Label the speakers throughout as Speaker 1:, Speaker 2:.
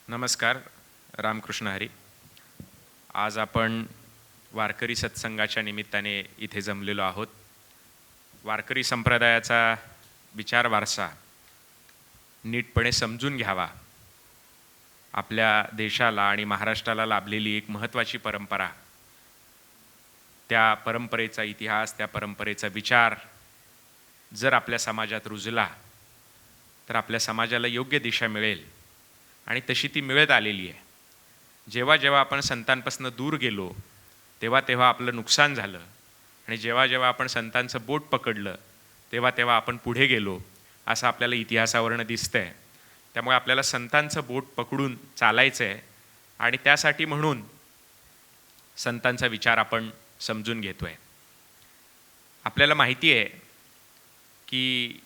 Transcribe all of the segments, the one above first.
Speaker 1: नमस्कार. रामकृष्ण हरी. आज आपण वारकरी सत्संगाच्या निमित्ताने इथे जमलेलो आहोत. वारकरी संप्रदायाचा विचार वारसा नीटपणे समजून घ्यावा. आपल्या देशाला आणि महाराष्ट्राला लाभलेली एक महत्त्वाची परंपरा, त्या परंपरेचा इतिहास, त्या परंपरेचा विचार जर आपल्या समाजात रुजला तर आपल्या समाजाला योग्य दिशा मिळेल आणि तशी ती मिळत आलेली आहे. जेव्हा जेव्हा आपण संतांपासून दूर गेलो तेव्हा तेव्हा आपलं नुकसान झालं आणि जेव्हा जेव्हा आपण संतांचं बोट पकडलं तेव्हा तेव्हा आपण पुढे गेलो असं आपल्याला इतिहासावरनं दिसतंय. त्यामुळे आपल्याला संतांचं बोट पकडून चालायचं आहे आणि त्यासाठी म्हणून संतांचा विचार आपण समजून घेतोय. आपल्याला माहिती आहे की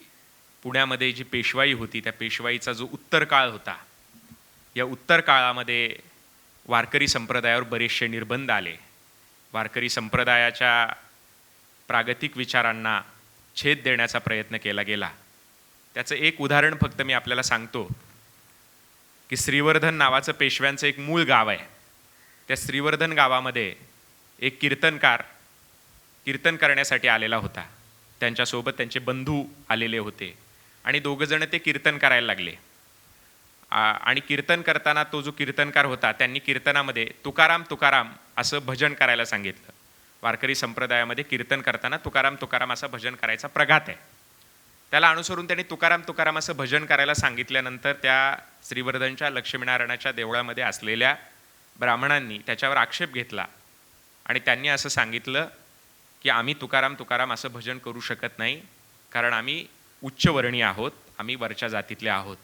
Speaker 1: पुण्यामध्ये जी पेशवाई होती त्या पेशवाईचा जो उत्तर काळ होता, या उत्तर काळामध्ये वारकरी संप्रदायावर बरेचसे निर्बंध आले. वारकरी संप्रदायाच्या प्रागतिक विचारांना छेद देण्याचा प्रयत्न केला गेला. त्याचं एक उदाहरण फक्त मी आपल्याला सांगतो की श्रीवर्धन नावाचं पेशव्यांचं एक मूळ गाव आहे. त्या श्रीवर्धन गावामध्ये एक कीर्तनकार कीर्तन करण्यासाठी आलेला होता. त्यांच्यासोबत त्यांचे बंधू आलेले होते आणि दोघंजण ते कीर्तन करायला लागले. आणि कीर्तन करताना तो जो कीर्तनकार होता त्यांनी कीर्तनामध्ये तुकाराम तुकाराम असं भजन करायला सांगितलं. वारकरी संप्रदायामध्ये कीर्तन करताना तुकाराम तुकाराम असं भजन करायचा प्रघात आहे. त्याला अनुसरून त्यांनी तुकाराम तुकाराम असं भजन करायला सांगितल्यानंतर त्या श्रीवर्धनच्या लक्ष्मीनारायणाच्या देवळामध्ये असलेल्या ब्राह्मणांनी त्याच्यावर आक्षेप घेतला आणि त्यांनी असं सांगितलं की आम्ही तुकाराम तुकाराम असं भजन करू शकत नाही, कारण आम्ही उच्चवर्णीय आहोत, आम्ही वरच्या जातीतले आहोत.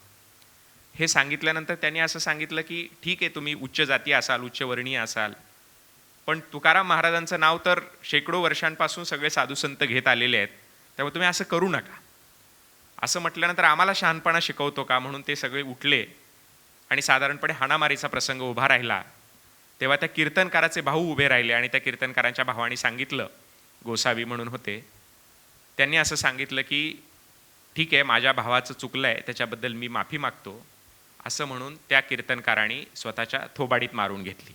Speaker 1: हे सांगितल्यानंतर त्यांनी असं सांगितलं की ठीक आहे, तुम्ही उच्च जाती असाल, उच्चवर्णीय असाल, पण तुकाराम महाराजांचं नाव तर शेकडो वर्षांपासून सगळे साधुसंत घेत आलेले आहेत, त्यामुळे तुम्ही असं करू नका. असं म्हटल्यानंतर आम्हाला शहाणपणा शिकवतो का म्हणून ते सगळे उठले आणि साधारणपणे हाणामारीचा प्रसंग उभा राहिला. तेव्हा त्या कीर्तनकाराचे भाऊ उभे राहिले आणि त्या कीर्तनकारांच्या भावाने सांगितलं, गोसावी म्हणून होते, त्यांनी असं सांगितलं की ठीक आहे, माझ्या भावाचं चुकलं आहे, त्याच्याबद्दल मी माफी मागतो, असं म्हणून त्या कीर्तनकारांनी स्वतःच्या थोबाडीत मारून घेतली.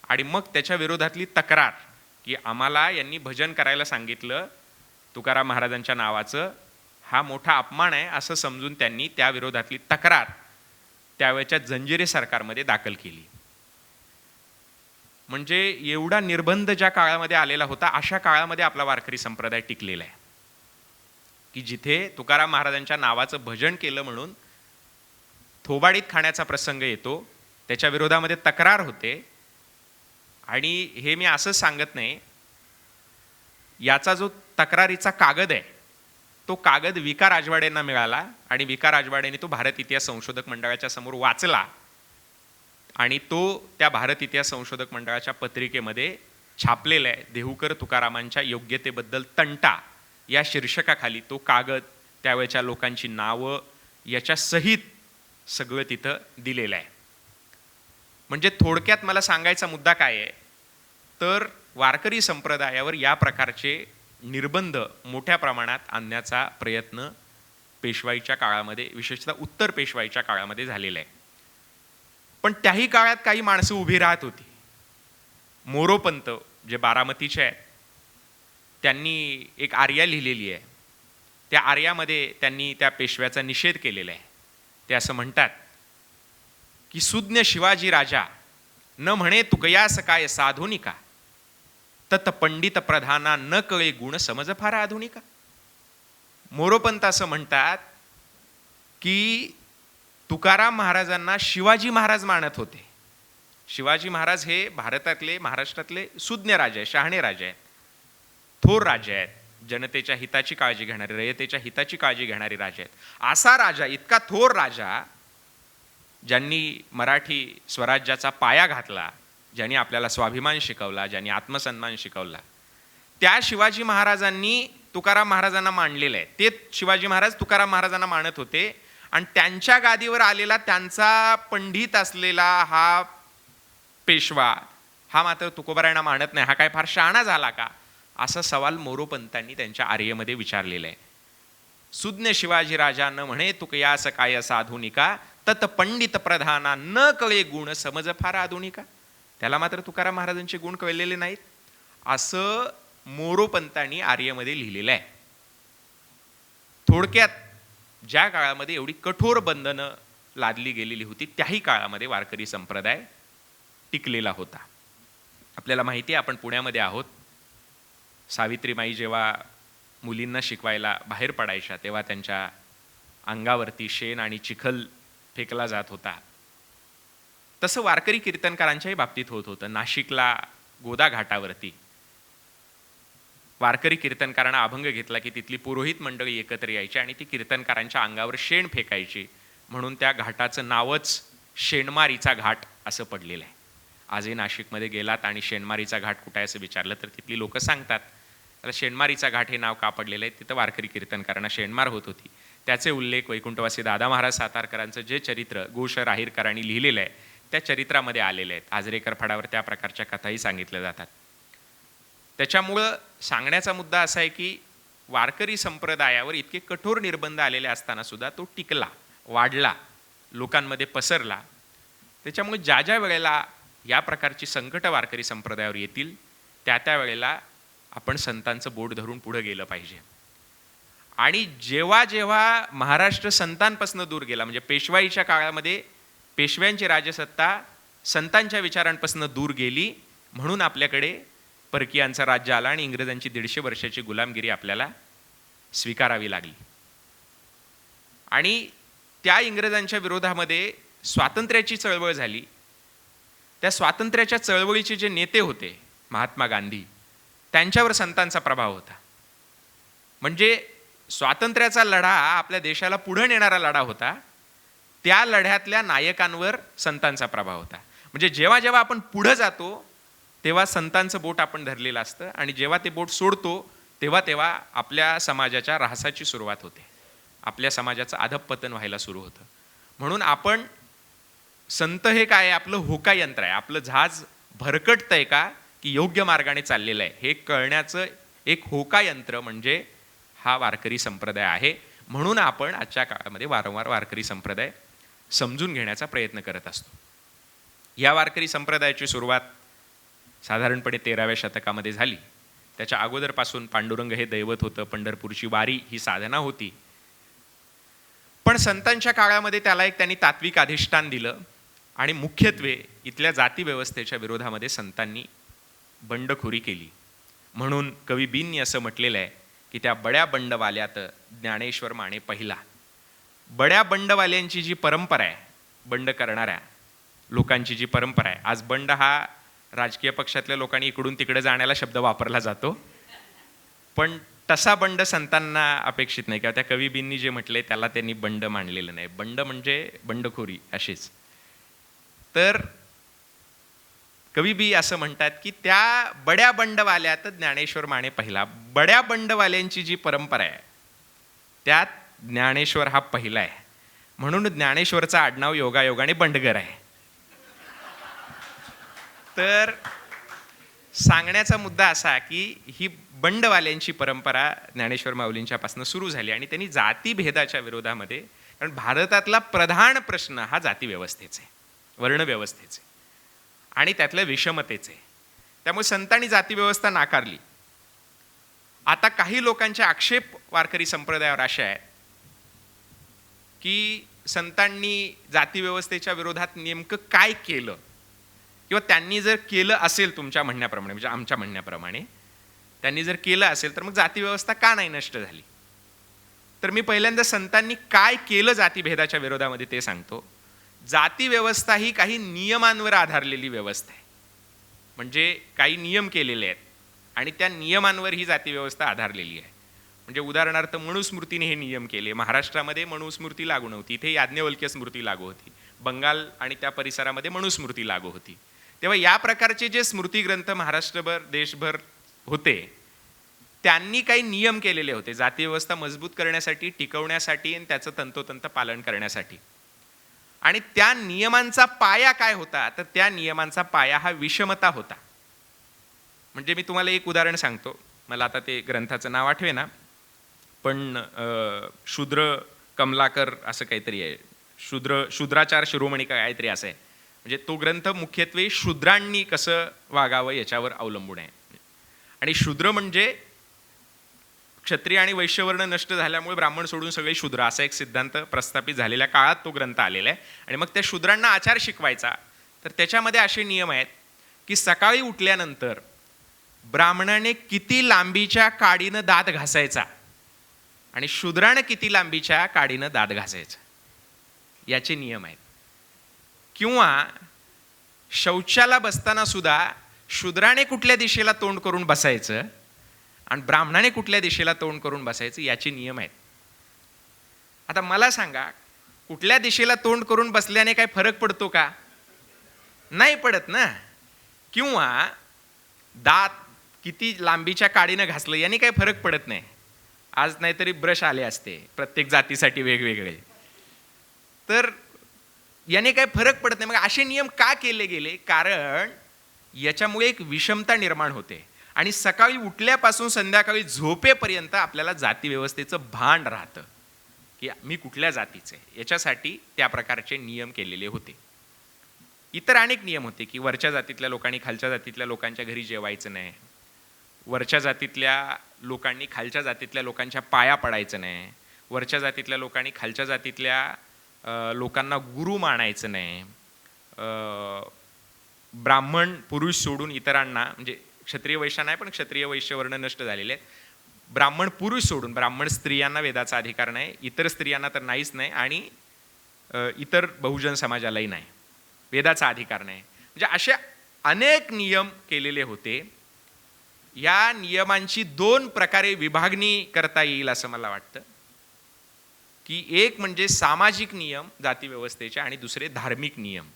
Speaker 1: आणि मग त्याच्या विरोधातली तक्रार की आम्हाला यांनी भजन करायला सांगितलं तुकाराम महाराजांच्या नावाचं, हा मोठा अपमान आहे असं समजून त्यांनी त्या विरोधातली तक्रार त्यावेळच्या जंजिरे सरकारमध्ये दाखल केली. म्हणजे एवढा निर्बंध ज्या काळामध्ये आलेला होता अशा काळामध्ये आपला वारकरी संप्रदाय टिकलेला आहे की जिथे तुकाराम महाराजांच्या नावाचं भजन केलं म्हणून थोबाडीत खाण्याचा प्रसंग येतो, त्याच्या विरोधामध्ये तक्रार होते. आणि हे मी असं सांगत नाही, याचा जो तक्रारीचा कागद आहे तो कागद विका राजवाडेंना मिळाला आणि विका राजवाडेंनी तो भारत इतिहास संशोधक मंडळाच्या समोर वाचला आणि तो त्या भारत इतिहास संशोधक मंडळाच्या पत्रिकेमध्ये छापलेला आहे. देहूकर तुकारामांच्या योग्यतेबद्दल तंटा या शीर्षकाखाली तो कागद, त्यावेळच्या लोकांची नावं याच्या सहित सगळं तिथं दिलेलं आहे. म्हणजे थोडक्यात मला सांगायचा मुद्दा काय आहे तर वारकरी संप्रदायावर या प्रकारचे निर्बंध मोठ्या प्रमाणात आणण्याचा प्रयत्न पेशवाईच्या काळामध्ये, विशेषतः उत्तर पेशवाईच्या काळामध्ये झालेला आहे. पण त्याही काळात काही माणसं उभी राहत होती. मोरोपंत जे बारामतीचे आहेत त्यांनी एक आर्या लिहिलेली आहे. त्या आर्यामध्ये त्यांनी त्या पेशव्याचा निषेध केलेला आहे. ते असं म्हणतात की सुज्ञ शिवाजी राजा न म्हणे तुकयास काय साधुनिका, तत पंडित प्रधाना न कळे गुण समज फार आधुनिका. मोरोपंत असं म्हणतात की तुकाराम महाराजांना शिवाजी महाराज मानत होते. शिवाजी महाराज हे भारतातले, महाराष्ट्रातले सुज्ञ राजे आहेत, शहाणे राजे आहेत, थोर राजे आहेत, जनतेच्या हिताची काळजी घेणारे, रयतेच्या हिताची काळजी घेणारे राजे आहेत. असा राजा, इतका थोर राजा, ज्यांनी मराठी स्वराज्याचा पाया घातला, ज्यांनी आपल्याला स्वाभिमान शिकवला, ज्यांनी आत्मसन्मान शिकवला, त्या शिवाजी महाराजांनी तुकाराम महाराजांना मानलेलं आहे. ते शिवाजी महाराज तुकाराम महाराजांना मानत होते आणि त्यांच्या गादीवर आलेला त्यांचा पंडित असलेला हा पेशवा हा मात्र तुकोबारायांना मानत नाही. हा काय फार शहाणा झाला का, असा सवाल मोरोपंतांनी त्यांच्या आर्येमध्ये विचारलेला आहे. सुज्ञ शिवाजी राजा न म्हणे तुकयास काय साधुनिका, तत पंडित प्रधाना न कळे गुण समज फार आधुनिका. त्याला मात्र तुकाराम महाराजांचे गुण कळलेले नाहीत असं मोरोपंतांनी आर्यमध्ये लिहिलेलं आहे. थोडक्यात ज्या काळामध्ये एवढी कठोर बंधनं लादली गेलेली होती त्याही काळामध्ये वारकरी संप्रदाय टिकलेला होता. आपल्याला माहिती आहे, आपण पुण्यामध्ये आहोत. सावित्रीमाई जेव्हा मुलींना शिकवायला बाहेर पडायच्या तेव्हा त्यांच्या अंगावरती शेण आणि चिखल फेकला जात होता. तसं वारकरी कीर्तनकारांच्याही बाबतीत होत होतं. नाशिकला गोदा घाटावरती वारकरी कीर्तनकारांना अभंग घेतला की तिथली पुरोहित मंडळी एकत्र यायची आणि ती कीर्तनकारांच्या अंगावर शेण फेकायची, म्हणून त्या घाटाचं नावच शेणमारीचा घाट असं पडलेलं आहे. आजही नाशिकमध्ये गेलात आणि शेणमारीचा घाट कुठे आहे असं विचारलं तर तिथली लोक सांगतात त्याला शेणमारीचा घाट हे नाव का पडलेलं आहे, तिथं वारकरी कीर्तनकारांना शेणमार होत होती. त्याचे उल्लेख वैकुंठवासी दादा महाराज सातारकरांचं जे चरित्र गोश राहीरकरांनी लिहिलेलं आहे त्या चरित्रामध्ये आलेले आहेत. आजरेकर फडावर त्या प्रकारच्या कथाही सांगितल्या जातात. त्याच्यामुळं सांगण्याचा मुद्दा असा आहे की वारकरी संप्रदायावर इतके कठोर निर्बंध आलेले असताना सुद्धा तो टिकला, वाढला, लोकांमध्ये पसरला. त्याच्यामुळे ज्या ज्या वेळेला या प्रकारची संकट वारकरी संप्रदायावर येतील त्या वेळेला आपण संतांचं बोट धरून पुढे गेलं पाहिजे. आणि जेव्हा जेव्हा महाराष्ट्र संतांपासून दूर गेला, म्हणजे पेशवाईच्या काळामध्ये पेशव्यांची राजसत्ता संतांच्या विचारांपासून दूर गेली, म्हणून आपल्याकडे परकीयांचं राज्य आलं आणि इंग्रजांची 150 वर्षाची गुलामगिरी आपल्याला स्वीकारावी लागली. आणि त्या इंग्रजांच्या विरोधामध्ये स्वातंत्र्याची चळवळ झाली. त्या स्वातंत्र्याच्या चळवळीचे जे नेते होते महात्मा गांधी, त्यांच्यावर संतांचा प्रभाव होता. म्हणजे स्वातंत्र्याचा लढा आपल्या देशाला पुढे नेणारा लढा होता, त्या लढ्यातल्या नायकांवर संतांचा प्रभाव होता. म्हणजे जेव्हा जेव्हा आपण पुढे जातो तेव्हा संतांचं बोट आपण धरलेलं असतं आणि जेव्हा ते बोट सोडतो तेव्हा तेव्हा आपल्या समाजाच्या ऱ्हासाची सुरुवात होते, आपल्या समाजाचं अधःपतन व्हायला सुरू होतं. म्हणून आपण संत हे काय, आपलं होका यंत्र आहे. आपलं जहाज भरकटतंय का की योग्य मार्गाने चाललेलं आहे हे कळण्याचं एक होका यंत्र म्हणजे हा वारकरी संप्रदाय आहे. म्हणून आपण आजच्या काळामध्ये वारंवार वारकरी संप्रदाय समजून घेण्याचा प्रयत्न करत असतो. या वारकरी संप्रदायाची सुरुवात साधारणपणे 13व्या शतकामध्ये झाली. त्याच्या अगोदरपासून पांडुरंग हे दैवत होतं, पंढरपूरची वारी ही साधना होती. पण संतांच्या काळामध्ये त्याला एक त्यांनी तात्विक अधिष्ठान दिलं आणि मुख्यत्वे इथल्या जाती व्यवस्थेच्या विरोधामध्ये संतांनी बंडखोरी केली. म्हणून कवी बींनी असं म्हटलेलं आहे की त्या बड्या बंडवाल्यात ज्ञानेश्वर माने पहिला. बड्या बंडवाल्यांची जी परंपरा आहे, बंड करणाऱ्या लोकांची जी परंपरा आहे, आज बंड हा राजकीय पक्षातल्या लोकांनी इकडून तिकडे जाण्याला शब्द वापरला जातो, पण तसा बंड संतांना अपेक्षित नाही. किंवा त्या कवी बींनी जे म्हटले त्याला त्यांनी बंड मानलेलं नाही. बंड म्हणजे बंडखोरी अशीच. तर कवी बी असं म्हणतात की त्या बड्या बंडवाल्यात ज्ञानेश्वर माने पहिला. बड्या बंडवाल्यांची जी परंपरा आहे त्यात ज्ञानेश्वर हा पहिला आहे. म्हणून ज्ञानेश्वरचं आडनाव योगायोगाने बंडगर आहे. तर सांगण्याचा मुद्दा असा की ही बंडवाल्यांची परंपरा ज्ञानेश्वर माऊलींच्यापासून सुरू झाली आणि त्यांनी जातीभेदाच्या विरोधामध्ये, कारण भारतातला प्रधान प्रश्न हा जातीव्यवस्थेचे, वर्णव्यवस्थेचे आणि त्यातल्या विषमतेचे. त्यामुळे संतांनी जातीव्यवस्था नाकारली. आता काही लोकांचे आक्षेप वारकरी संप्रदायावर असे आहेत की संतांनी जातीव्यवस्थेच्या विरोधात नेमकं काय केलं, किंवा त्यांनी जर केलं असेल तुमच्या म्हणण्याप्रमाणे, म्हणजे आमच्या म्हणण्याप्रमाणे त्यांनी जर केलं असेल तर मग जातीव्यवस्था का नाही नष्ट झाली. तर मी पहिल्यांदा संतांनी काय केलं जातीभेदाच्या विरोधामध्ये ते सांगतो. जातीव्यवस्था ही काही नियमांवर आधारलेली व्यवस्था आहे. म्हणजे काही नियम केलेले आहेत आणि त्या नियमांवर ही जातीव्यवस्था आधारलेली आहे. म्हणजे उदाहरणार्थ मनुस्मृतीने हे नियम केले. महाराष्ट्रामध्ये मनुस्मृती लागू नव्हती, इथे याज्ञवल्क्य स्मृती लागू होती. बंगाल आणि त्या परिसरामध्ये मनुस्मृती लागू होती. तेव्हा या प्रकारचे जे स्मृती ग्रंथ महाराष्ट्रभर देशभर होते त्यांनी काही नियम केलेले होते जातीव्यवस्था मजबूत करण्यासाठी, टिकवण्यासाठी आणि त्याचं तंतोतंत पालन करण्यासाठी. आणि त्या नियमांचा पाया काय होता, तर त्या नियमांचा पाया हा विषमता होता. म्हणजे मी तुम्हाला एक उदाहरण सांगतो, मला आता ते ग्रंथाचं नाव आठवे ना, पण शूद्र कमलाकर असं काहीतरी आहे, शूद्राचार शिरोमणी काहीतरी असं आहे. म्हणजे तो ग्रंथ मुख्यत्वे शूद्रांनी कसं वागावं याच्यावर अवलंबून आहे. आणि शूद्र म्हणजे क्षत्रिय आणि वैश्यवर्ण नष्ट झाल्यामुळे ब्राह्मण सोडून सगळे शूद्र असा एक सिद्धांत प्रस्थापित झालेल्या काळात तो ग्रंथ आलेला आहे. आणि मग त्या शूद्रांना आचार शिकवायचा. तर त्याच्यामध्ये असे नियम आहेत की सकाळी उठल्यानंतर ब्राह्मणाने किती लांबीच्या काडीनं दात घासायचा आणि शूद्राने किती लांबीच्या काडीनं दात घासायचा याचे नियम आहेत. किंवा शौचाला बसताना सुद्धा शूद्राने कुठल्या दिशेला तोंड करून बसायचं आणि ब्राह्मणाने कुठल्या दिशेला तोंड करून बसायचं याचे नियम आहेत. आता मला सांगा, कुठल्या दिशेला तोंड करून बसल्याने काय फरक पडतो का? नाही पडत ना. किंवा दात किती लांबीच्या काडीनं घासलं याने काही फरक पडत नाही. आज नाहीतरी ब्रश आले असते प्रत्येक जातीसाठी वेगवेगळे, तर याने काही फरक पडत नाही. मग असे नियम का केले गेले? कारण याच्यामुळे एक विषमता निर्माण होते आणि सकाळी उठल्यापासून संध्याकाळी झोपेपर्यंत आपल्याला जाती व्यवस्थेचं भान राहतं की मी कुठल्या जातीचे. याच्यासाठी त्या प्रकारचे नियम केलेले होते. इतर अनेक नियम होते की वरच्या जातीतल्या लोकांनी खालच्या जातीतल्या लोकांच्या घरी जेवायचं नाही, वरच्या जातीतल्या लोकांनी खालच्या जातीतल्या लोकांच्या पाया पडायचं नाही, वरच्या जातीतल्या लोकांनी खालच्या जातीतल्या लोकांना गुरु मानायचं नाही, ब्राह्मण पुरुष सोडून इतरांना, म्हणजे क्षत्रिय वैश्य नाही पण क्षत्रिय वैश्य वर्ण नष्ट झालेले आहेत, ब्राह्मण पुरुष सोडून ब्राह्मण स्त्रियांना वेदाचा अधिकार नाही, इतर स्त्रियांना तर नाहीच नाही, आणि इतर बहुजन समाजालाही नाही, वेदाचा अधिकार नाही. म्हणजे असे अनेक नियम केलेले होते. या नियमांची दोन प्रकारे विभागणी करता येईल असं मला वाटतं की एक म्हणजे सामाजिक नियम जाती व्यवस्थेचे आणि दुसरे धार्मिक नियम.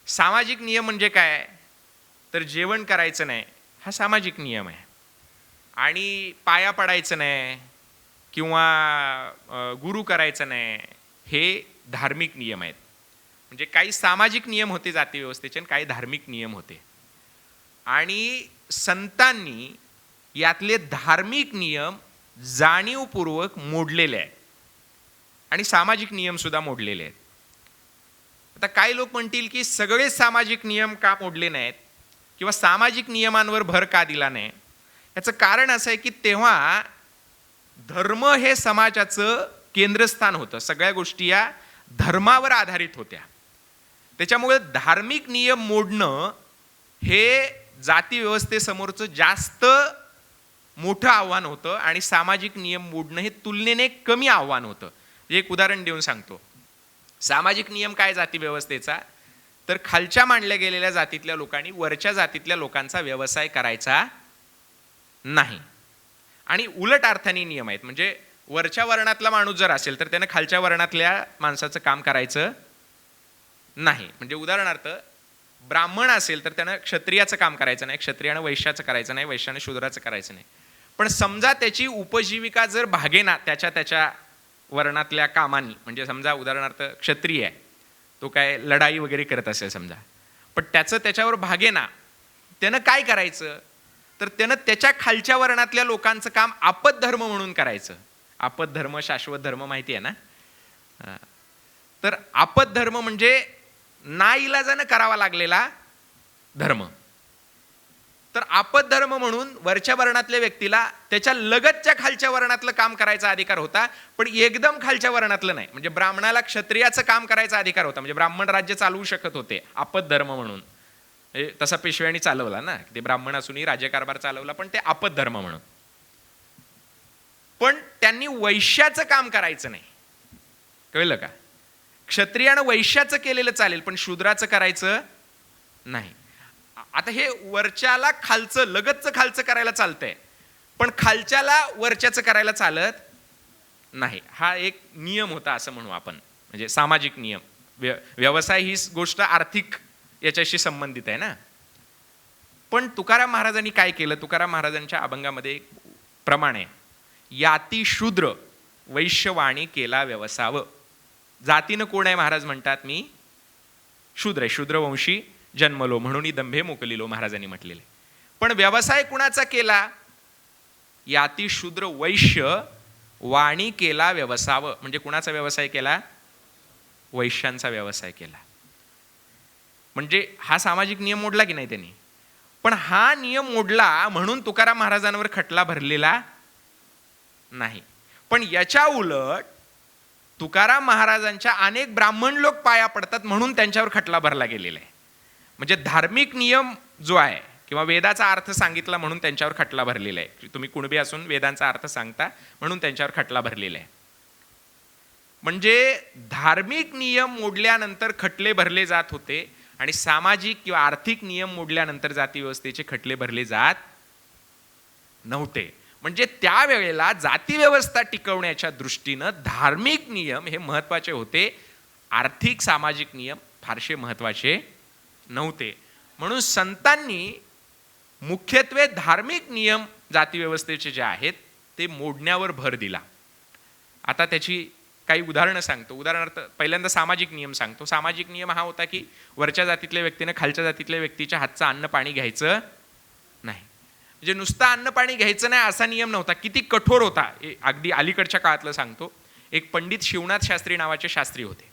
Speaker 1: सामाजिक नियम म्हणजे काय? तर जेवण करायचं नाही हा सामाजिक नियम आहे, आणि पाया पडायचं नाही किंवा गुरु करायचं नाही हे धार्मिक नियम आहेत. म्हणजे काही सामाजिक नियम होते जाती व्यवस्थेचे आणि काही धार्मिक नियम होते. आणि संतांनी यातले धार्मिक नियम जाणीवपूर्वक मोडलेले आहेत आणि सामाजिक नियम सुद्धा मोडलेले आहेत. आता काही लोक म्हणतील की सगळे सामाजिक नियम का मोडले नाहीत किंवा सामाजिक नियमांवर भर का दिला नाही? याचं कारण असं आहे की तेव्हा धर्म हे समाजाचं केंद्रस्थान होतं. सगळ्या गोष्टी या धर्मावर आधारित होत्या. त्याच्यामुळे धार्मिक नियम मोडणं हे जाती व्यवस्थेसमोरचं जास्त मोठं आव्हान होतं आणि सामाजिक नियम मोडणं हे तुलनेने कमी आव्हान होतं. एक उदाहरण देऊन सांगतो. सामाजिक नियम काय जाती व्यवस्थेचा? तर खालच्या मानल्या गेलेल्या जातीतल्या लोकांनी वरच्या जातीतल्या लोकांचा व्यवसाय करायचा नाही, आणि उलट अर्थाने नियम आहेत. म्हणजे वरच्या वर्णातला माणूस जर असेल तर त्यानं खालच्या वर्णातल्या माणसाचं काम करायचं नाही. म्हणजे उदाहरणार्थ ब्राह्मण असेल तर त्यानं क्षत्रियाचं काम करायचं नाही, क्षत्रियानं वैश्याचं करायचं नाही, वैश्यानं शूद्राचं करायचं नाही. पण समजा त्याची उपजीविका जर भागेना त्याच्या वर्णातल्या कामांनी, म्हणजे समजा उदाहरणार्थ क्षत्रिय आहे, तो काय लढाई वगैरे करत असेल समजा, पण त्याचं त्याच्यावर भागेना, त्यानं काय करायचं? तर त्यानं त्याच्या खालच्या वर्णातल्या लोकांचं काम आपद धर्म म्हणून करायचं. आपद धर्म शाश्वत धर्म माहिती आहे ना? तर आपद धर्म म्हणजे नाईलाजानं करावा लागलेला धर्म. तर आपद धर्म म्हणून वरच्या वर्णातल्या व्यक्तीला त्याच्या लगतच्या खालच्या वर्णातलं काम करायचा अधिकार होता, पण एकदम खालच्या वर्णातलं नाही. म्हणजे ब्राह्मणाला क्षत्रियाचं काम करायचा अधिकार होता, म्हणजे ब्राह्मण राज्य चालवू शकत होते आपद धर्म म्हणून. तसा पेशव्यांनी चालवला ना, ते ब्राह्मण असूनही राज्यकारभार चालवला, पण ते आपद धर्म म्हणून. पण त्यांनी वैश्याचं काम करायचं नाही. कळलं का? क्षत्रियानं वैश्याचं केलेलं चालेल पण शूद्राचं करायचं नाही. आता हे वरच्याला खालचं लगतचं खालचं करायला चालतंय, पण खालच्याला वरच्याचं करायला चालत नाही. हा एक नियम होता असं म्हणू आपण, म्हणजे सामाजिक नियम. व्यवसाय ही गोष्ट आर्थिक याच्याशी संबंधित आहे ना. पण तुकाराम महाराजांनी काय केलं? तुकाराम महाराजांच्या अभंगामध्ये एक प्रमाण आहे, याती शूद्र वैश्यवाणी केला व्यवसाव. जातीनं कोण आहे? महाराज म्हणतात मी शूद्र आहे, शूद्रवंशी जन्मलो म्हणून दंभे मोकलिलो महाराजांनी म्हटलेले. पण व्यवसाय कुणाचा केला? याती शूद्र वैश्य वाणी केला व्यवसाव. म्हणजे कुणाचा व्यवसाय केला? वैश्यांचा व्यवसाय केला. म्हणजे हा सामाजिक नियम मोडला की नाही त्यांनी. पण हा नियम मोडला म्हणून तुकाराम महाराजांवर खटला भरलेला नाही. पण याच्या उलट तुकाराम महाराजांच्या अनेक ब्राह्मण लोक पाया पडतात म्हणून त्यांच्यावर खटला भरला गेलेला आहे. म्हणजे धार्मिक नियम जो आहे किंवा वेदाचा अर्थ सांगितला म्हणून त्यांच्यावर खटला भरलेला आहे. तुम्ही कुणबी असून वेदांचा अर्थ सांगता म्हणून त्यांच्यावर खटला भरलेला आहे. म्हणजे धार्मिक नियम मोडल्यानंतर खटले भरले जात होते आणि सामाजिक किंवा आर्थिक नियम मोडल्यानंतर जाती व्यवस्थेचे खटले भरले जात नव्हते. म्हणजे त्यावेळेला जाती व्यवस्था टिकवण्याच्या दृष्टीनं धार्मिक नियम हे महत्त्वाचे होते, आर्थिक सामाजिक नियम फारसे महत्त्वाचे नव्हते. म्हणून संतांनी मुख्यत्वे धार्मिक नियम जाती व्यवस्थेचे जे आहेत ते मोडण्यावर भर दिला. आता त्याची काही उदाहरणं सांगतो. उदाहरणार्थ पहिल्यांदा सामाजिक नियम सांगतो. सामाजिक नियम हा होता की वरच्या जातीतल्या व्यक्तीने खालच्या जातीतल्या व्यक्तीच्या हातचं अन्न पाणी घ्यायचं नाही. म्हणजे नुसतं अन्न पाणी घ्यायचं नाही असा नियम नव्हता. किती कठोर होता. अगदी अलीकडच्या काळातलं सांगतो. एक पंडित शिवनाथ शास्त्री नावाचे शास्त्री होते.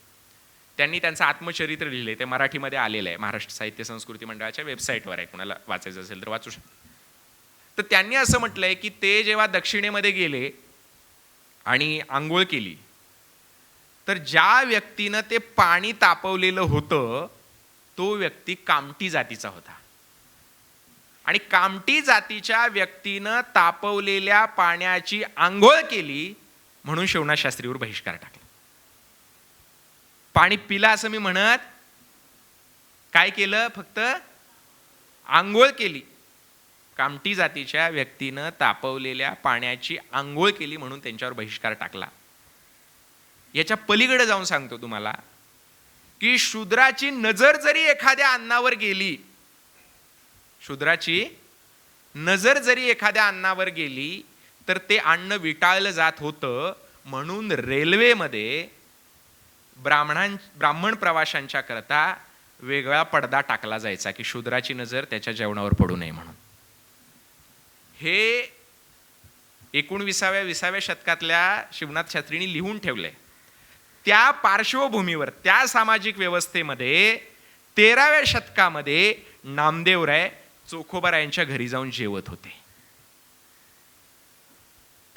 Speaker 1: त्यांनी त्यांचं आत्मचरित्र लिहिले. ते मराठीमध्ये आलेलं आहे. महाराष्ट्र साहित्य संस्कृती मंडळाच्या वेबसाईटवर आहे. कोणाला वाचायचं असेल तर वाचू शकतो. तर त्यांनी असं म्हटलंय की ते जेव्हा दक्षिणेमध्ये गेले आणि आंघोळ केली तर ज्या व्यक्तीनं ते पाणी तापवलेलं होतं तो व्यक्ती कामठी जातीचा होता. आणि कामठी जातीच्या व्यक्तीनं तापवलेल्या पाण्याची आंघोळ केली म्हणून शिवनाथ शास्त्रीवर बहिष्कार टाकला. पाणी पिला असं मी म्हणत, काय केलं, फक्त आंघोळ केली. कामठी जातीच्या व्यक्तीनं तापवलेल्या पाण्याची आंघोळ केली म्हणून त्यांच्यावर बहिष्कार टाकला. याच्या पलीकडे जाऊन सांगतो तुम्हाला की शूद्राची नजर जरी एखाद्या अन्नावर गेली, शूद्राची नजर जरी एखाद्या अन्नावर गेली तर ते अन्न विटाळलं जात होतं. म्हणून रेल्वेमध्ये ब्राह्मण प्रवाशांच्या करता वेगळा पडदा टाकला जायचा की शूद्राची नजर त्याच्या जेवणावर पडू नये म्हणून. हे 19व्या-20व्या शतकातल्या शिवनाथ शास्त्रींनी लिहून ठेवलंय. त्या पार्श्वभूमीवर त्या सामाजिक व्यवस्थेमध्ये 13व्या शतकामध्ये नामदेवराय चोखोबारायांच्या घरी जाऊन जेवत होते.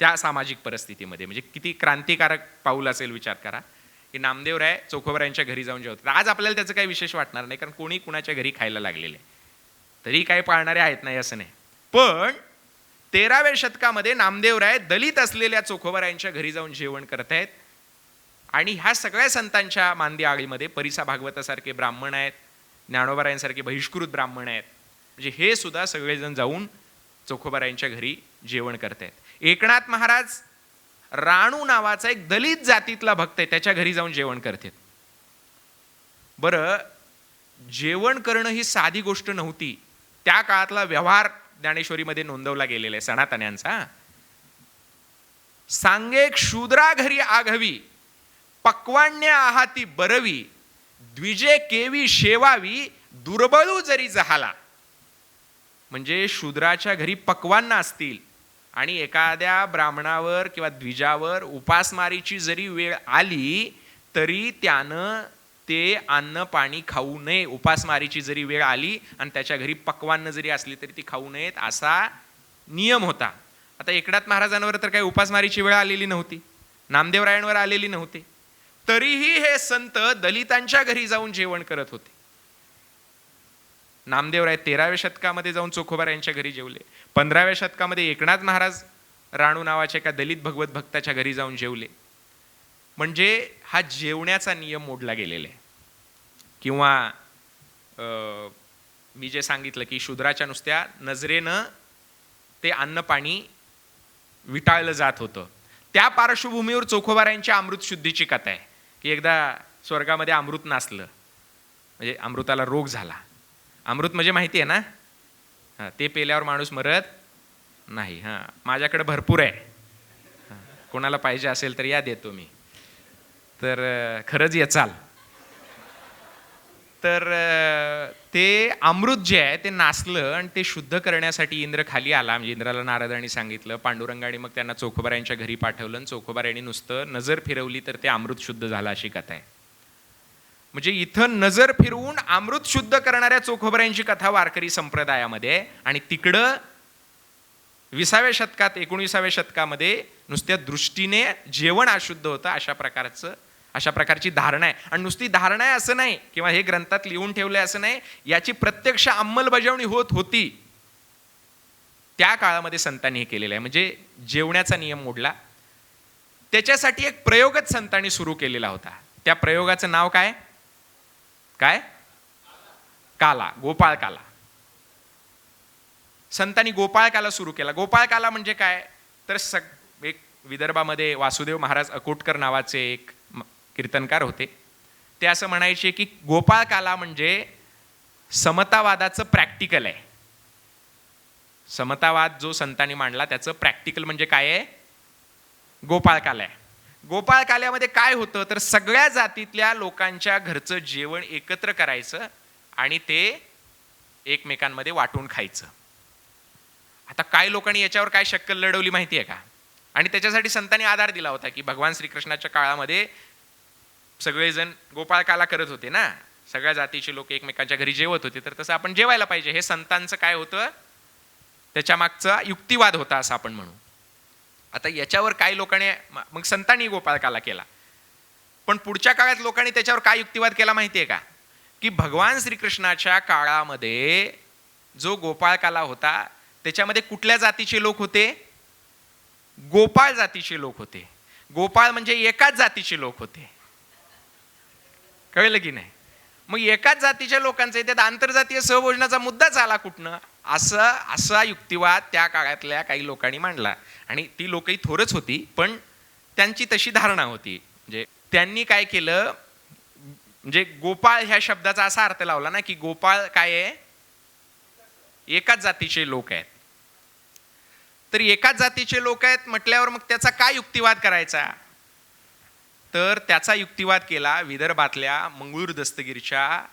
Speaker 1: त्या सामाजिक परिस्थितीमध्ये म्हणजे किती क्रांतिकारक पाऊल असेल विचार करा की नामदेवराय चोखोबारायांच्या घरी जाऊन जेवत. आज आपल्याला त्याचं काही विशेष वाटणार नाही कारण कोणी कुणाच्या घरी खायला लागलेले तरी काही पाळणारे आहेत नाही असं नाही. पण 13व्या शतकामध्ये नामदेवराय दलित असलेल्या चोखोबारायांच्या घरी जाऊन जेवण करतायत आणि ह्या सगळ्या संतांच्या मांदी आळीमध्ये परिसा भागवतासारखे ब्राह्मण आहेत, ज्ञानोबारायांसारखे बहिष्कृत ब्राह्मण आहेत. म्हणजे हे सुद्धा सगळेजण जाऊन चोखोबारायांच्या घरी जेवण करतायत. एकनाथ महाराज राणू नावाचा एक दलित जातीतला भक्त आहे त्याच्या घरी जाऊन जेवण करतात. बरं, जेवण करणं ही साधी गोष्ट नव्हती. त्या काळातला व्यवहार ज्ञानेश्वरीमध्ये नोंदवला गेलेला आहे सनातन्यांचा. सांगेक शूद्रा घरी आघवी, पक्वाण्य आहाती बरवी, द्विजे केवी शेवावी, दुर्बळू जरी जहाला. म्हणजे शूद्राच्या घरी पक्वान्न असतील आणि एखाद्या ब्राह्मणावर किंवा द्विजावर उपासमारीची जरी वेळ आली तरी त्यानं ते अन्न पाणी खाऊ नये. उपासमारीची जरी वेळ आली आणि त्याच्या घरी पक्वान्न जरी असली तरी ती खाऊ नयेत असा नियम होता. आता एकनाथ महाराजांवर तर काही उपासमारीची वेळ आलेली नव्हती, नामदेवरायांवर आलेली नव्हती, तरीही हे संत दलितांच्या घरी जाऊन जेवण करत होते. नामदेवराय 13व्या शतकामध्ये जाऊन चोखोबारायांच्या घरी जेवले. 15व्या शतकामध्ये एकनाथ महाराज राणू नावाच्या एका दलित भगवत भक्ताच्या घरी जाऊन जेवले. म्हणजे हा जेवण्याचा नियम मोडला गेलेला आहे. किंवा मी जे सांगितलं की शूद्राच्या नुसत्या नजरेनं ते अन्न पाणी विटाळलं जात होतं. त्या पार्श्वभूमीवर चोखोबारायांच्या अमृत शुद्धीची कथा आहे की एकदा स्वर्गामध्ये अमृत नासलं, म्हणजे अमृताला रोग झाला. अमृत म्हणजे माहिती आहे ना, हां, ते पेल्यावर माणूस मरत नाही. हां, माझ्याकडे भरपूर आहे, कोणाला पाहिजे असेल तर या, देतो मी. तर खरंच येचाल. तर ते अमृत जे आहे ते नासलं आणि ते शुद्ध करण्यासाठी इंद्र खाली आला. म्हणजे इंद्राला नारदांनी सांगितलं, पांडुरंगाने मग त्यांना चोखोबारायांच्या घरी पाठवलं आणि चोखोबारायांनी नुसतं नजर फिरवली तर ते अमृत शुद्ध झालं, अशी कथा आहे. म्हणजे इथं नजर फिरवून अमृत शुद्ध करणाऱ्या चोखोबऱ्यांची कथा वारकरी संप्रदायामध्ये, आणि तिकडं 20व्या शतकात 19व्या शतकामध्ये नुसत्या दृष्टीने जेवण अशुद्ध होतं अशा प्रकारची धारणा आहे. आणि नुसती धारणा आहे असं नाही, किंवा हे ग्रंथात लिहून ठेवलंय असं नाही, याची प्रत्यक्ष अंमलबजावणी होत होती. त्या काळामध्ये संतांनी हे केलेलं आहे. म्हणजे जेवण्याचा नियम मोडला. त्याच्यासाठी एक प्रयोगच संतांनी सुरू केलेला होता. त्या प्रयोगाचं नाव काय? काला, गोपाळ काला. संतांनी गोपाळ काला सुरू केला. गोपाळ काला म्हणजे काय तर एक विदर्भामध्ये वासुदेव महाराज अकोटकर नावाचे एक कीर्तनकार होते. ते असं म्हणायचे की गोपाळ काला म्हणजे समतावादाचं प्रॅक्टिकल आहे. समतावाद जो संतांनी मांडला त्याचं प्रॅक्टिकल म्हणजे काय आहे? गोपाळ काला आहे. गोपाळ काल्यामध्ये काय होतं तर सगळ्या जातीतल्या लोकांच्या घरचं जेवण एकत्र करायचं आणि ते एकमेकांमध्ये वाटून खायचं. आता काय लोकांनी याच्यावर काय शक्कल लढवली माहिती आहे का? आणि त्याच्यासाठी संतांनी आधार दिला होता की भगवान श्रीकृष्णाच्या काळामध्ये सगळेजण गोपाळ काला करत होते ना, सगळ्या जातीचे लोक एकमेकांच्या घरी जेवत होते, तर तसं आपण जेवायला पाहिजे. हे संतांचं काय होतं, त्याच्या मागचा युक्तिवाद होता असं आपण म्हणू. आता याच्यावर काही लोकांनी मग संतांनी गोपाळ काला केला, पण पुढच्या काळात लोकांनी त्याच्यावर काय युक्तिवाद केला माहिती आहे का? की भगवान श्रीकृष्णाच्या काळामध्ये जो गोपाळ काला होता त्याच्यामध्ये कुठल्या जातीचे लोक होते? गोपाळ जातीचे लोक होते. गोपाळ म्हणजे एकाच जातीचे लोक होते. कळलं की नाही? मग एकाच जातीच्या लोकांचे त्यात आंतरजातीय सहभोजनाचा मुद्दाच आला कुठनं? असा युक्तिवाद त्या काळातल्या काही लोकांनी मांडला. आणि ती लोकही थोरच होती, पण त्यांची तशी धारणा होती. म्हणजे त्यांनी काय केलं, म्हणजे गोपाळ ह्या शब्दाचा असा अर्थ लावला ना की गोपाळ काय आहे? एकाच जातीचे लोक आहेत. तर एकाच जातीचे लोक आहेत म्हटल्यावर मग त्याचा काय युक्तिवाद करायचा? तर त्याचा युक्तिवाद केला विदर्भातल्या मंगळूर दस्तगीरच्या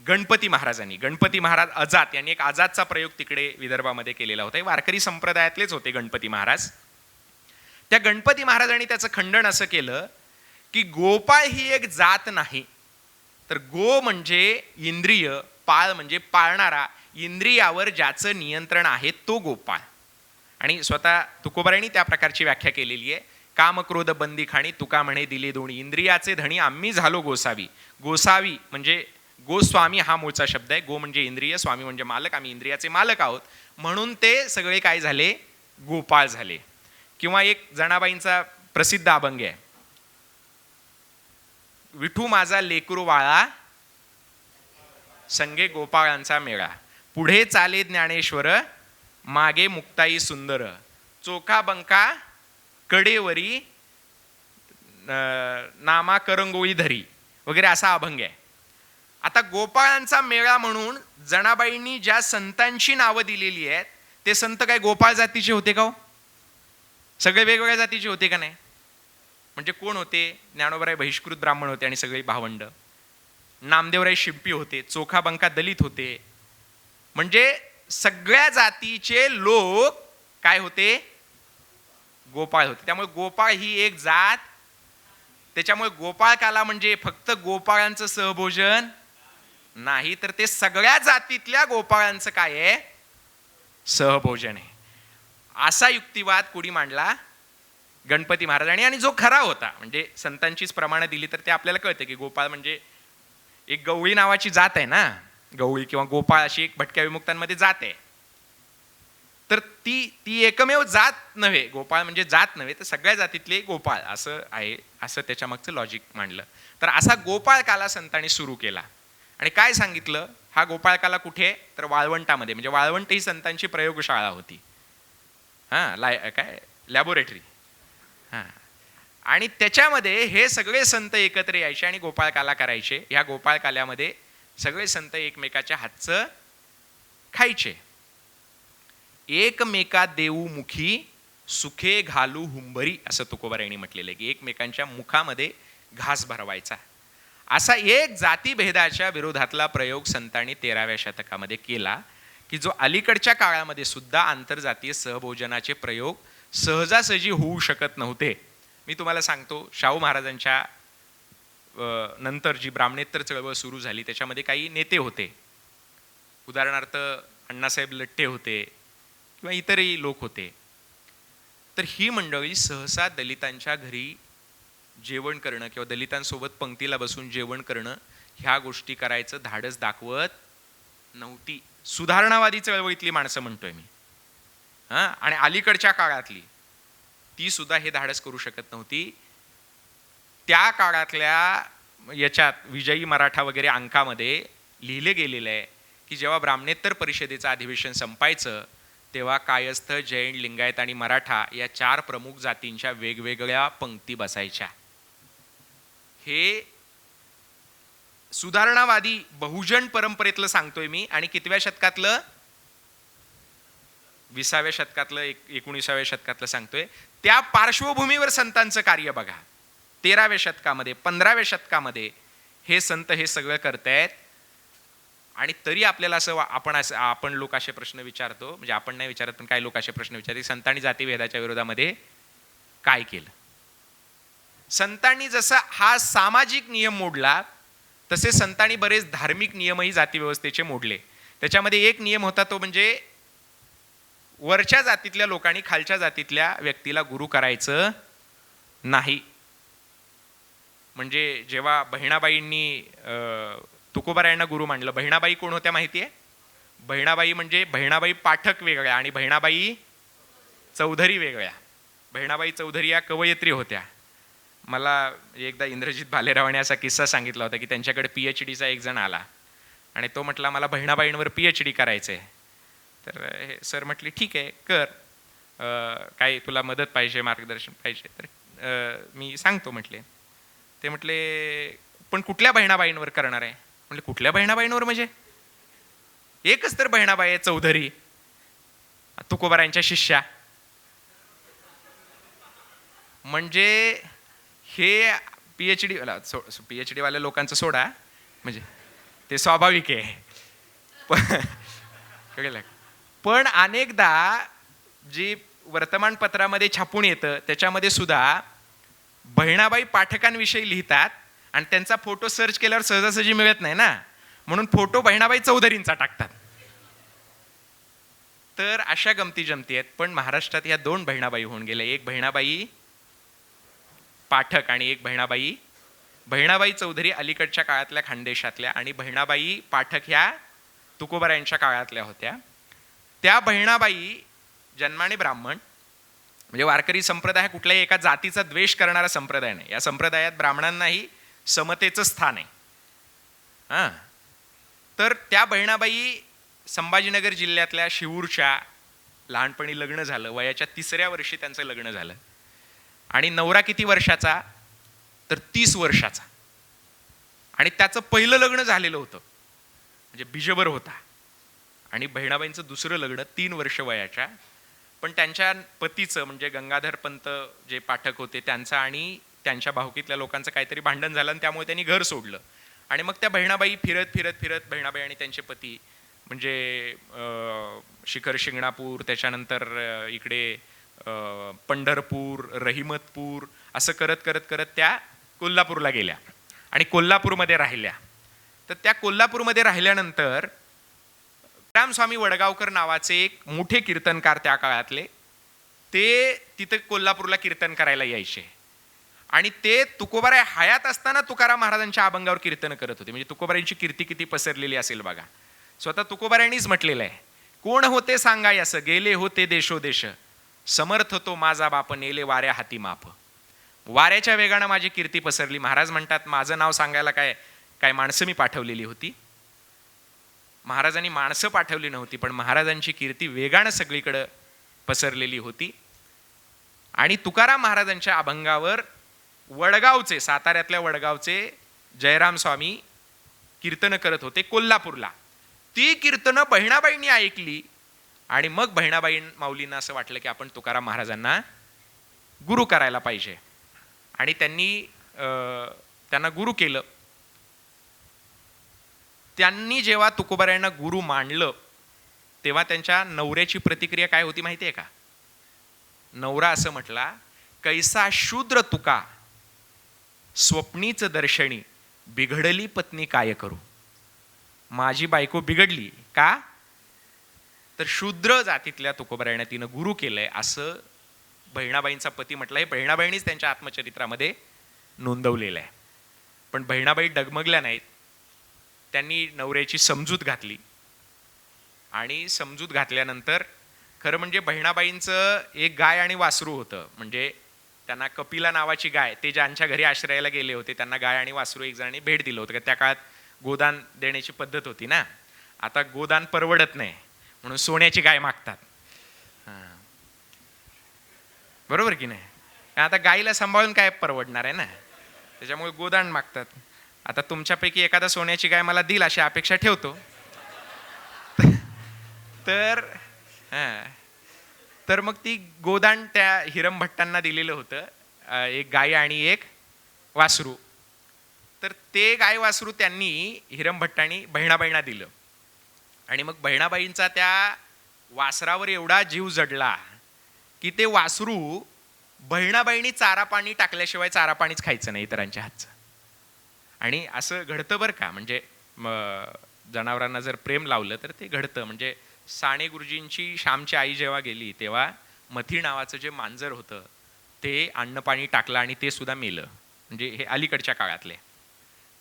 Speaker 1: गणपती महाराजांनी. गणपती महाराज अजात यांनी एक अजातचा प्रयोग तिकडे विदर्भामध्ये केलेला होता. वारकरी संप्रदायातलेच होते गणपती महाराज. त्या गणपती महाराजांनी त्याचं खंडन असं केलं की गोपाळ ही एक जात नाही, तर गो म्हणजे इंद्रिय, पाळ म्हणजे पाळणारा, इंद्रियावर ज्याचं नियंत्रण आहे तो गोपाळ. आणि स्वतः तुकोबारायांनी त्या प्रकारची व्याख्या केलेली आहे. काम क्रोध बंदी खाणी तुका म्हणे दिले दोणी, इंद्रियाचे धणी आम्ही झालो गोसावी. गोसावी म्हणजे गोस्वामी हा मूळचा शब्द आहे. गो म्हणजे इंद्रिय, स्वामी म्हणजे मालक, आम्ही इंद्रियाचे मालक आहोत, म्हणून ते सगळे काय झाले? गोपाळ झाले. किंवा एक जनाबाईंचा प्रसिद्ध अभंग आहे, विठू माझा लेकरू वाळा संगे गोपाळांचा मेळा, पुढे चाले ज्ञानेश्वर मागे मुक्ताई सुंदर, चोखा बंका कडेवरी नामा करंगोळी धरी वगैरे असा अभंग आहे. आता गोपाळांचा मेळा म्हणून जनाबाईंनी ज्या संतांची नावं दिलेली आहेत ते संत काय गोपाळ जातीचे होते का हो? सगळे वेगवेगळ्या जातीचे होते का नाही? म्हणजे कोण होते? ज्ञानोबराय बहिष्कृत ब्राह्मण होते आणि सगळी भावंड. नामदेवराय शिंपी होते, चोखा बंका दलित होते. म्हणजे सगळ्या जातीचे लोक काय होते? गोपाळ होते. त्यामुळे गोपाळ ही एक जात. त्याच्यामुळे गोपाळ काला म्हणजे फक्त गोपाळांचं सहभोजन नाही, तर ते सगळ्या जातीतल्या गोपाळांचं काय आहे? सहभोजन आहे. असा युक्तिवाद कोणी मांडला? गणपती महाराजांनी. आणि जो खरा होता, म्हणजे संतांचीच प्रमाणं दिली तर ते आपल्याला कळतं की गोपाळ म्हणजे एक गवळी नावाची जात आहे ना, गवळी किंवा गोपाळ अशी एक भटक्या विमुक्तांमध्ये जात आहे. तर ती एकमेव जात नव्हे, गोपाळ म्हणजे जात नव्हे, तर सगळ्या जातीतले गोपाळ असं आहे, असं त्याच्या मागचं लॉजिक मांडलं. तर असा गोपाळ काला संतांनी सुरू केला. आणि काय सांगितलं? हा गोपाळ काला कुठे? तर वाळवंटामध्ये. म्हणजे वाळवंट ही संतांची प्रयोगशाळा होती. काय लॅबोरेटरी. आणि त्याच्यामध्ये हे सगळे संत एकत्र यायचे आणि गोपाळ काला करायचे. ह्या गोपाळ काल्यामध्ये सगळे संत एकमेकाच्या हातचं खायचे. एकमेका देऊ मुखी सुखे घालू हुंबरी, असं तुकोबारायांनी म्हटलेलं आहे की एकमेकांच्या मुखामध्ये घास भरवायचा. असा एक जातीभेदाच्या विरोधातला प्रयोग संतांनी 13व्या शतकामध्ये केला की जो अलीकडच्या काळामध्ये सुद्धा आंतरजातीय सहभोजनाचे प्रयोग सहजासहजी होऊ शकत नव्हते. मी तुम्हाला सांगतो, शाहू महाराजांच्या नंतर जी ब्राह्मणेतर चळवळ सुरू झाली त्याच्यामध्ये काही नेते होते, उदाहरणार्थ अण्णासाहेब लठ्ठे होते किंवा इतरही लोक होते. तर ही मंडळी सहसा दलितांच्या घरी जेवण करणं किंवा दलितांसोबत पंक्तीला बसून जेवण करणं ह्या गोष्टी करायचं धाडस दाखवत नव्हती. सुधारणावादी चळवळीतली माणसं म्हणतोय मी, हां, आणि अलीकडच्या काळातली ती सुद्धा हे धाडस करू शकत नव्हती. त्या काळातल्या याच्यात विजयी मराठा वगैरे अंकामध्ये लिहिले गेलेलं आहे की जेव्हा ब्राह्मणेतर परिषदेचं अधिवेशन संपायचं तेव्हा कायस्थ, जैन, लिंगायत आणि मराठा या 4 प्रमुख जातींच्या वेगवेगळ्या पंक्ती बसायच्या. हे सुधारणावादी बहुजन परंपरेतलं सांगतोय मी, आणि कितव्या शतकातलं? 20व्या शतकातलं, 19व्या शतकातलं सांगतोय. त्या पार्श्वभूमीवर संतांचं कार्य बघा. 13व्या शतकामध्ये, 15व्या शतकामध्ये हे संत हे सगळं करतायत. आणि तरी आपल्याला आपण लोक असे प्रश्न विचारतो, म्हणजे आपण नाही विचारत पण काही लोक असे प्रश्न विचारतात, संतांनी जातीभेदाच्या विरोधामध्ये काय केलं? संतांनी जसा हा सामाजिक नियम मोडला तसे संतांनी बरेच धार्मिक नियमही जातीव्यवस्थेचे मोडले. त्याच्यामध्ये एक नियम होता तो म्हणजे वरच्या जातीतल्या लोकांनी खालच्या जातीतल्या व्यक्तीला गुरु करायचं नाही. म्हणजे जेव्हा बहिणाबाईंनी तुकोबारायांना गुरु मांडलं, बहिणाबाई कोण होत्या माहिती आहे? बहिणाबाई म्हणजे बहिणाबाई पाठक वेगळ्या आणि बहिणाबाई चौधरी वेगळ्या. बहिणाबाई चौधरी या कवयित्री होत्या. मला एकदा इंद्रजित भालेरावाने असा किस्सा सांगितला होता की त्यांच्याकडे PhDचा एक जण आला आणि तो म्हटला मला बहिणाबाईंवर PhD करायचं आहे. तर सर म्हटले ठीक आहे कर, काही तुला मदत पाहिजे, मार्गदर्शन पाहिजे तर मी सांगतो म्हटले. ते म्हटले पण कुठल्या बहिणाबाईंवर करणार आहे? म्हटले कुठल्या बहिणाबाईंवर म्हणजे एकच तर बहिणाबाई आहे, चौधरी, तुकोबारायांच्या शिष्या. म्हणजे हे PhD वाल्या लोकांचं सोडा, म्हणजे ते स्वाभाविक आहे. पण अनेकदा जी वर्तमानपत्रामध्ये छापून येतं त्याच्यामध्ये सुद्धा बहिणाबाई पाठकांविषयी लिहितात आणि त्यांचा फोटो सर्च केल्यावर सहजासहजी मिळत नाही ना, म्हणून फोटो बहिणाबाई चौधरींचा टाकतात. तर अशा गमती जमती आहेत. पण महाराष्ट्रात या 2 बहिणाबाई होऊन गेल्या, एक बहिणाबाई पाठक आणि एक बहिणाबाई चौधरी अलीकडच्या काळातल्या खानदेशातल्या आणि बहिणाबाई पाठक ह्या तुकोबारायांच्या काळातल्या होत्या. त्या बहिणाबाई जन्माने ब्राह्मण, म्हणजे वारकरी संप्रदाय कुठल्याही एका जातीचा द्वेष करणारा संप्रदाय नाही. या संप्रदायात ब्राह्मणांनाही समतेचं स्थान आहे. हां, तर त्या बहिणाबाई संभाजीनगर जिल्ह्यातल्या शिवूरच्या लहानपणी लग्न झालं, वयाच्या 3ऱ्या वर्षी त्यांचं लग्न झालं. आणि नवरा किती वर्षाचा? तर 30 वर्षाचा. आणि त्याचं पहिलं लग्न झालेलं होतं, म्हणजे बिजबर होता. आणि बहिणाबाईंचं दुसरं लग्न 3 वर्ष वयाच्या. पण त्यांच्या पतीचं म्हणजे गंगाधर पंत जे पाठक होते त्यांचा आणि त्यांच्या भावकीतल्या लोकांचं काहीतरी भांडण झालं आणि त्यामुळे त्यांनी घर सोडलं. आणि मग त्या बहिणाबाई फिरत फिरत फिरत बहिणाबाई आणि त्यांचे पती म्हणजे शिखर शिंगणापूर, त्याच्यानंतर इकडे पंढरपूर, रहिमतपूर असं करत करत करत त्या कोल्हापूरला गेल्या आणि कोल्हापूरमध्ये राहिल्या. तर त्या कोल्हापूरमध्ये राहिल्यानंतर रामस्वामी वडगावकर नावाचे एक मोठे कीर्तनकार त्या काळातले ते तिथं कोल्हापूरला कीर्तन करायला यायचे. आणि ते तुकोबाराय हयात असताना तुकाराम महाराजांच्या अभंगावर कीर्तन करत होते. म्हणजे तुकोबारायांची कीर्ती किती पसरलेली असेल बघा. स्वतः तुकोबारायांनीच म्हटलेलं आहे, कोण होते सांगाय असं, गेले होते देशोदेश, समर्थ तो माझा बाप, नेले वाऱ्या हाती माप. वाऱ्याच्या वेगानं माझी कीर्ती पसरली. महाराज म्हणतात माझं नाव सांगायला काय माणसं मी पाठवलेली होती? महाराजांनी माणसं पाठवली नव्हती, पण महाराजांची कीर्ती वेगानं सगळीकडं पसरलेली होती. आणि तुकाराम महाराजांच्या अभंगावर वडगावचे, साताऱ्यातल्या वडगावचे जयराम स्वामी कीर्तन करत होते कोल्हापूरला. ती कीर्तनं बहिणाबाईंनी ऐकली आणि मग बहिणाबाई माऊलींना असं वाटलं की आपण तुकाराम महाराजांना गुरु करायला पाहिजे. आणि त्यांना गुरु केलं. त्यांनी जेव्हा तुकोबारायांना गुरु मानलं तेव्हा त्यांच्या नवऱ्याची प्रतिक्रिया काय होती माहिती आहे का? नवरा असं म्हटला, कैसा शूद्र तुका स्वप्नीच दर्शनी बिघडली पत्नी काय करू. माझी बायको बिघडली का, तर शूद्र जातीतल्या तुकोबरायांना तिनं गुरु केलंय असं बहिणाबाईंचा पती म्हटलंय. बहिणाबाईंनीच त्यांच्या आत्मचरित्रामध्ये नोंदवलेलं आहे. पण बहिणाबाई डगमगल्या नाहीत. त्यांनी नवऱ्याची समजूत घातली आणि समजूत घातल्यानंतर खरं म्हणजे बहिणाबाईंचं एक गाय आणि वासरू होतं. म्हणजे त्यांना कपिला नावाची गाय, ते ज्यांच्या घरी आश्रयाला गेले होते त्यांना गाय आणि वासरू एक जणांनी भेट दिलं होतं. त्या काळात गोदान देण्याची पद्धत होती ना. आता गोदान परवडत नाही म्हणून सोन्याची गाय मागतात. बरोबर की नाही. आता गायीला सांभाळून काय परवडणार आहे ना, त्याच्यामुळे गोदान मागतात. आता तुमच्यापैकी एखादा सोन्याची गाय मला देईल अशी अपेक्षा ठेवतो. तर मग ती गोदान त्या हिरमभट्टांना दिलेलं होतं, एक गाय आणि एक वासरू. तर ते गाय वासरू त्यांनी हिरमभट्टांनी बहिणाबाईंना दिलं. आणि मग बहिणाबाईंचा त्या वासरावर एवढा जीव जडला की ते वासरू बहिणाबाईंनी चारा पाणी टाकल्याशिवाय चारा पाणीच खायचं नाही इतरांच्या हातचं. आणि असं घडतं बरं का. म्हणजे जनावरांना जर प्रेम लावलं तर ते घडतं. म्हणजे साने गुरुजींची श्यामची आई जेव्हा गेली तेव्हा मथी नावाचं जे मांजर होतं ते अन्न पाणी टाकलं आणि ते सुद्धा मेलं. म्हणजे हे अलीकडच्या काळातले.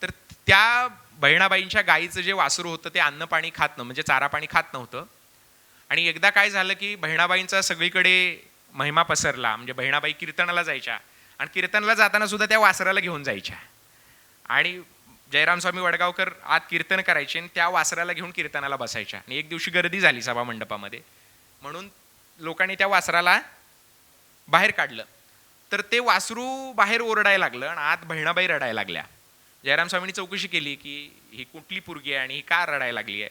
Speaker 1: तर त्या बहिणाबाईंच्या गाईचं जे वासरू होतं ते अन्न पाणी खात नव्हतं, म्हणजे चारा पाणी खात नव्हतं. आणि एकदा काय झालं की बहिणाबाईंचा सगळीकडे महिमा पसरला. म्हणजे बहिणाबाई कीर्तनाला जायच्या आणि कीर्तनाला जाताना सुद्धा त्या वासराला घेऊन जायच्या. आणि जयराम स्वामी वडगावकर आत कीर्तन करायचे आणि त्या वासराला घेऊन कीर्तनाला बसायच्या. आणि एक दिवशी गर्दी झाली सभा मंडपामध्ये म्हणून लोकांनी त्या वासराला बाहेर काढलं. तर ते वासरू बाहेर ओरडायला लागलं आणि आत बहिणाबाई रडायला लागल्या. जयराम स्वामींनी चौकशी केली की ही कुठली पोरगी आहे आणि ही का रडायला लागली आहे.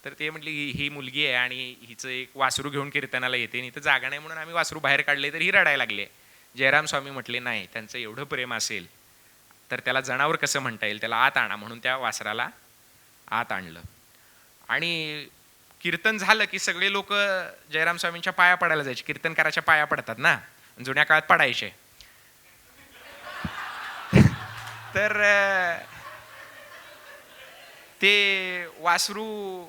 Speaker 1: तर ते म्हटली ही मुलगी आहे आणि हिचं एक वासरू घेऊन कीर्तनाला येते आणि इथं जागा नाही म्हणून आम्ही वासरू बाहेर काढले तर ही रडायला लागली आहे. जयराम स्वामी म्हटले नाही, त्यांचं एवढं प्रेम असेल तर त्याला जनावर कसं म्हणता येईल, त्याला आत आणा. म्हणून त्या वासराला आत आणलं. आणि कीर्तन झालं की सगळे लोक जयराम स्वामींच्या पाया पडायला जायचे. कीर्तनकाराच्या पाया पडतात ना, जुन्या काळात पडायचे. तर ते वासरू,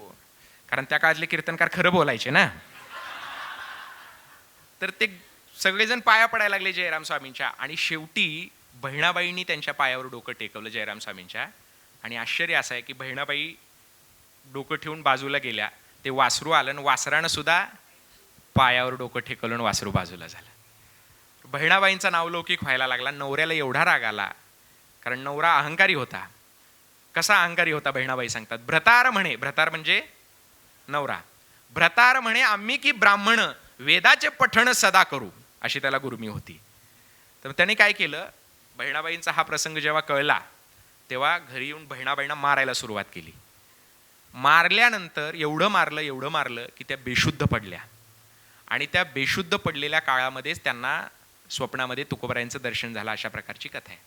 Speaker 1: कारण त्या काळातले कीर्तनकार खरं बोलायचे ना, तर ते सगळेजण पाया पडायला लागले जयराम स्वामींच्या. आणि शेवटी बहिणाबाईंनी त्यांच्या पायावर डोकं टेकवलं जयराम स्वामींच्या. आणि आश्चर्य असं आहे की बहिणाबाई डोकं ठेवून बाजूला गेल्या, ते वासरू आलं आणि वासरानं सुद्धा पायावर डोकं ठेकवलं आणि वासरू बाजूला झालं. बहिणाबाईंचा नावलौकिक व्हायला लागला. नवऱ्याला एवढा राग आला, कारण नवरा अहंकारी होता. कसा अहंकारी होता बहिणाबाई सांगतात. भ्रतार म्हणे, भ्रतार म्हणजे नवरा, भ्रतार म्हणे आम्ही की ब्राह्मण वेदाचे पठण सदा करू, अशी त्याला गुरुमी होती. तर त्याने काय केलं, बहिणाबाईंचा हा प्रसंग जेव्हा कळला तेव्हा घरी येऊन बहिणाबाईंना मारायला सुरुवात केली. मारल्यानंतर एवढं मारलं की त्या बेशुद्ध पडल्या. आणि त्या बेशुद्ध पडलेल्या काळामध्येच त्यांना स्वप्नामध्ये तुकोबरायांचं दर्शन झालं, अशा प्रकारची कथा आहे.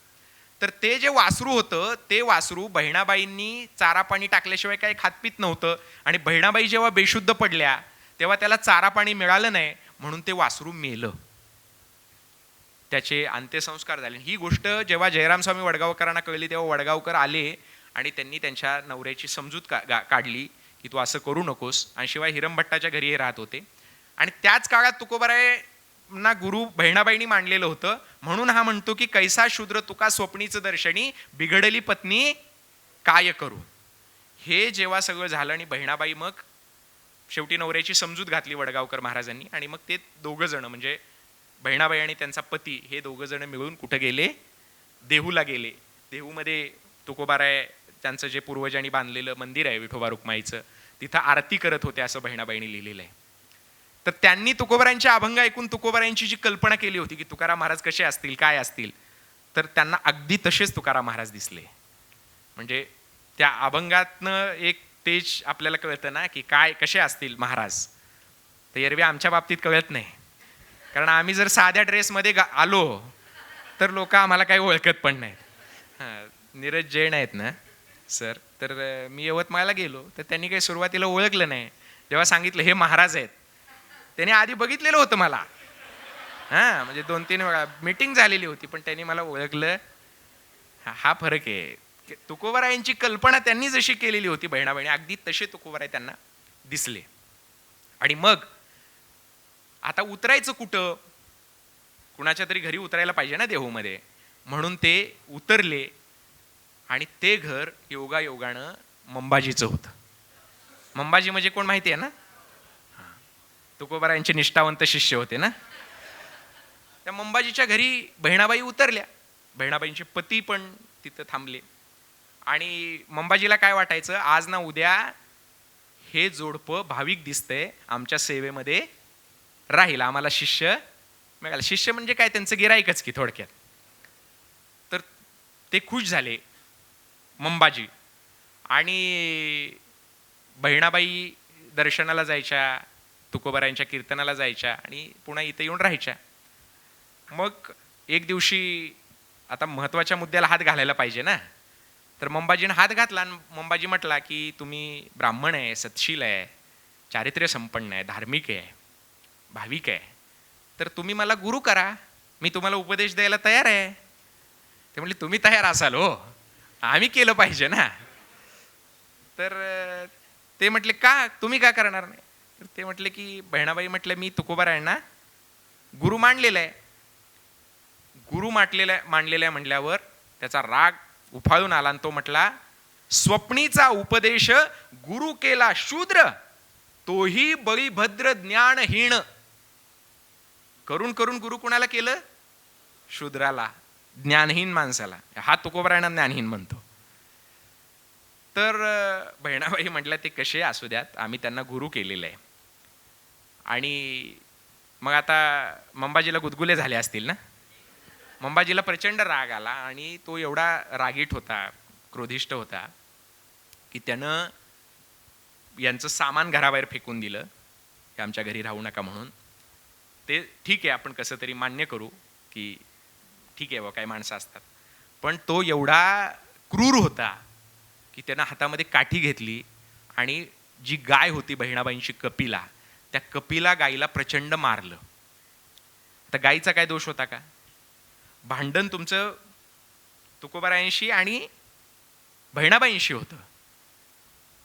Speaker 1: तर ते जे वासरू होतं ते वासरू बहिणाबाईंनी चारा पाणी टाकल्याशिवाय काही खातपीत नव्हतं. आणि बहिणाबाई जेव्हा बेशुद्ध पडल्या तेव्हा त्याला चारा पाणी मिळालं नाही म्हणून ते वासरू मेलं. त्याचे अंत्यसंस्कार झाले. ही गोष्ट जेव्हा जयराम स्वामी वडगावकरांना कळली तेव्हा वडगावकर आले आणि त्यांनी त्यांच्या नवऱ्याची समजूत काढली की तू असं करू नकोस. आणि शिवाय हिरमभट्टाच्या घरी हे राहत होते. आणि त्याच काळात तुकोबरायांना गुरु बहिणाबाईंनी मांडलेलं होतं. म्हणून हा म्हणतो की कैसा शूद्र तुका स्वप्नीचं दर्शनी बिघडली पत्नी काय करू. हे जेव्हा सगळं झालं आणि बहिणाबाई मग शेवटी नवऱ्याची समजूत घातली वडगावकर महाराजांनी. आणि मग ते दोघं जण म्हणजे बहिणाबाई आणि त्यांचा पती हे दोघं जण मिळून कुठं गेले, देहूला गेले. देहूमध्ये तुकोबाराय त्यांचं जे पूर्वजांनी बांधलेलं मंदिर आहे विठोबा रुक्माईचं, तिथं आरती करत होते असं बहिणाबाईंनी लिहिलेलं आहे. तर त्यांनी तुकोबारायांचे अभंग ऐकून तुकोबारायांची जी कल्पना केली होती की तुकाराम महाराज कसे असतील काय असतील, तर त्यांना अगदी तसेच तुकाराम महाराज दिसले. म्हणजे त्या अभंगातनं एक तेज आपल्याला कळतं ना की काय कसे असतील महाराज. तर एरवी आमच्या बाबतीत कळत नाही, कारण आम्ही जर साध्या ड्रेसमध्ये आलो तर लोक आम्हाला काही ओळखत पण नाहीत. नीरज जैन आहेत ना सर, तर मी यवतमाळला गेलो तर त्यांनी काही सुरुवातीला ओळखलं नाही. जेव्हा सांगितलं हे महाराज आहेत, त्यांनी आधी बघितलेलं होतं मला. म्हणजे 2-3 वेळा मीटिंग झालेली होती पण त्यांनी मला ओळखलं हा फरक आहे. तुकोबारायांची कल्पना त्यांनी जशी केलेली होती बहिणाबहिणी, अगदी तसे तुकोबाराय त्यांना दिसले. आणि मग आता उतरायचं कुठं? कुणाच्या तरी घरी उतरायला पाहिजे ना देहूमध्ये. म्हणून ते उतरले आणि ते घर योगायोगानं मंबाजीचं होतं. मंबाजी म्हणजे कोण माहिती आहे ना? तुकोबारायांचे निष्ठावंत शिष्य होते ना. त्या मंबाजीच्या घरी बहिणाबाई उतरल्या. बहिणाबाईंचे पती पण तिथं थांबले. आणि मंबाजीला काय वाटायचं, आज ना उद्या हे जोडपं भाविक दिसतंय, आमच्या सेवेमध्ये राहील, आम्हाला शिष्य मिळाला. शिष्य म्हणजे काय, त्यांचं गिराईकच की थोडक्यात. तर ते खुश झाले मंबाजी. आणि बहिणाबाई दर्शनाला जायच्या, तुकोबारायांच्या कीर्तनाला जायच्या आणि पुन्हा इथे येऊन राहायच्या. मग एक दिवशी आता महत्वाच्या मुद्द्याला हात घालायला पाहिजे ना. तर मंबाजीनं हात घातला आणि मंबाजी म्हटला की तुम्ही ब्राह्मण आहे, सत्शील आहे, चारित्र्य संपन्न आहे, धार्मिक आहे, भाविक आहे, तर तुम्ही मला गुरु करा, मी तुम्हाला उपदेश द्यायला तयार आहे. ते म्हणले तुम्ही तयार असाल हो, आम्ही केलं पाहिजे ना. तर ते म्हटले का, तुम्ही का करणार नाही? तर ते म्हटले की बहिणाबाई म्हटलं मी तुकोबारायांना गुरु मानलेला आहे. गुरु मानलेला आहे म्हणल्यावर त्याचा राग उफाळून आला आणि तो म्हटला स्वप्नीचा उपदेश गुरु केला शूद्र, तोही बळीभद्र ज्ञानहीन. करून करून गुरु कुणाला केलं? शूद्राला, ज्ञानहीन माणसाला. हा तुकोबारायांना ज्ञानहीन म्हणतो. तर बहिणाबाई म्हटल्या ते कसे असू द्यात, आम्ही त्यांना गुरु केलेलं आहे. आणि मग आता मंबाजीला गुदगुले झाले असतील ना. मंबाजीला प्रचंड राग आला आणि तो एवढा रागीट होता, क्रोधिष्ट होता की त्यानं यांचं सामान घराबाहेर फेकून दिलं की आमच्या घरी राहू नका म्हणून. ते ठीक आहे, आपण कसं तरी मान्य करू की ठीक आहे, व काही माणसं असतात. पण तो एवढा क्रूर होता की त्यानं हातामध्ये काठी घेतली आणि जी गाय होती बहिणाबाईंची कपिला, त्या कपिला गाईला प्रचंड मारलं. तर गाईचा काय दोष होता का? भांडण तुमचं तुकोबारायांशी आणि बहिणाबाईंशी होतं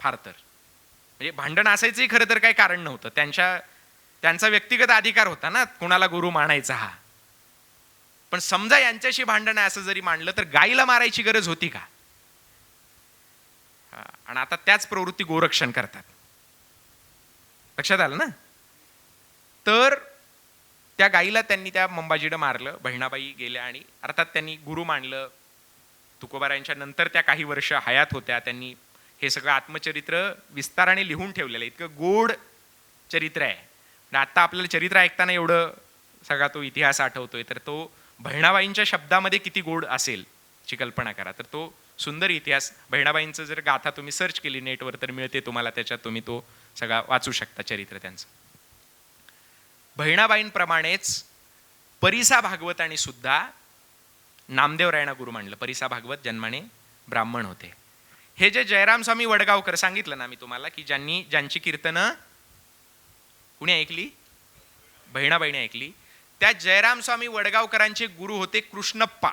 Speaker 1: फार तर. म्हणजे भांडण असायचंही खरं तर काही कारण नव्हतं. त्यांचा व्यक्तिगत अधिकार होता ना कुणाला गुरु मानायचा हा. पण समजा यांच्याशी भांडण आहे असं जरी मानलं तर गाईला मारायची गरज होती का? आणि आता त्याच प्रवृत्ती गोरक्षण करतात. लक्षात आलं ना. तर त्या गाईला त्यांनी त्या मंबाजीनं मारलं. बहिणाबाई गेल्या आणि अर्थात त्यांनी गुरु मानलं. तुकोबारायांच्या नंतर त्या काही वर्ष हयात होत्या. त्यांनी हे सगळं आत्मचरित्र विस्ताराने लिहून ठेवलेलं आहे. इतकं गोड चरित्र आहे. आता आपल्याला चरित्र ऐकताना एवढं सगळा तो इतिहास आठवतोय, तर तो बहिणाबाईंच्या शब्दामध्ये किती गोड असेल ची कल्पना करा. तर तो सुंदर इतिहास, बहिणाबाईंचं जर गाथा तुम्ही सर्च केली नेटवर तर मिळते तुम्हाला, त्याच्यात तुम्ही तो सगळा वाचू शकता चरित्र त्यांचं. बहिणाबाईंप्रमाणेच परिसा भागवतांनी सुद्धा नामदेवरायांना गुरु मानलं. परिसा भागवत जन्माने ब्राह्मण होते. हे जे जयराम स्वामी वडगावकर सांगितलं ना मी तुम्हाला की ज्यांची कीर्तनं कुणी ऐकली? बहिणाबाईने ऐकली. त्या जयराम स्वामी वडगावकरांचे गुरु होते कृष्णप्पा.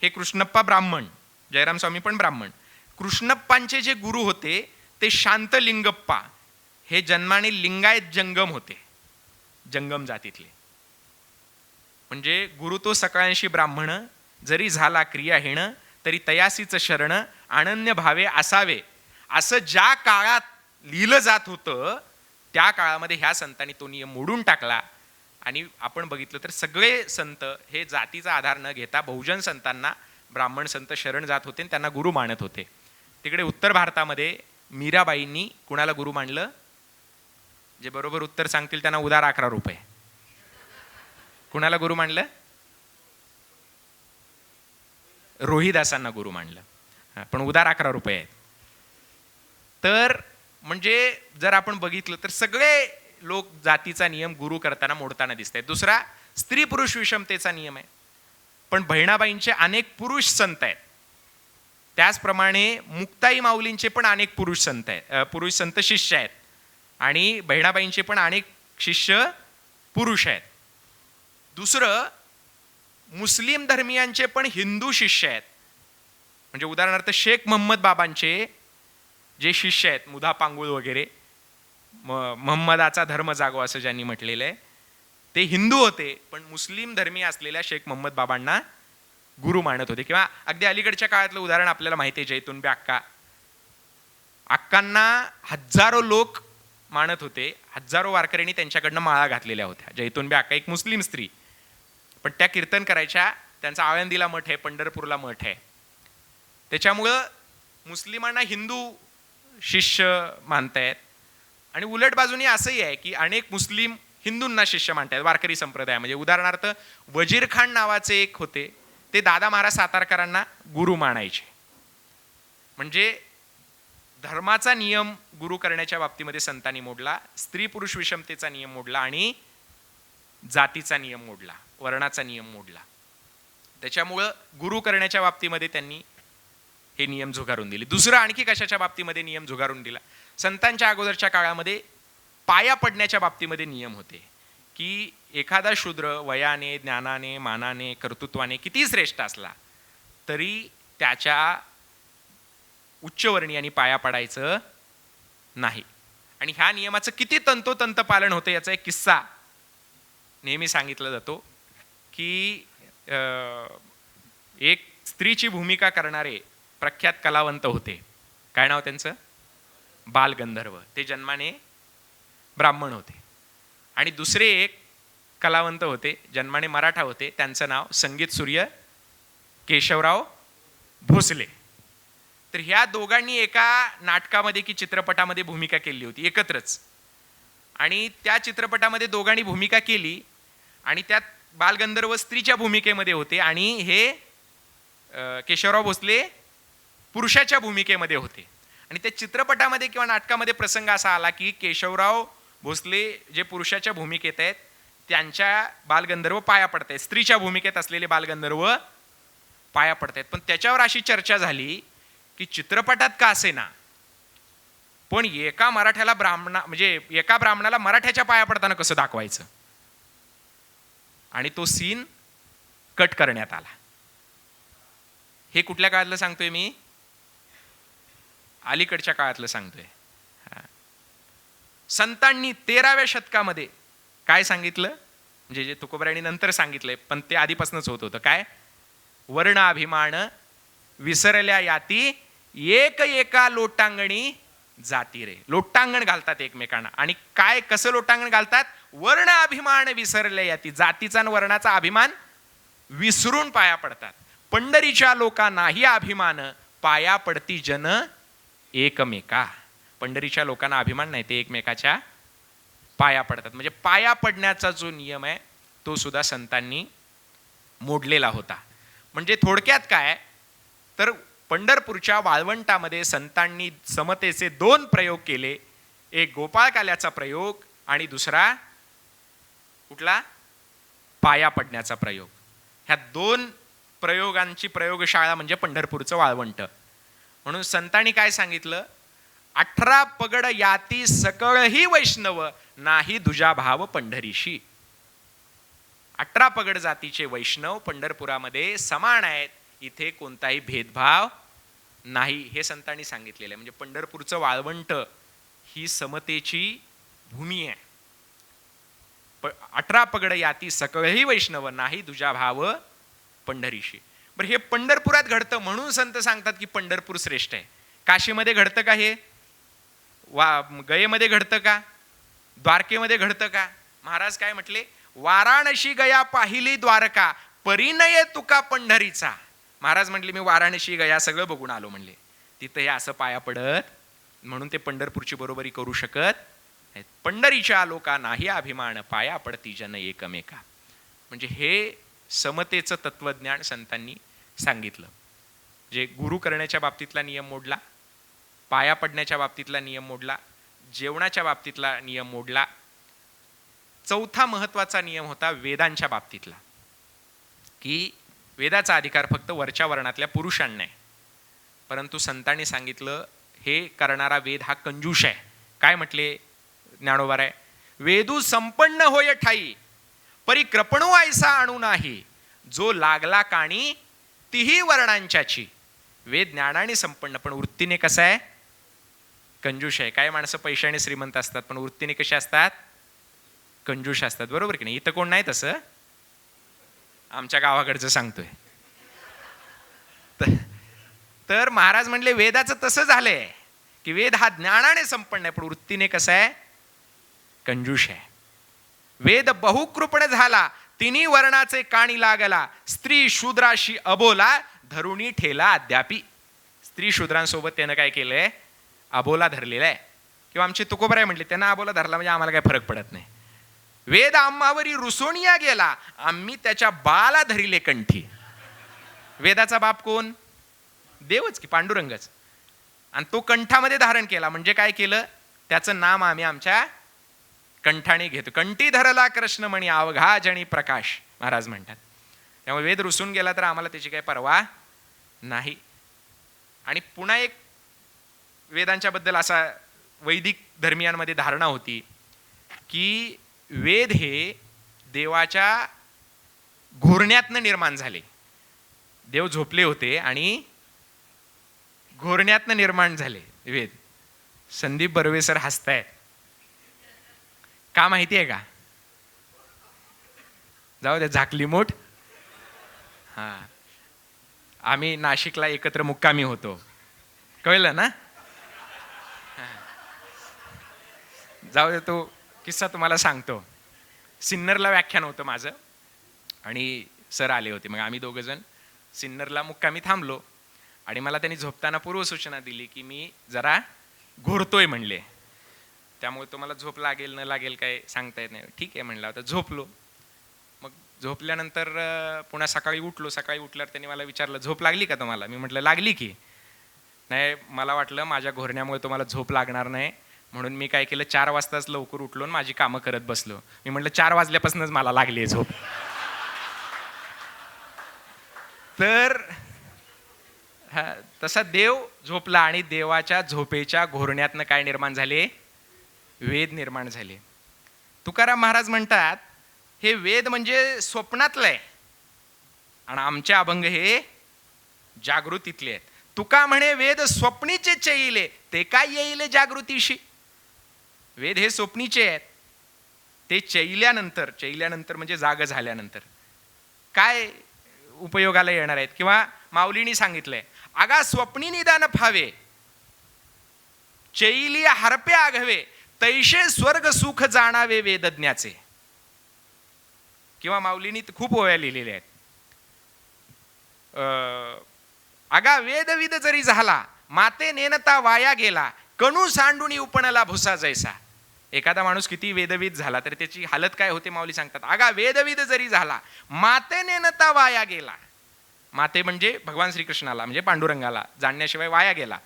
Speaker 1: हे कृष्णप्पा ब्राह्मण, जयराम स्वामी पण ब्राह्मण. कृष्णप्पांचे जे गुरु होते ते शांतलिंगप्पा. हे जन्माने लिंगायत जंगम होते, जंगम जातीतले. म्हणजे गुरु तो सकाळशी ब्राह्मण, जरी झाला क्रियाहीण तरी तयासीच शरण अनन्य भावे असावे, असं ज्या काळात लिहिलं जात होतं त्या काळामध्ये ह्या संतांनी तो नियम मोडून टाकला. आणि आपण बघितलं तर सगळे संत हे जातीचा आधार न घेता बहुजन संतांना ब्राह्मण संत शरण जात होते आणि त्यांना गुरु मानत होते. तिकडे उत्तर भारतामध्ये मीराबाईंनी कुणाला गुरु मानलं? जे बरोबर उत्तर सांगतील त्यांना उधार 11 रुपये. कुणाला गुरु मानलं? रोहिदासांना गुरु मानलं, पण उधार 11 रुपये आहेत. तर म्हणजे जर आपण बघितलं तर सगळे लोक जातीचा नियम गुरु करताना मोडताना दिसत आहेत. दुसरा, स्त्री पुरुष विषमतेचा नियम आहे. पण बहिणाबाईंचे अनेक पुरुष संत आहेत. त्याचप्रमाणे मुक्ताई माऊलींचे पण अनेक पुरुष संत आहेत, पुरुष संत शिष्य आहेत. आणि बहिणाबाईंचे पण अनेक शिष्य पुरुष आहेत. दुसरं, मुस्लिम धर्मियांचे पण हिंदू शिष्य आहेत. म्हणजे उदाहरणार्थ शेख मोहम्मद बाबांचे जे शिष्य आहेत, मुधा पांगुळ वगैरे, मोहम्मदाचा धर्म जागो असं ज्यांनी म्हटलेलं आहे, ते हिंदू होते, पण मुस्लिम धर्मीय असलेल्या शेख मोहम्मद बाबांना गुरु मानत होते. किंवा अगदी अलीकडच्या काळातलं उदाहरण आपल्याला माहिती आहे, जैतूनबे अक्का. अक्कांना हजारो लोक मानत होते, हजारो वारकऱ्यांनी त्यांच्याकडनं माळा घातलेल्या होत्या. जैतूनबे अक्का एक मुस्लिम स्त्री, पण त्या कीर्तन करायच्या. त्यांचा आळंदीला मठ आहे, पंढरपूरला मठ आहे. त्याच्यामुळं मुस्लिमांना हिंदू शिष्य मानतायत, आणि उलट बाजूने असंही आहे की अनेक मुस्लिम हिंदूंना शिष्य मानतायत वारकरी संप्रदाय. म्हणजे उदाहरणार्थ वजीर खान नावाचे एक होते, ते दादा महाराज सातारकरांना गुरु मानायचे. म्हणजे धर्माचा नियम गुरु करण्याच्या बाबतीमध्ये संतांनी मोडला, स्त्री पुरुष विषमतेचा नियम मोडला, आणि जातीचा नियम मोडला, वर्णाचा नियम मोडला. त्याच्यामुळं गुरु करण्याच्या बाबतीमध्ये त्यांनी हे नियम झुगारून दिले. दुसरं आणखी कशाच्या बाबतीमध्ये नियम झुगारून दिला? संतांच्या अगोदरच्या काळामध्ये पाया पडण्याच्या बाबतीमध्ये नियम होते की एखादा शूद्र वयाने, ज्ञानाने, मानाने, कर्तृत्वाने किती श्रेष्ठ असला तरी त्याच्या उच्चवर्णीयांनी पाया पडायचं नाही. आणि ह्या नियमाचं किती तंतोतंत पालन होतं याचा एक किस्सा नेहमी सांगितला जातो की एक स्त्रीची भूमिका करणारे प्रख्यात कलावंत होते. काय नाव त्यांचं? बालगंधर्व. ते जन्माने ब्राह्मण होते. आणि दुसरे एक कलावंत होते, जन्माने मराठा होते, त्यांचं नाव संगीत सूर्य केशवराव भोसले. तर ह्या दोघांनी एका नाटकामध्ये की चित्रपटामध्ये भूमिका केली होती एकत्रच. आणि त्या चित्रपटामध्ये दोघांनी भूमिका केली आणि त्यात बालगंधर्व स्त्रीच्या भूमिकेमध्ये होते आणि हे केशवराव भोसले पुरुषाच्या भूमिकेमध्ये होते. आणि त्या चित्रपटामध्ये किंवा नाटकामध्ये प्रसंग असा आला की केशवराव भोसले जे पुरुषाच्या भूमिकेत आहेत त्यांच्या बालगंधर्व पाया पडत आहेत, स्त्रीच्या भूमिकेत असलेले बालगंधर्व पाया पडत आहेत. पण त्याच्यावर अशी चर्चा झाली की चित्रपटात का असेना पण एका ब्राह्मणाला मराठ्याच्या पाया पडताना कसं दाखवायचं, आणि तो सीन कट करण्यात आला. हे कुठल्या काळातलं सांगतोय मी? अलीकडच्या काळातलं सांगतोय. संतांनी 13व्या शतकामध्ये काय सांगितलं, म्हणजे जे तुकोबरायांनी नंतर सांगितलंय पण ते आधीपासूनच होत होतं. काय? वर्ण अभिमान विसरल्या याती एक एका लोटांगणी जाती रे. लोटांगण घालतात एकमेकांना. आणि काय कसं लोटांगण घालतात? वर्ण अभिमान विसरल्या याती, जातीचा आणि वर्णाचा अभिमान विसरून पाया पडतात. पंढरीच्या लोका नाही अभिमान, पाया पडती जन एकमेका. पंढरीच्या लोकांना अभिमान नाही, ते एकमेकाच्या पाया पडतात. म्हणजे पाया पडण्याचा जो नियम आहे तो सुद्धा संतांनी मोडलेला होता. म्हणजे थोडक्यात काय तर पंढरपूरच्या वाळवंटामध्ये संतांनी समतेचे 2 प्रयोग केले. एक गोपाळकाल्याचा प्रयोग आणि दुसरा कुठला? पाया पडण्याचा प्रयोग. ह्या 2 प्रयोगांची प्रयोगशाळा म्हणजे पंढरपूरचं वाळवंट. म्हणून संतांनी काय सांगितलं? 18 पगड याती सकळही वैष्णव, नाही दुजा भाव पंढरीशी. 18 पगड जातीचे वैष्णव पंढरपुरामध्ये समान आहेत, इथे कोणताही भेदभाव नाही, हे संतांनी सांगितलेलं आहे. म्हणजे पंढरपूरचं वाळवंट ही समतेची भूमी आहे. 18 पगड याती सकळही वैष्णव, नाही दुजा भाव पंढरीशी. बरं, हे पंढरपुरात घडतं म्हणून संत सांगतात की पंढरपूर श्रेष्ठ आहे. काशीमध्ये घडतं का? हे गयेमध्ये घडतं का? द्वारकेमध्ये घडतं का? महाराज काय म्हटले? वाराणसी गया पाहिली द्वारका, परिणय तुका पंढरीचा. महाराज म्हटले मी वाराणसी गया सगळं बघून आलो म्हणले. तिथं हे असं पाया पडत म्हणून ते पंढरपूरची बरोबरी करू शकत नाहीत. पंढरीच्या लोका नाही अभिमान, पाया पडती जन एकमेका. म्हणजे हे समतेचं तत्वज्ञान संतांनी सांगितलं. जे गुरु करण्याच्या बाबतीतला नियम मोडला, पाया पडण्याच्या बाबतीतला नियम मोडला, जेवणाच्या बाबतीतला नियम मोडला. चौथा महत्वाचा नियम होता वेदांच्या बाबतीतला, की वेदाचा अधिकार फक्त वरच्या वर्णातल्या पुरुषांना आहे. परंतु संतांनी सांगितलं हे करणारा वेद हा कंजूष आहे. काय म्हटले ज्ञानोबा आहे? वेदू संपन्न होय ठाई, परी कृपणू ऐसा आणू नाही, जो लागला काणी तिही वर्णांच्याची. वेद ज्ञानाने संपन्न, पण वृत्तीने कसा आहे? कंजूष आहे. काय माणसं पैशाने श्रीमंत असतात, पण वृत्तीने कसे असतात? कंजूष असतात. बरोबर की नाही? इथं कोण नाही तसं, आमच्या गावाकडचं सांगतोय. तर महाराज म्हणले वेदाचं तसं झालंय की वेद हा ज्ञानाने संपन्न आहे, पण वृत्तीने कसा आहे? कंजूष आहे. वेद बहुकृपण झाला, तिन्ही वर्णाचे काणी लागला, स्त्री शूद्राशी अबोला, धरुणी ठेला अद्यापी. स्त्री शूद्रांसोबत त्यानं काय केलंय? अबोला धरलेला आहे. किंवा आमचे तुकोबराय म्हटले त्यांना अबोला धरला म्हणजे आम्हाला काय फरक पडत नाही. वेद आम्हावरी रुसोनिया गेला, आम्ही त्याच्या बाला धरिले कंठी. वेदाचा बाप कोण? देवच की, पांडुरंगच. आणि तो कंठामध्ये धारण केला म्हणजे काय केलं? त्याचं नाम आम्ही आमच्या कंठाने घेतो. कंठी धरला कृष्णमणी, अवघा जणी प्रकाश, महाराज म्हणतात. त्यामुळे वेद रुसून गेला तर आम्हाला त्याची काही पर्वा नाही. आणि पुन्हा एक वेदांच्या बद्दल असा वैदिक धर्मियांमध्ये धारणा होती की वेद हे देवाच्या घोरण्यातनं निर्माण झाले. देव झोपले होते आणि घोरण्यातनं निर्माण झाले वेद. संदीप बर्वे सर हसतायत का माहिती आहे का? जाऊ दे, झाकली मोठ. हा, आम्ही नाशिकला एकत्र मुक्कामी होतो, कळलं ना? जाऊ दे, तो किस्सा तुम्हाला सांगतो. सिन्नरला व्याख्यान होतं माझं आणि सर आले होते. मग आम्ही दोघं जण सिन्नरला मुक्कामी थांबलो आणि मला त्यांनी झोपताना पूर्वसूचना दिली की मी जरा घोरतोय म्हणले, त्यामुळे तुम्हाला झोप लागेल न लागेल काय सांगता येत नाही. ठीक आहे म्हणलं. आता झोपलो. मग झोपल्यानंतर पुन्हा सकाळी उठलो. सकाळी उठल्यावर त्यांनी मला विचारलं झोप लागली का तुम्हाला? मी म्हटलं लागली की. नाही, मला वाटलं माझ्या घोरण्यामुळे तुम्हाला झोप लागणार नाही म्हणून मी काय केलं, 4 वाजताच लवकर उठलो आणि माझी कामं करत बसलो. मी म्हटलं 4 वाजल्यापासूनच मला लागली आहे झोप. तर तसा देव झोपला आणि देवाच्या झोपेच्या घोरण्यातनं काय निर्माण झाले? वेद निर्माण झाले. तुकाराम महाराज म्हणतात हे वेद म्हणजे स्वप्नातलं आहे आणि आमचे अभंग हे जागृतीतले आहेत. तुका म्हणे वेद स्वप्नीचे चैले, ते काय येईले जागृतीशी. वेद हे स्वप्नीचे आहेत, ते चैल्यानंतर म्हणजे जाग झाल्यानंतर काय उपयोगाला येणार आहेत. किंवा माऊलीनी सांगितलंय आगा स्वप्नी निदान फावे, चैली हरपे आघवे, तैशे स्वर्ग सुख जाणावे वेदज्ञाचे. किंवा माऊलीनी खूप ओव्या लिहिलेल्या आहेत. आगा वेदविद जरी झाला, माते नेनता वाया गेला, कणू सांडुनी उपणला भुसा जैसा. एखादा माणूस किती वेदविद झाला तरी त्याची हालत काय होते माऊली सांगतात. आगा वेदविद जरी झाला, माते नेनता वाया गेला. माते म्हणजे भगवान श्रीकृष्णाला म्हणजे पांडुरंगाला जाणण्याशिवाय वाया गेला.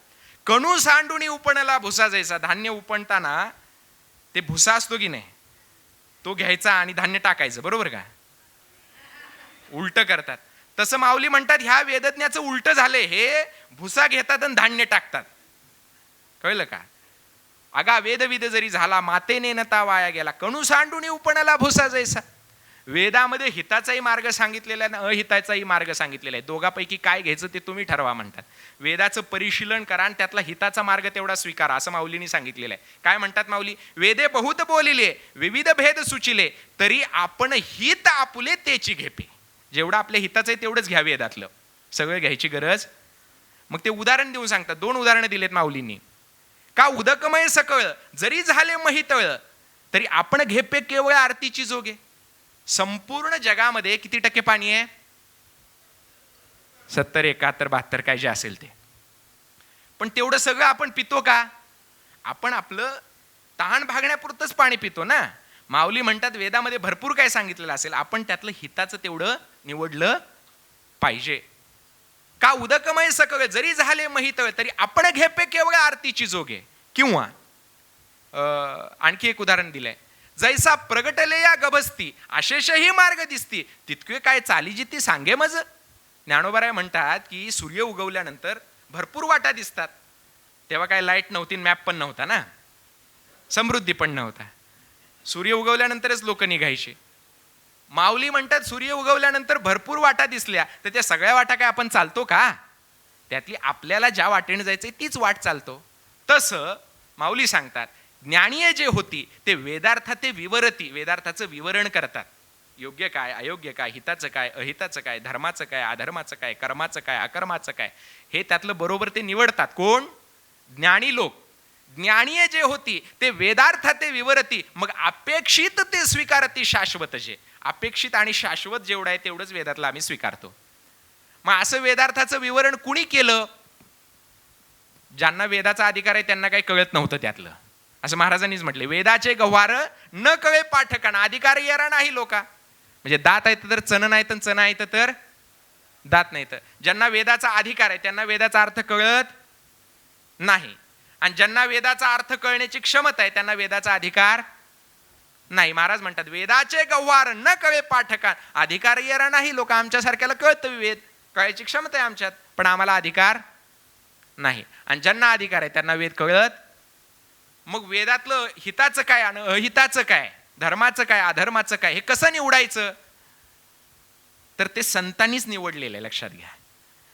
Speaker 1: कणू सांडुनी उपणला भुसा जैसा. धान्य उपणताना ते भुसा असतो की नाही, तो घ्यायचा आणि धान्य टाकायचं, बरोबर का? उलट करतात. तसं माऊली म्हणतात ह्या वेदज्ञाचं उलट झालंय. हे भुसा घेतात आणि धान्य टाकतात. कळलं का? अगा वेदविद जरी झाला, माते नेनता वाया गेला, कणू सांडुनी उपणला भुसा जैसा. वेदामध्ये हिताचाही मार्ग सांगितलेला आहे आणि अहिताचाही मार्ग सांगितलेला आहे. दोघापैकी काय घ्यायचं ते तुम्ही ठरवा म्हणतात. वेदाचं परिशीलन करा आणि त्यातला हिताचा मार्ग तेवढा स्वीकारा असं माऊलींनी सांगितलेलं आहे. काय म्हणतात माऊली? वेदे बहुत बोलिले, विविध भेद सुचिले, तरी आपण हित आपुले तेची घेपे. जेवढं आपल्या हिताचं आहे तेवढंच घ्या वेदातलं, सगळं घ्यायची गरज. मग ते उदाहरण देऊन सांगतात. 2 उदाहरणं दिलेत माऊलींनी. का उदकमय सकळ जरी झाले महितळ, तरी आपण घेपे केवळ आरतीची जोगे. संपूर्ण जगामध्ये किती टक्के पाणी आहे? 70, 71, 72 काय जे असेल ते. पण तेवढं सगळं आपण पितो का? आपण आपलं तहान भागण्यापुरतंच पाणी पितो ना. माऊली म्हणतात वेदामध्ये भरपूर काय सांगितलेलं असेल, आपण त्यातलं हिताचं तेवढं निवडलं पाहिजे. का उदकमय सकळ जरी झाले महितळ, तरी आपण घेपे केवळ आरतीची जोगे. किंवा आणखी एक उदाहरण दिलंय. जैसा प्रगटले या गभस्ती, अशेषही मार्ग दिसती, तितके काय चाली जिती सांगे मज. ज्ञानोबाराय म्हणतात की सूर्य उगवल्यानंतर भरपूर वाटा दिसतात. तेव्हा काय लाईट नव्हती, मॅप पण नव्हता ना, समृद्धी पण नव्हता. सूर्य उगवल्यानंतरच लोक निघायचे. माऊली म्हणतात सूर्य उगवल्यानंतर भरपूर वाटा दिसल्या, तर त्या सगळ्या वाटा काय आपण चालतो का?
Speaker 2: त्यातली आपल्याला ज्या वाटेने जायचंय तीच वाट चालतो. तसं माऊली सांगतात, ज्ञानीय जे होती ते वेदार्थ ते विवरती, वेदार्थाचं विवरण करतात. योग्य काय, अयोग्य काय, हिताचं काय, अहिताचं काय, धर्माचं काय, अधर्माचं काय, कर्माचं काय, अकर्माचं काय, हे त्यातलं बरोबर ते निवडतात. कोण? ज्ञानी लोक. ज्ञानीय जे होती ते वेदार्थ ते विवरती, मग अपेक्षित ते स्वीकारती शाश्वत जे. अपेक्षित आणि शाश्वत जेवढं आहे तेवढंच वेदातलं आम्ही स्वीकारतो. मग असं वेदार्थाचं विवरण कुणी केलं? ज्यांना वेदाचा अधिकार आहे त्यांना काही कळत नव्हतं त्यातलं, असं महाराजांनीच म्हटले. वेदाचे गव्हार न कळे पाठकांना, अधिकार येरा नाही लोका. म्हणजे दात आहे तर चण नाही, तर चण आहे तर दात नाही. तर ज्यांना वेदाचा अधिकार आहे त्यांना वेदाचा अर्थ कळत नाही, आणि ज्यांना वेदाचा अर्थ कळण्याची क्षमता आहे त्यांना वेदाचा अधिकार नाही. महाराज म्हणतात, वेदाचे गव्हार न कळे पाठकान, अधिकार येरा नाही लोक. आमच्यासारख्याला कळतं वेद, कळायची क्षमता आहे आमच्यात, पण आम्हाला अधिकार नाही. आणि ज्यांना अधिकार आहे त्यांना वेद कळत. मग वेदातलं हिताचं काय आणि अहिताचं काय, धर्माचं काय, अधर्माचं काय, हे कसं निवडायचं? तर ते संतांनीच निवडलेलं आहे, लक्षात घ्या.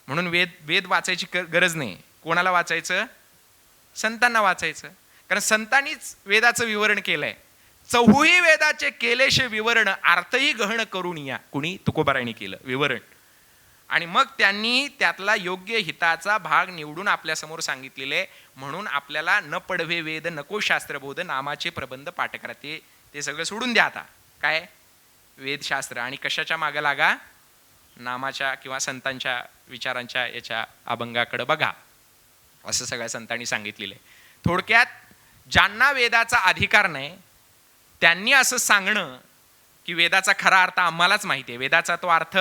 Speaker 2: म्हणून वेद वाचायची गरज नाही. कोणाला वाचायचं? संतांना वाचायचं. कारण संतांनीच वेदाचं विवरण केलंय. चौही वेदाचे केलेशे विवरण, अर्थही गहन करून या. कुणी? तुकोबारायांनी केलं विवरण. आणि मग त्यांनी त्यातला योग्य हिताचा भाग निवडून आपल्या समोर सांगितलेले. म्हणून आपल्याला न पडवे वेद नको शास्त्रबोध, नामाचे प्रबंध पाठ करा. ते सगळं सोडून द्या आता. काय? वेदशास्त्र. आणि कशाच्या मागे लागा? नामाच्या किंवा संतांच्या विचारांच्या याच्या अभंगाकडे बघा, असं सगळ्या संतांनी सांगितलेलं आहे. थोडक्यात ज्यांना वेदाचा अधिकार नाही त्यांनी असं सांगणं की वेदाचा खरा अर्थ आम्हालाच माहिती आहे, वेदाचा तो अर्थ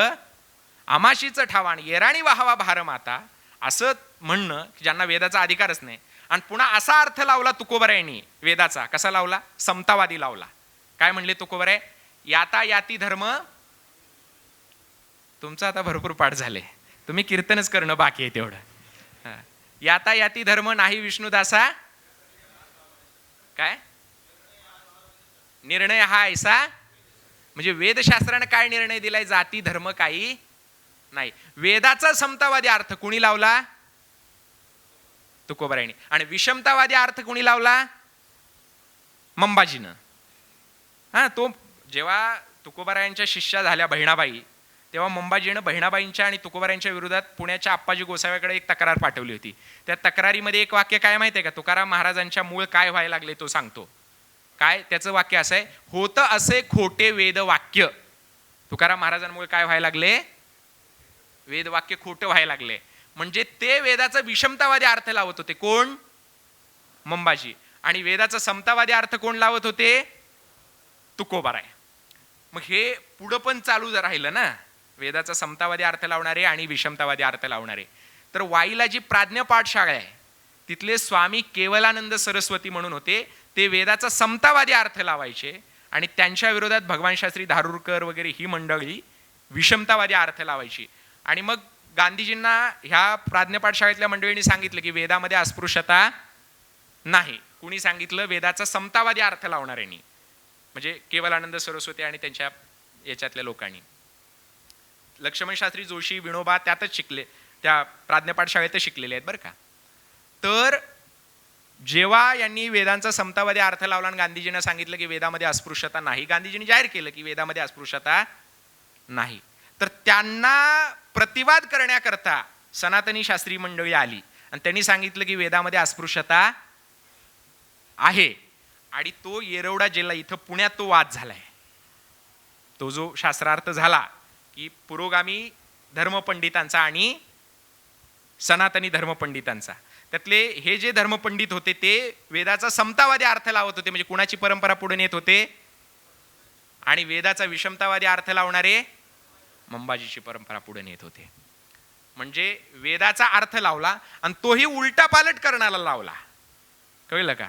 Speaker 2: आमाशीच ठावाण, येराणी वाहावा भारमाता, असं म्हणणं की ज्यांना वेदाचा अधिकारच नाही. आणि पुन्हा असा अर्थ लावला तुकोबारायांनी वेदाचा. कसा लावला? समतावादी लावला. काय म्हणले तुकोबाराय? याता याती धर्म. तुमचं आता भरपूर पाठ झाले, तुम्ही कीर्तनच करणं बाकी आहे तेवढं. याता याती धर्म नाही विष्णुदासा. काय निर्णय हा ऐसा? म्हणजे वेदशास्त्राने काय निर्णय दिलाय? जाती धर्म काही नाही. वेदाचा समतावादी अर्थ कुणी लावला? तुकोबारायांनी. आणि विषमतावादी अर्थ कुणी लावला? मंबाजीनं. तो जेव्हा तुकोबारायांच्या शिष्या झाल्या बहिणाबाई, तेव्हा मंबाजीनं बहिणाबाईंच्या आणि तुकोबारायांच्या विरोधात पुण्याच्या आप्पाजी गोसाव्याकडे एक तक्रार पाठवली होती. त्या तक्रारीमध्ये एक वाक्य काय माहिती आहे का? तुकाराम महाराजांच्या मूळ काय व्हायला लागले तो सांगतो. काय त्याचं वाक्य असं आहे? होत असे खोटे वेद वाक्य. तुकाराम महाराजांमुळे काय व्हायला लागले? वेद वाक्य खोटं व्हायला लागले. म्हणजे ते वेदाचा विषमतावादी अर्थ लावत होते. कोण? मंबाजी. आणि वेदाचा समतावादी अर्थ कोण लावत होते? तुकोबाराय. मग हे पुढं पण चालू राहिलं ना, वेदाचा समतावादी अर्थ लावणारे आणि विषमतावादी अर्थ लावणारे. तर वाईला जी प्राज्ञा पाठशाळा आहे तिथले स्वामी केवलानंद सरस्वती म्हणून होते. ते वेदाचा समतावादी अर्थ लावायचे आणि त्यांच्या विरोधात भगवान शास्त्री धारूरकर वगैरे ही मंडळी विषमतावादी अर्थ लावायची. आणि मग गांधीजींना ह्या प्राज्ञपाठ शाळेतल्या मंडळींनी सांगितलं की वेदामध्ये अस्पृश्यता नाही. कुणी सांगितलं? वेदाचा समतावादी अर्थ लावणाऱ्यांनी, म्हणजे केवलानंद सरस्वती आणि त्यांच्या याच्यातल्या लोकांनी. लक्ष्मण शास्त्री जोशी, विनोबा त्यातच शिकले, त्या प्राज्ञपाठ शाळेतच शिकलेले आहेत बरं का. तर जेव्हा यांनी वेदांचा समतावादी अर्थ लावला आणि गांधीजींना सांगितलं की वेदामध्ये अस्पृश्यता नाही, गांधीजींनी जाहीर केलं की वेदामध्ये अस्पृश्यता नाही, तर त्यांना प्रतिवाद करण्याकरता सनातनी शास्त्री मंडळी आली आणि त्यांनी सांगितलं की वेदामध्ये अस्पृश्यता आहे. आणि तो येरवडा जिल्हा इथं पुण्यात तो वाद झालाय. तो जो शास्त्रार्थ झाला की पुरोगामी धर्मपंडितांचा आणि सनातनी धर्मपंडितांचा, त्यातले हे जे धर्मपंडित होते ते वेदाचा समतावादी अर्थ लावत होते, म्हणजे कुणाची परंपरा पुढे नेत होते, आणि वेदाचा विषमतावादी अर्थ लावणारे मंबाजीची परंपरा पुढे नेत होते. म्हणजे वेदाचा अर्थ लावला आणि तोही उलटा पालट करण्याला लावला. कळलं का?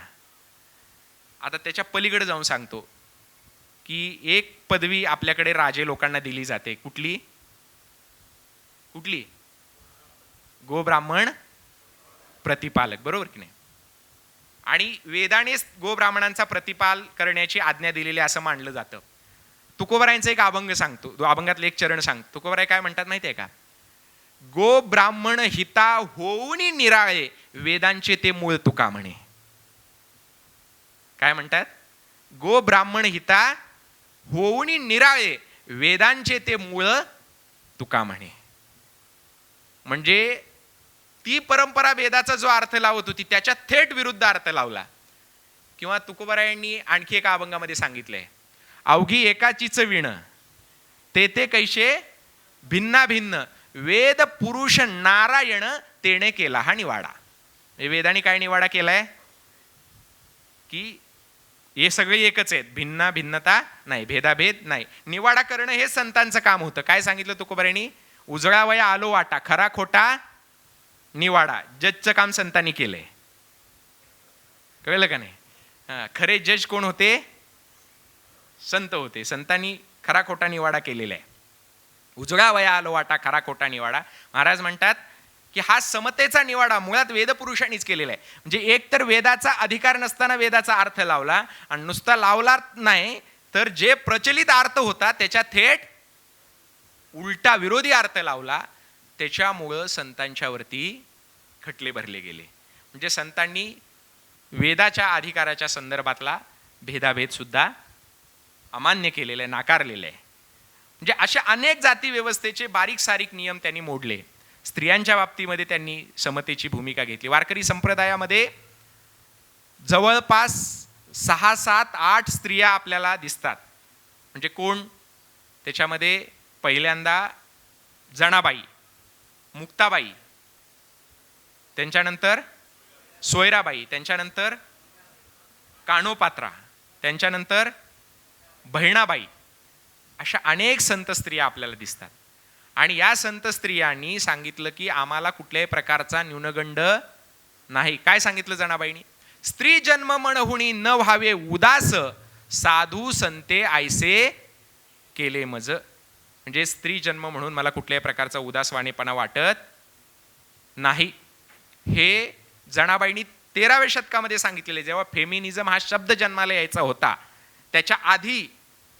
Speaker 2: आता त्याच्या पलीकडे जाऊन सांगतो की एक पदवी आपल्याकडे राजे लोकांना दिली जाते. कुठली? कुठली? गोब्राह्मण प्रतिपालक, बरोबर की नाही? आणि वेदानेच गोब्राह्मणांचा प्रतिपाल करण्याची आज्ञा दिलेली असं मानलं जातं. तुकोबारायांचा एक अभंग सांगतो, अभंगातले एक चरण सांगतो. तुकोबाराय काय म्हणतात माहिती आहे का? गो ब्राह्मण हिता होऊन निराळे वेदांचे ते मूळ तुका म्हणे. काय म्हणतात? गो ब्राह्मण हिता होऊन निराळे वेदांचे ते मूळ तुका म्हणे. म्हणजे ती परंपरा वेदाचा जो अर्थ लावत होती त्याच्या थेट विरुद्ध अर्थ लावला. किंवा तुकोबारायांनी आणखी एका अभंगामध्ये सांगितलंय, अवघी एकाचीच विण ते कैसे भिन्ना भिन्न वेद पुरुष नारायण तेने केला हा निवाडा. वेदाने काय निवाडा केलाय की हे सगळे एकच आहेत, भिन्ना भिन्नता नाही, भेदाभेद नाही. निवाडा करणं हे संतांचं काम होतं. काय सांगितलं तुकोबारायांनी? उजळा वया आलो वाटा खरा खोटा निवाडा. जजचं काम संतांनी केलंय. कळलं का नाही? खरे जज कोण होते? संत होते. संतांनी खरा खोटा निवाडा केलेला आहे. उजळा वया आलो वाटा खरा खोटा निवाडा. महाराज म्हणतात की हा समतेचा निवाडा मुळात वेदपुरुषांनीच केलेला आहे. म्हणजे एक तर वेदाचा अधिकार नसताना वेदाचा अर्थ लावला, आणि नुसता लावला नाही तर जे प्रचलित अर्थ होता त्याच्या थेट उलटा विरोधी अर्थ लावला. त्याच्यामुळं संतांच्यावरती खटले भरले गेले. म्हणजे संतांनी वेदाच्या अधिकाराच्या संदर्भातला भेदाभेद सुद्धा अमान्य केलेला आहे, नाकारलेलं आहे. म्हणजे अशा अनेक जाती व्यवस्थेचे बारीक सारीक नियम त्यांनी मोडले. स्त्रियांच्या बाबतीमध्ये त्यांनी समतेची भूमिका घेतली. वारकरी संप्रदायामध्ये जवळपास 6, 7, 8 स्त्रिया आपल्याला दिसतात. म्हणजे कोण? त्याच्यामध्ये पहिल्यांदा जनाबाई, मुक्ताबाई, त्यांच्यानंतर सोयराबाई, त्यांच्यानंतर काणोपात्रा, त्यांच्यानंतर बहिणाबाई, अशा अनेक संत स्त्रिया आपल्याला दिसतात. आणि या संत स्त्रियांनी सांगितलं की आम्हाला कुठल्याही प्रकारचा न्यूनगंड नाही. काय सांगितलं जनाबाईंनी? स्त्री जन्म म्हणहुनी न व्हावे उदास साधू संते आयसे केले मज. म्हणजे स्त्री जन्म म्हणून मला कुठल्याही प्रकारचा उदासवाणेपणा वाटत नाही. हे जनाबाईंनी 13व्या शतकामध्ये सांगितलेले. जेव्हा फेमिनिझम हा शब्द जन्माला यायचा होता त्याच्या आधी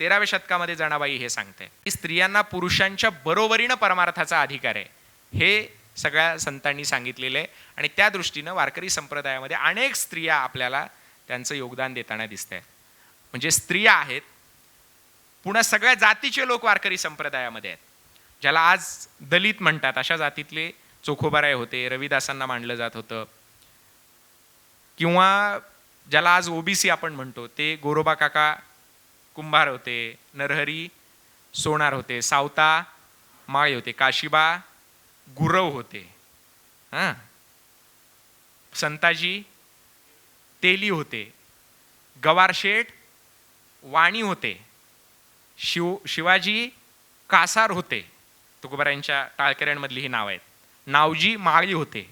Speaker 2: 13व्या शतकामध्ये जनाबाई हे सांगते की स्त्रियांना पुरुषांच्या बरोबरीनं परमार्थाचा अधिकार आहे. हे सगळ्या संतांनी सांगितलेलं आहे. आणि त्या दृष्टीनं वारकरी संप्रदायामध्ये अनेक स्त्रिया आपल्याला त्यांचं योगदान देताना दिसत आहेत. म्हणजे स्त्रिया आहेत, पुन्हा सगळ्या जातीचे लोक वारकरी संप्रदायामध्ये आहेत. ज्याला आज दलित म्हणतात अशा जातीतले चोखोबाराय होते, रविदासांना मानलं जात होतं. किंवा ज्याला आज ओबीसी आपण म्हणतो ते गोरोबा काका कुंभार होते, नरहरी सोनार होते, सावता माळी होते, काशीबा गुरव होते, संताजी तेली होते, गवारशेठ वाणी होते, शिवाजी कासार होते. तुकोबारायांच्या टाळकऱ्यांमधली ही नाव आहेत. नावजी माळी होते.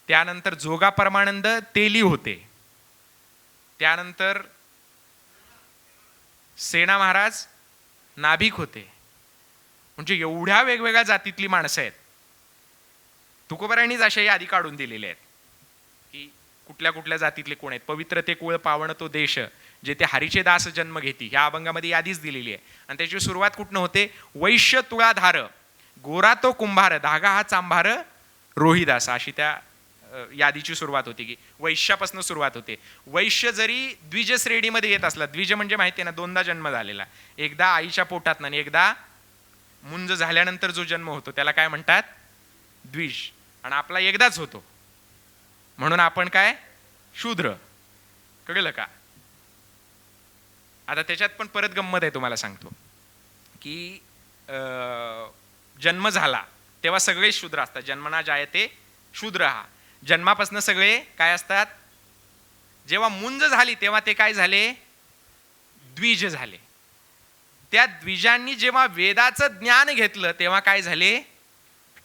Speaker 2: त्यानंतर जोगा परमानंद तेली होते. त्यानंतर सेना महाराज नाभिक होते. म्हणजे एवढ्या वेगवेगळ्या जातीतली माणसं आहेत. तुकोबारायांनीच अशा यादी काढून दिलेल्या आहेत की कुठल्या कुठल्या जातीतले कोण आहेत. पवित्र ते कुळ पावण तो देश जेथे हरीचे दास जन्म घेती, ह्या अभंगामध्ये यादीच दिलेली आहे. आणि त्याची सुरुवात कुठनं होते? वैश्य तुळाधार गोरा तो कुंभार धागा हा चांभार रोहिदास, अशी त्या यादीची सुरुवात होती की वैश्यापासून सुरुवात होते. वैश्य जरी द्विज श्रेणीमध्ये येत असला, द्विज म्हणजे माहिती आहे ना, दोनदा जन्म झालेला, एकदा आईच्या पोटात आणि एकदा मुंज झाल्यानंतर जो जन्म होतो त्याला काय म्हणतात? द्विज. आणि आपला एकदाच होतो म्हणून आपण काय? शूद्र. कळलं का? आता त्याच्यात पण परत गंमत आहे, तुम्हाला सांगतो की जन्म झाला तेव्हा सगळे शूद्र असतात. जन्मना जायते शूद्र हा. जन्मापासून सगळे काय असतात? जेव्हा मुंज झाली तेव्हा ते काय झाले? द्विज झाले. त्या द्विजांनी जेव्हा वेदाचं ज्ञान घेतलं तेव्हा काय झाले?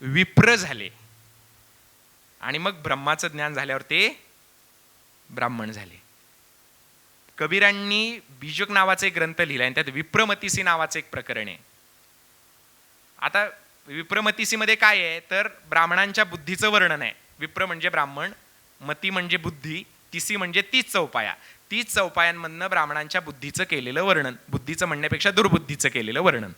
Speaker 2: विप्र झाले. आणि मग ब्रह्माचं ज्ञान झाल्यावर ते ब्राह्मण झाले. कबीरांनी बीजक नावाचा एक ग्रंथ लिहिला आणि त्यात विप्रमतीसी नावाचं एक प्रकरण आहे. आता विप्रमतीसीमध्ये काय आहे तर ब्राह्मणांच्या बुद्धीचं वर्णन आहे. विप्र म्हणजे ब्राह्मण, मती म्हणजे बुद्धी, तिसी म्हणजे 30 चौपाया. 30 चौपायांमधनं ब्राह्मणांच्या बुद्धीचं केलेलं वर्णन, बुद्धीचं म्हणण्यापेक्षा दुर्बुद्धीचं केलेलं वर्णन.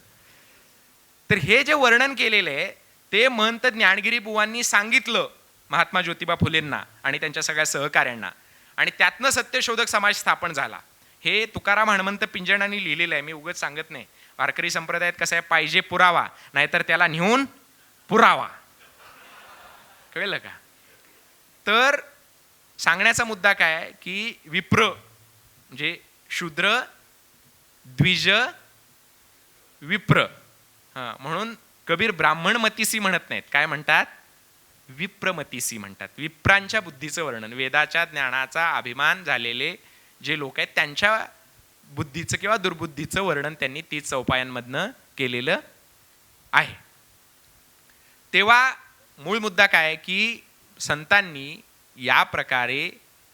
Speaker 2: तर हे जे वर्णन केलेलं आहे ते महंत ज्ञानगिरी बुवांनी सांगितलं महात्मा ज्योतिबा फुलेंना आणि त्यांच्या सगळ्या सहकाऱ्यांना, आणि त्यातनं सत्यशोधक समाज स्थापन झाला. हे तुकाराम हणमंत पिंजणांनी लिहिलेलं आहे, मी उगाच सांगत नाही. वारकरी संप्रदायात कसं आहे, पाहिजे पुरावा, नाहीतर त्याला नेऊन पुरावा. कळलं का? तर सांगण्याचा मुद्दा काय आहे की विप्र म्हणजे शूद्र, द्विज, विप्र. म्हणून कबीर ब्राह्मणमतीसी म्हणत नाहीत, काय म्हणतात? विप्रमतीसी म्हणतात. विप्रांच्या बुद्धीचं वर्णन, वेदाच्या ज्ञानाचा अभिमान झालेले जे लोक आहेत त्यांच्या बुद्धीचं किंवा दुर्बुद्धीचं वर्णन त्यांनी 30 चौपायांमधनं केलेलं आहे. तेव्हा मूळ मुद्दा काय आहे की संतांनी या प्रकारे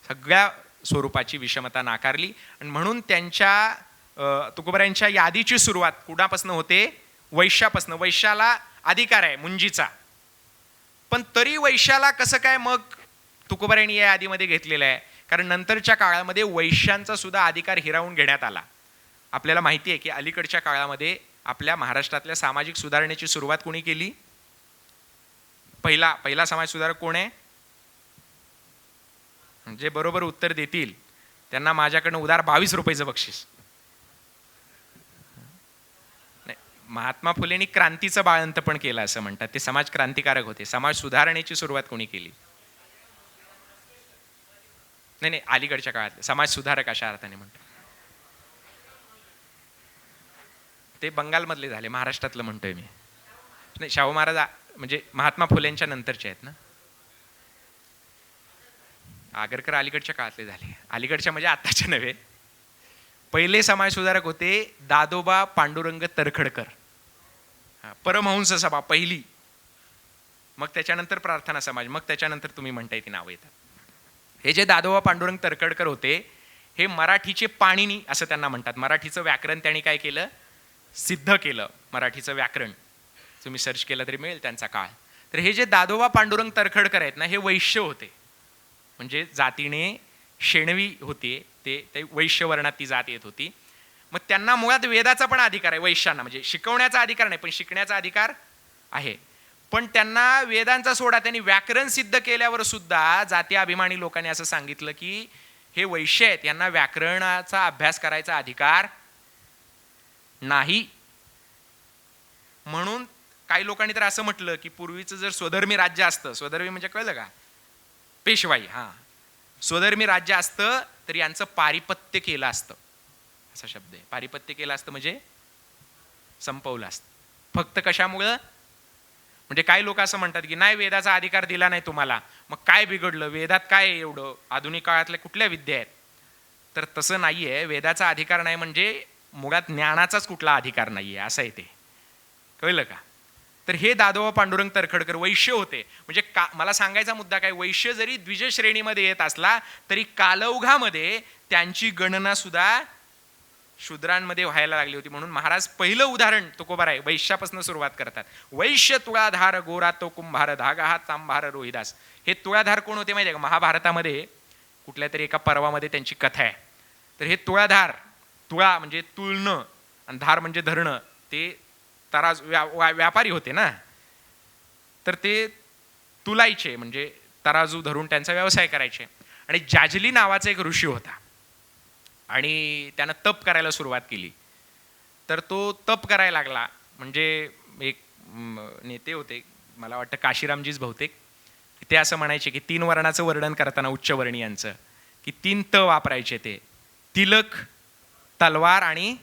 Speaker 2: सगळ्या स्वरूपाची विषमता नाकारली, आणि म्हणून त्यांच्या तुकोबारायांच्या यादीची सुरुवात कुणापासून होते? वैश्यापासून. वैश्याला अधिकार आहे मुंजीचा, पण तरी वैश्याला कसं काय मग तुकोबारायांनी या यादीमध्ये घेतलेलं आहे? कारण नंतरच्या काळामध्ये वैश्यांचा सुद्धा अधिकार हिरावून घेण्यात आला. आपल्याला माहिती आहे की अलीकडच्या काळामध्ये आपल्या महाराष्ट्रातल्या सामाजिक सुधारणेची सुरुवात कोणी केली? पहिला समाज सुधारक कोण आहे? जे बरोबर उत्तर देतील त्यांना माझ्याकडनं उदार 22 रुपयाचं बक्षीस. नाही, महात्मा फुलेंनी क्रांतीचं बाळंत पण केलं असं म्हणतात. ते समाज क्रांतिकारक होते. समाज सुधारणेची सुरुवात कोणी केली? नाही, अलीकडच्या काळात समाज सुधारक अशा अर्थाने म्हणतात. ते बंगालमधले झाले, महाराष्ट्रातलं म्हणतोय मी. नाही, शाहू महाराज म्हणजे महात्मा फुलेंच्या नंतरचे आहेत ना. आगरकर अलीकडच्या काळातले झाले. अलीकडच्या म्हणजे आत्ताच्या नव्हे. पहिले समाज सुधारक होते दादोबा पांडुरंग तरखडकर, परमहंस सभा पहिली, मग त्याच्यानंतर प्रार्थना समाज, मग त्याच्यानंतर तुम्ही म्हणताय ती नावं येतात. हे जे दादोबा पांडुरंग तरखडकर होते हे मराठीचे पाणिनी असं त्यांना म्हणतात. मराठीचं व्याकरण त्यांनी काय केलं? सिद्ध केलं. मराठीचं व्याकरण तुम्ही सर्च केलं तरी मिळेल त्यांचा काळ. तर हे जे दादोबा पांडुरंग तरखडकर आहेत ना, हे वैश्य होते, म्हणजे जातीने शेणवी होते. ते वैश्य वर्णात ती जात येत होती. मग त्यांना मुळात वेदाचा पण अधिकार आहे वैश्यांना, म्हणजे शिकवण्याचा अधिकार नाही पण शिकण्याचा अधिकार आहे. पण त्यांना वेदांचा सोडा, त्यांनी व्याकरण सिद्ध केल्यावर सुद्धा जाती अभिमानी लोकांनी असं सांगितलं की हे वैश्य आहेत, यांना व्याकरणाचा अभ्यास करायचा अधिकार नाही. म्हणून काही लोकांनी तर असं म्हटलं की पूर्वीचं जर स्वधर्मी राज्य असतं, स्वधर्मी म्हणजे कळलं का? पेशवाई. स्वधर्मी राज्य असतं तर यांचं पारिपत्य केलं असतं, असा शब्द आहे. पारिपत्य केलं असतं म्हणजे संपवलं असतं. फक्त कशामुळं? म्हणजे काही लोक असं म्हणतात की नाही, वेदाचा अधिकार दिला नाही तुम्हाला, मग काय बिघडलं? वेदात काय एवढं? आधुनिक काळातल्या कुठल्या विद्या आहेत? तर तसं नाहीये. वेदाचा अधिकार नाही म्हणजे मुळात ज्ञानाचाच कुठला अधिकार नाहीये, असं आहे ते. कळलं का? तर हे दादोबा पांडुरंग तरखडकर वैश्य होते. म्हणजे मला सांगायचा मुद्दा काय, वैश्य जरी द्विज श्रेणीमध्ये येत असला तरी कालौघामध्ये त्यांची गणना सुद्धा शूद्रांमध्ये व्हायला लागली होती. म्हणून महाराज पहिलं उदाहरण तुकोबाराय वैश्यापासून सुरुवात करतात. वैश्य तुळाधार गोरा तो कुंभार धागा हा तांभार रोहिदास. हे तुळाधार कोण होते माहिती आहे का? महाभारतामध्ये कुठल्या तरी एका पर्वामध्ये त्यांची कथा आहे. तर हे तुळाधार, तुळा म्हणजे तुळणं आणि धार म्हणजे धरणं, ते तराज व्यापारी होते ना. तर ते तुलायचे म्हणजे तराजू धरून त्यांचा व्यवसाय करायचे. आणि जाजली नावाचा एक ऋषी होता आणि त्यानं तप करायला सुरुवात केली. तर तो तप करायला लागला. म्हणजे एक नेते होते, मला वाटतं काशीरामजीच बहुतेक, ते असं म्हणायचे की 3 वर्णाचं वर्णन करताना उच्चवर्णीयांचं की 3 त वापरायचे, ते तिलक, तलवार आणि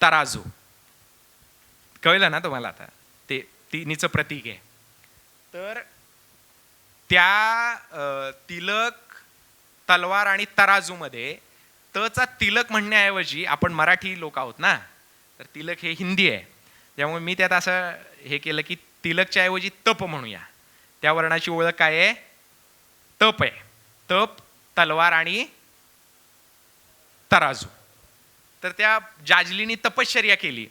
Speaker 2: तराजू. कळलं ना तुम्हाला? आता ते तिन्हीचं प्रतीक आहे. तर त्या तिलक, तलवार आणि तराजूमध्ये तचा तिलक म्हणण्याऐवजी, आपण मराठी लोक आहोत ना, तर तिलक हे हिंदी आहे, त्यामुळे मी त्यात असं हे केलं की तिलकच्या ऐवजी तप म्हणूया. त्या वर्णाची ओळख काय आहे? तप आहे. तप, तलवार आणि तराजू. तर त्या जाजलीनी तपश्चर्या केली.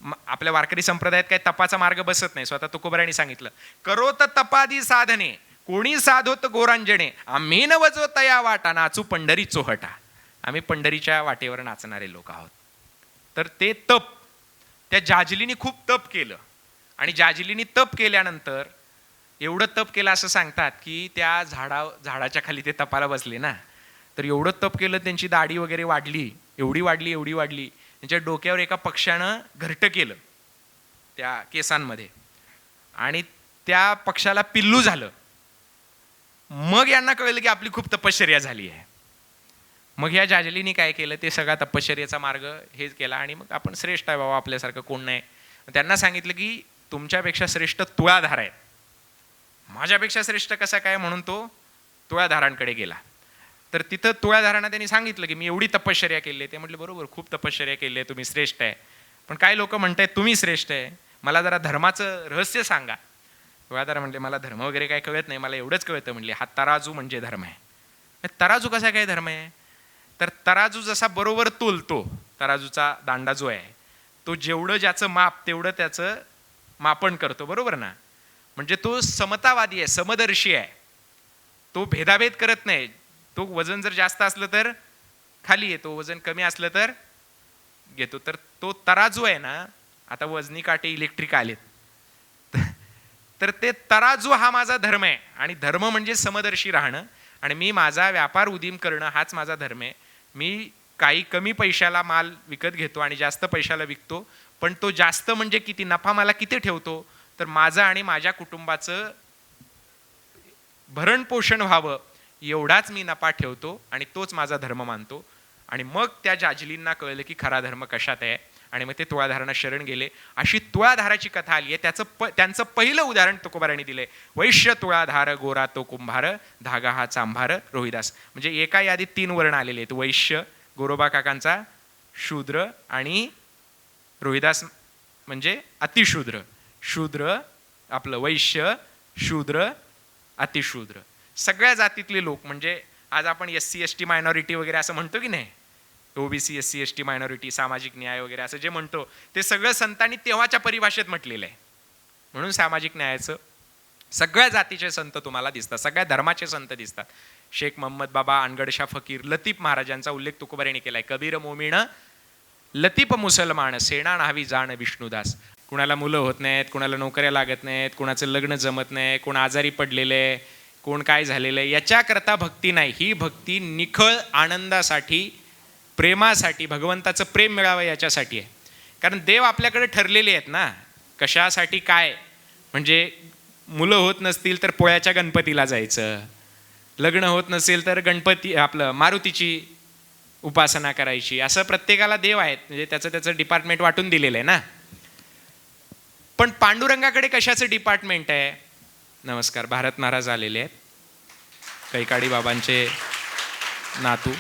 Speaker 2: आपल्या वारकरी संप्रदायात काय तपाचा मार्ग बसत नाही. स्वतः तुकोबारायांनी सांगितलं, करोत तपादी साधने कोणी साधोत गोरांजणे, आम्ही नवजो तया वाटा नाचू पंढरी चोहटा. आम्ही पंढरीच्या वाटेवर नाचणारे लोक आहोत. तर ते तप, त्या जाजलीनी खूप तप केलं. आणि जाजलीनी तप केल्यानंतर एवढं तप केलं असं सांगतात की त्या झाडाच्या खाली ते तपाला बसले ना, तर एवढं तप केलं त्यांची दाढी वगैरे वाढली, एवढी वाढली त्यांच्या डोक्यावर एका पक्ष्यानं घरटं केलं त्या केसांमध्ये आणि त्या पक्षाला पिल्लू झालं. मग यांना कळलं की आपली खूप तपश्चर्या झाली आहे. मग ह्या जाजलीनी काय केलं, ते सगळा तपश्चर्याचा मार्ग हेच केला आणि मग आपण श्रेष्ठ आहे बाबा, आपल्यासारखं कोण नाही. त्यांना सांगितलं की तुमच्यापेक्षा श्रेष्ठ तुळाधार आहे. माझ्यापेक्षा श्रेष्ठ कसा काय म्हणून तो तुळाधारांकडे गेला. तर तिथं तुळाधारांना त्यांनी सांगितलं की मी एवढी तपश्चर्या केली आहे. ते म्हटलं बरोबर, खूप तपश्चर्या केली आहे, तुम्ही श्रेष्ठ आहे. पण काय लोक म्हणतायत तुम्ही श्रेष्ठ आहे, मला जरा धर्माचं रहस्य सांगा. तुळाधार म्हणले मला धर्म वगैरे काय कळत नाही, मला एवढंच कळतं. म्हणले हा तराजू म्हणजे धर्म आहे. तराजू कसा काय धर्म आहे? तर तराजू जसा बरोबर तोलतो, तराजूचा दांडा जो आहे तो जेवढं ज्याचं माप तेवढं त्याचं मापन करतो, बरोबर ना. म्हणजे तो समतावादी आहे, समदर्शी आहे, तो भेदाभेद करत नाही. तो वजन जर जास्त असलं तर खाली येतो, वजन कमी असलं तर घेतो. तर तो तराजू आहे ना, आता वजनी काटे इलेक्ट्रिक आलेत, तर ते तराजू हा माझा धर्म आहे. आणि धर्म म्हणजे समदर्शी राहणं. आणि मी माझा व्यापार उदीम करणं हाच माझा धर्म आहे. मी काही कमी पैशाला माल विकत घेतो आणि जास्त पैशाला विकतो, पण तो जास्त म्हणजे किती, नफा मला किती ठेवतो, तर माझं आणि माझ्या कुटुंबाचं भरण पोषण व्हावं एवढाच मी नफा ठेवतो आणि तोच माझा धर्म मानतो. आणि मग त्या जाजलींना कळलं की खरा धर्म कशात आहे आणि मग ते तुळाधारांना शरण गेले. अशी तुळाधाराची कथा आली आहे. त्यांचं पहिलं उदाहरण तुकोबारांनी दिलंय. वैश्य तुळाधार गोरा तो कुंभार, धागा हा चांभार रोहिदास. म्हणजे एका यादीत 3 वर्ण आलेले आहेत. वैश्य गोरोबा काकांचा, शूद्र आणि रोहिदास म्हणजे अतिशूद्र. शूद्र आपलं वैश्य, शूद्र, अतिशूद्र. सगळ्या जातीतले लोक. म्हणजे आज आपण SC ST मायनॉरिटी वगैरे असं म्हणतो की नाही, OBC SC ST मायनॉरिटी, सामाजिक न्याय वगैरे असं जे म्हणतो, ते सगळं संतांनी तेव्हाच्या परिभाषेत म्हटलेलं आहे. म्हणून सामाजिक न्यायाचं सगळ्या जातीचे संत तुम्हाला दिसतात, सगळ्या धर्माचे संत दिसतात. शेख मोहम्मद बाबा, अनगडशा फकीर, लतीफ महाराजांचा उल्लेख तुकोबारांनी केलाय. कबीर मोमीण लतीफ मुसलमान, सेना न्हावी जाण विष्णुदास. कुणाला मुलं होत नाहीत, कुणाला नोकऱ्या लागत नाहीत, कुणाचं लग्न जमत नाही, कोण आजारी पडलेलं आहे, कोण काय झालेलं आहे, याच्याकरता भक्ती नाही. ही भक्ती निखळ आनंदासाठी, प्रेमासाठी, भगवंताचं प्रेम मिळावं याच्यासाठी आहे. कारण देव आपल्याकडे ठरलेले आहेत ना, कशासाठी काय. म्हणजे मुलं होत नसतील तर पोळ्याच्या गणपतीला जायचं, लग्न होत नसेल तर गणपती आपलं मारुतीची उपासना करायची, असं प्रत्येकाला देव आहेत. म्हणजे त्याचं डिपार्टमेंट वाटून दिलेलं आहे ना. पण पांडुरंगाकडे कशाचं डिपार्टमेंट आहे? नमस्कार, भारत महाराज आलेले आहेत, कैकाडी बाबांचे नातू.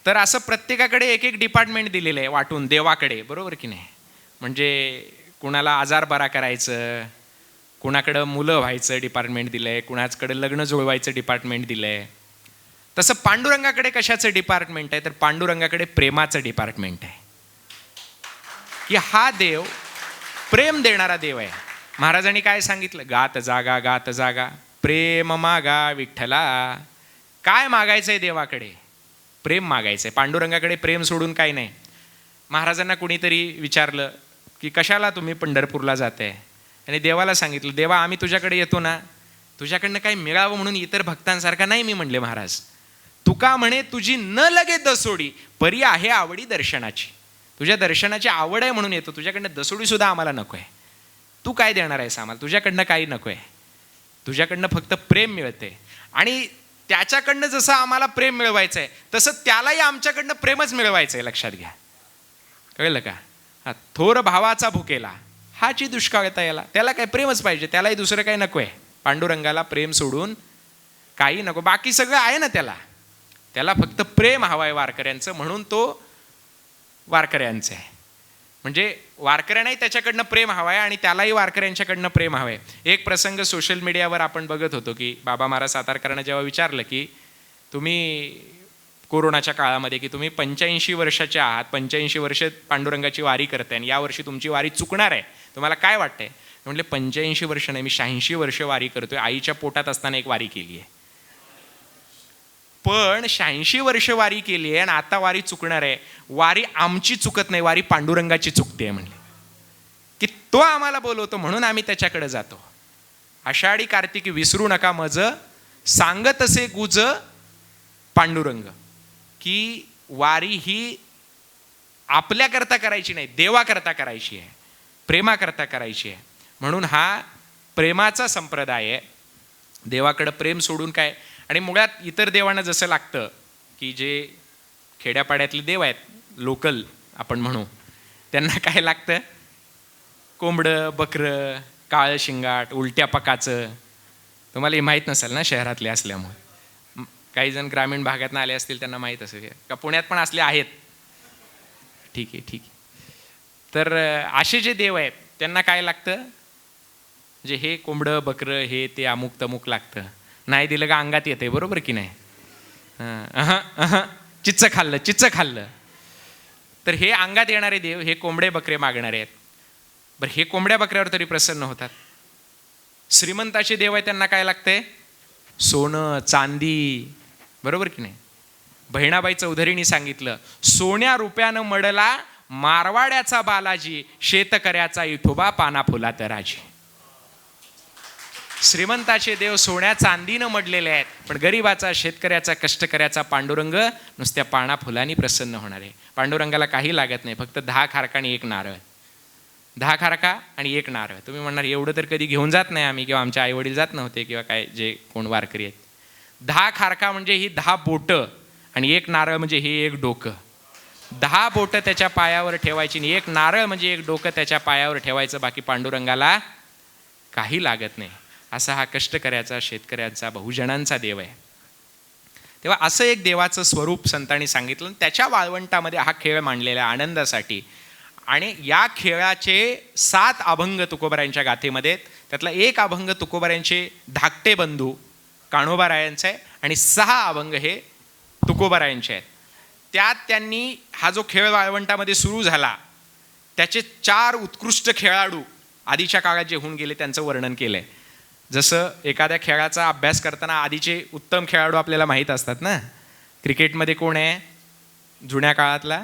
Speaker 2: तर असं प्रत्येकाकडे एक एक डिपार्टमेंट दिलेलं आहे वाटून देवाकडे, बरोबर की नाही. म्हणजे कुणाला आजार बरा करायचं, कुणाकडं मुलं व्हायचं डिपार्टमेंट दिलंय, कुणाकडे लग्न जुळवायचं डिपार्टमेंट दिलंय. तसं पांडुरंगाकडे कशाचं डिपार्टमेंट आहे? तर पांडुरंगाकडे प्रेमाचं डिपार्टमेंट आहे. की हा देव प्रेम देणारा देव आहे. महाराजांनी काय सांगितलं? गात जागा गात जागा प्रेम मागा विठ्ठला. काय मागायचंय देवाकडे? प्रेम मागायचंय. पांडुरंगाकडे प्रेम सोडून काही नाही. महाराजांना कुणीतरी विचारलं की कशाला तुम्ही पंढरपूरला जाताय? आणि देवाला सांगितलं, देवा आम्ही तुझ्याकडे येतो ना, तुझ्याकडनं काही मिळावं म्हणून इतर भक्तांसारखा नाही मी म्हणले महाराज. तुका म्हणे तुझी न लगे दसोडी, परी आहे आवडी दर्शनाची. तुझ्या दर्शनाची आवड आहे म्हणून येतो, तुझ्याकडनं दसोडी सुद्धा आम्हाला नको आहे. तू काय देणार आहेस आम्हाला? तुझ्याकडनं काही नको आहे, तुझ्याकडनं फक्त प्रेम मिळते. आणि त्याच्याकडनं जसं आम्हाला प्रेम मिळवायचं आहे तसं त्यालाही आमच्याकडनं प्रेमच मिळवायचं आहे. लक्षात घ्या, कळलं का? हा थोर भावाचा भुकेला हाची दुष्काळता याला. त्याला काय प्रेमच पाहिजे, त्यालाही दुसरं काही नको आहे. पांडुरंगाला प्रेम सोडून काही नको, बाकी सगळं आहे ना त्याला. त्याला फक्त प्रेम हवं आहे वारकऱ्यांचं, म्हणून तो वारकऱ्यांचं आहे. म्हणजे वारकऱ्यांनाही त्याच्याकडनं प्रेम हवं आहे आणि त्यालाही वारकऱ्यांच्याकडनं प्रेम हवं आहे. एक प्रसंग सोशल मीडियावर आपण बघत होतो की बाबा महाराज सातारकरांना जेव्हा विचारलं की तुम्ही कोरोनाच्या काळामध्ये की तुम्ही 85 वर्षाचे आहात, 85 वर्ष पांडुरंगाची वारी करताय आणि यावर्षी तुमची वारी चुकणार आहे, तुम्हाला काय वाटतंय? म्हटले 85 वर्ष नाही, मी 86 वर्ष वारी करतोय. आईच्या पोटात असताना एक वारी केली आहे, पण 86 वर्ष वारी केली आहे आणि आता वारी चुकणार आहे. वारी आमची चुकत नाही, वारी पांडुरंगाची चुकते म्हणले. की तो आम्हाला बोलवतो म्हणून आम्ही त्याच्याकडे जातो. आषाढी कार्तिकी विसरू नका मज, सांगत असे गुज पांडुरंग. की वारी ही आपल्याकरता करायची नाही, देवाकरता करायची आहे, प्रेमाकरता करायची आहे. म्हणून हा प्रेमाचा संप्रदाय आहे. देवाकडं प्रेम सोडून काय. आणि मुळात इतर देवांना जसं लागतं की जे खेड्यापाड्यातले देव आहेत, लोकल आपण म्हणू, त्यांना काय लागतं, कोंबडं, बकरं, काळं शिंगाट, उलट्या पकाचं. तुम्हाला हे माहीत नसेल ना शहरातले असल्यामुळे. काही जण ग्रामीण भागातून आले असतील, त्यांना माहीत असेल का पुण्यात पण असले आहेत. ठीक आहे, ठीक आहे. तर असे जे देव आहेत त्यांना काय लागतं, म्हणजे हे कोंबडं, बकरं, हे ते अमुक तमुक लागतं. नाही दिलं का अंगात येते, बरोबर की नाही. चिच्च खाल्लं, चिच्च खाल्लं. तर हे अंगात येणारे देव हे कोंबडे बकरे मागणारे आहेत. बरं, हे कोंबड्या बकऱ्यावर तरी प्रसन्न होतात. श्रीमंताचे देव आहे त्यांना काय लागतंय, सोनं, चांदी, बरोबर की नाही. बहिणाबाई चौधरींनी सांगितलं, सोन्या रुपयानं मडला मारवाड्याचा बालाजी, शेतकऱ्याचा इठोबा पाना फुलात राजी. श्रीमंताचे देव सोन्या चांदीनं मडलेले आहेत, पण गरीबाचा, शेतकऱ्याचा, कष्टकऱ्याचा पांडुरंग नुसत्या पाना फुलांनी प्रसन्न होणार आहे. पांडुरंगाला काही लागत नाही, फक्त 10 खारका आणि 1 नारळ. 10 खारका आणि 1 नारळ. तुम्ही म्हणणार एवढं तर कधी घेऊन जात नाही आम्ही, किंवा आमचे आईवडील जात नव्हते, किंवा काय जे कोण वारकरी आहेत. 10 खारका म्हणजे ही 10 बोटं आणि 1 नारळ म्हणजे हे 1 डोकं. 10 बोटं त्याच्या पायावर ठेवायची आणि 1 नारळ म्हणजे 1 डोकं त्याच्या पायावर ठेवायचं. बाकी पांडुरंगाला काही लागत नाही. असा हा कष्टकऱ्याचा, शेतकऱ्यांचा, बहुजनांचा देव आहे. तेव्हा असं एक देवाचं स्वरूप संतांनी सांगितलं. त्याच्या वाळवंटामध्ये हा खेळ मांडलेला आहे आनंदासाठी. आणि या खेळाचे 7 अभंग तुकोबारायांच्या गाथेमध्ये आहेत. त्यातला 1 अभंग तुकोबारायांचे धाकटे बंधू कान्होबारायांचा आहे आणि 6 अभंग हे तुकोबारायांचे आहेत. त्यात त्यांनी हा जो खेळ वाळवंटामध्ये सुरू झाला त्याचे 4 उत्कृष्ट खेळाडू आधीच्या काळात जे होऊन गेले त्यांचं वर्णन केलं आहे. जसं एखाद्या खेळाचा अभ्यास करताना आधीचे उत्तम खेळाडू आपल्याला माहीत असतात ना. क्रिकेटमध्ये कोण आहे जुन्या काळातला,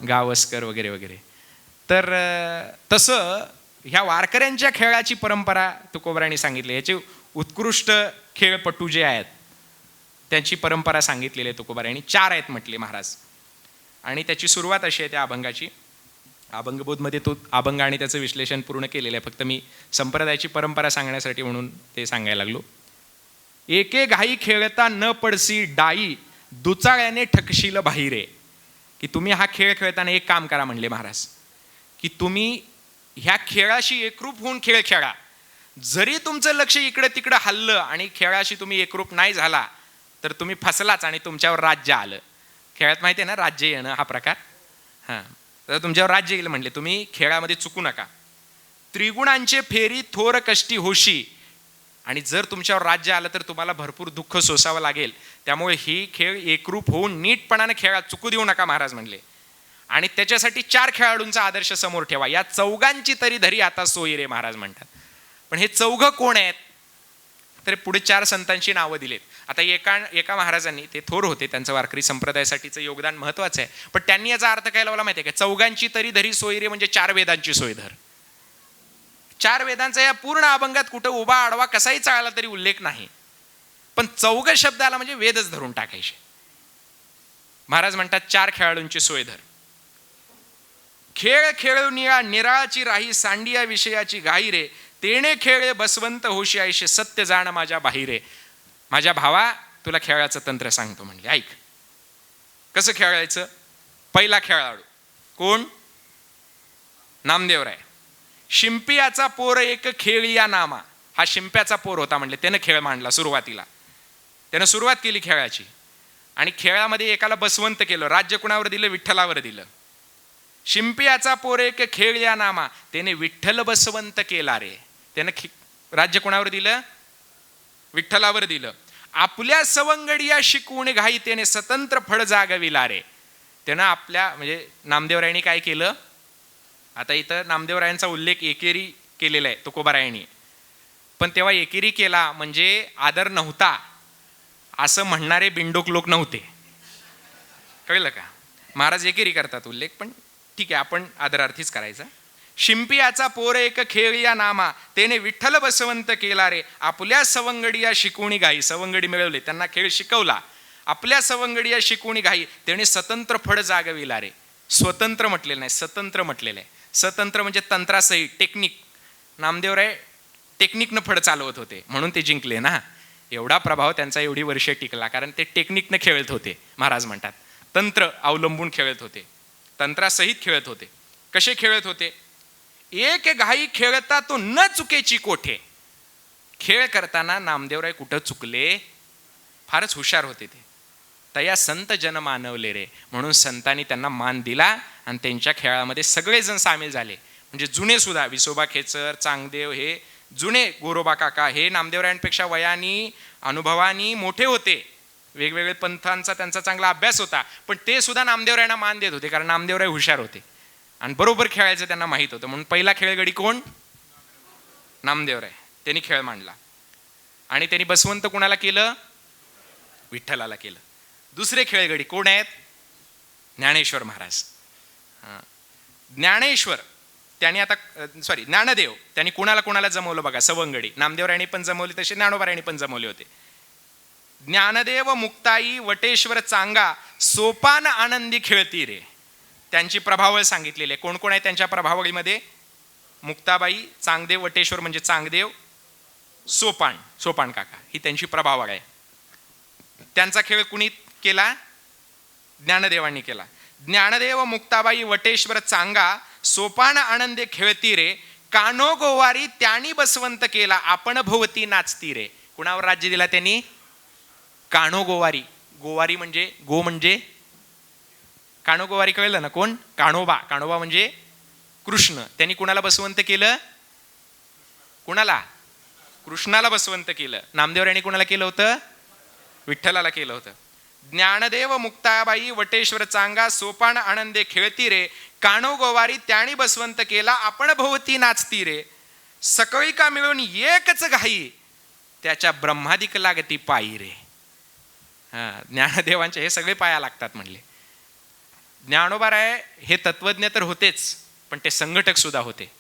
Speaker 2: गावस्कर वगैरे वगैरे. तर तसं ह्या वारकऱ्यांच्या खेळाची परंपरा तुकोबारांनी सांगितली. याचे उत्कृष्ट खेळपटू जे आहेत त्यांची परंपरा सांगितलेली आहे तुकोबारांनी. 4 आहेत म्हटले महाराज. आणि त्याची सुरुवात अशी आहे त्या अभंगाची. अभंगबोधमध्ये तो अभंग आणि त्याचं विश्लेषण पूर्ण केलेलं आहे, फक्त मी संप्रदायाची परंपरा सांगण्यासाठी म्हणून ते सांगायला लागलो. एके घाई खेळता न पडसी डाई, दुचाळ्याने ठकशील बाहिरे. की तुम्ही हा खेळ खेळताना एक काम करा म्हणले महाराज, की तुम्ही ह्या खेळाशी एकरूप होऊन खेळ खेळा. जरी तुमचं लक्ष इकडं तिकडं हल्लं आणि खेळाशी तुम्ही एकरूप नाही झाला तर तुम्ही फसलाच आणि तुमच्यावर राज्य आलं. खेळात माहिती आहे ना राज्य येणं हा प्रकार. हां, तर तुमच्यावर राज्य येईल म्हणले, तुम्ही खेळामध्ये चुकू नका. त्रिगुणांचे फेरी थोर कष्टी होशी. आणि जर तुमच्यावर राज्य आलं तर तुम्हाला भरपूर दुःख सोसावं लागेल. त्यामुळे ही खेळ एकरूप होऊन नीटपणाने खेळा, चुकू देऊ नका महाराज म्हणले. आणि त्याच्यासाठी 4 खेळाडूंचा आदर्श समोर ठेवा. या चौघांची तरी धरी आता सोयी रे महाराज म्हणतात. पण हे चौघं कोण आहेत, तर पुढे 4 संतांची नावं दिलेत. आता एका महाराजांनी, ते थोर होते, त्यांचं वारकरी संप्रदायासाठीचं योगदान महत्वाचं आहे, पण त्यांनी याचा अर्थ काय लावला माहिती आहे का, चौघांची तरी धरी सोयी रे म्हणजे 4 वेदांची सोय धर. 4 वेदांचा या पूर्ण अभंगात कुठं उभा आडवा कसाही चाळला तरी उल्लेख नाही, पण चौघ शब्द आला म्हणजे वेदच धरून टाकायचे. महाराज म्हणतात 4 खेळाडूंची सोय धर. खेळ खेळू निराळाची राही, सांडिया विषयाची घाई रे, तेणे खेळे बसवंत होशी आयशे, सत्य जाण माझ्या बाहिरे. माझ्या भावा तुला खेळाचं तंत्र सांगतो म्हणले, ऐक. कसं खेळायचं. पहिला खेळाडू कोण, नामदेवराय. शिंपियाचा पोर एक खेळिया नामा. हा शिंप्याचा पोर होता म्हणले, त्यानं खेळ मांडला सुरुवातीला. त्यानं सुरुवात केली खेळाची आणि खेळामध्ये एकाला बसवंत केलं. राज्य कुणावर दिलं, विठ्ठलावर दिलं. शिंपियाचा पोर एक खेळिया नामा, त्याने विठ्ठल बसवंत केला रे. त्यानं राज्य कुणावर दिलं, विठ्ठलावर दिलं. आपल्या सवंगडिया शिकवून घाई, त्याने स्वतंत्र फळ जागविला रे. त्यानं आपल्या म्हणजे नामदेवरायांनी काय केलं. आता इथं नामदेवरायांचा उल्लेख एकेरी केलेला आहे तुकोबारायांनी, पण तेव्हा एकेरी केला म्हणजे आदर नव्हता असं म्हणणारे बिंडोक लोक नव्हते. कळलं का. महाराज एकेरी करतात उल्लेख, पण ठीक आहे आपण आदरार्थीच करायचा. शिंपियाचा पोर एक खेळिया नामा, त्याने विठ्ठल बसवंत केला रे. आपल्या सवंगडिया शिकवणी गाई, सवंगडी मिळवले, त्यांना खेळ शिकवला. आपल्या सवंगडिया शिकवणी गाई, त्याने स्वतंत्र फड जागविला रे. स्वतंत्र म्हटलेलं नाही, स्वतंत्र म्हटलेलं आहे. स्वतंत्र म्हणजे तंत्रासहित, टेक्निक. नामदेवराय टेक्निकनं फड चालवत होते म्हणून ते जिंकले ना. एवढा प्रभाव त्यांचा एवढी वर्षे टिकला, कारण ते टेक्निकनं खेळत होते. महाराज म्हणतात तंत्र अवलंबून खेळत होते, तंत्रासहित खेळत होते. कसे खेळत होते? एक घाई खेळता तो न चुकेची कोठे. खेळ करताना नामदेवराय कुठं चुकले? फारच हुशार होते ते. तया संत जन मानवले रे, म्हणून संतांनी त्यांना मान दिला आणि त्यांच्या खेळामध्ये सगळेजण सामील झाले. म्हणजे जुने सुद्धा विसोबा खेचर, चांगदेव, हे जुने गोरोबा काका, हे नामदेवरायांपेक्षा वयानी अनुभवानी मोठे होते. वेगवेगळे पंथांचा त्यांचा चांगला अभ्यास होता, पण ते सुद्धा नामदेवरायांना मान देत होते, कारण नामदेवराय हुशार होते आणि बरोबर खेळायचं त्यांना माहीत होतं. म्हणून पहिला खेळगडी कोण? नामदेवराय. त्यांनी खेळ मांडला आणि त्यांनी बसवंत कुणाला केलं? विठ्ठलाला केलं. दुसरे खेळगडी कोण आहेत? ज्ञानेश्वर महाराज. ज्ञानेश्वर त्यांनी आता ज्ञानदेव त्यांनी कोणाला जमवलं बघा. सवंगडी नामदेवरायांनी पण जमवली, तसे ज्ञानोबारायांनी पण जमवले होते. ज्ञानदेव मुक्ताई वटेश्वर चांगा, सोपान आनंदी खेळती रे. त्यांची प्रभावळ सांगितलेली आहे. कोण कोण आहे त्यांच्या प्रभावळीमध्ये? मुक्ताबाई, चांगदेव, वटेश्वर म्हणजे चांगदेव, सोपान काका, ही त्यांची प्रभावळ आहे. त्यांचा खेळ कुणी केला? ज्ञानदेवांनी केला. ज्ञानदेव मुक्ताबाई वटेश्वर चांगा, सोपान आनंदे खेळती रे. कानो गोवारी त्यांनी बसवंत केला, आपण भोवती नाचती रे. कुणावर राज्य दिला त्यांनी? कानो गोवारी. गोवारी म्हणजे गो म्हणजे कानो गोवारी, कळलं ना? कोण? काणोबा. काणोबा म्हणजे कृष्ण. त्यांनी कुणाला बसवंत केलं? कुणाला? कृष्णाला बसवंत केलं. नामदेवरायांनी कुणाला केलं होतं? विठ्ठलाला केलं होतं. ज्ञानदेव मुक्ताबाई वटेश्वर चांगा, सोपान आनंदे खेळती रे. कानो गोवारी त्यांनी बसवंत केला, आपण भोवती नाचती रे. सकळी का मिळून एकच घाई, त्याच्या ब्रह्मादिक लागती पायी रे. ज्ञानदेवांचे हे सगळे पाया लागतात म्हणले. ज्ञानोबाराय हे तत्वज्ञ तर होतेच, पण ते संघटक सुद्धा होते.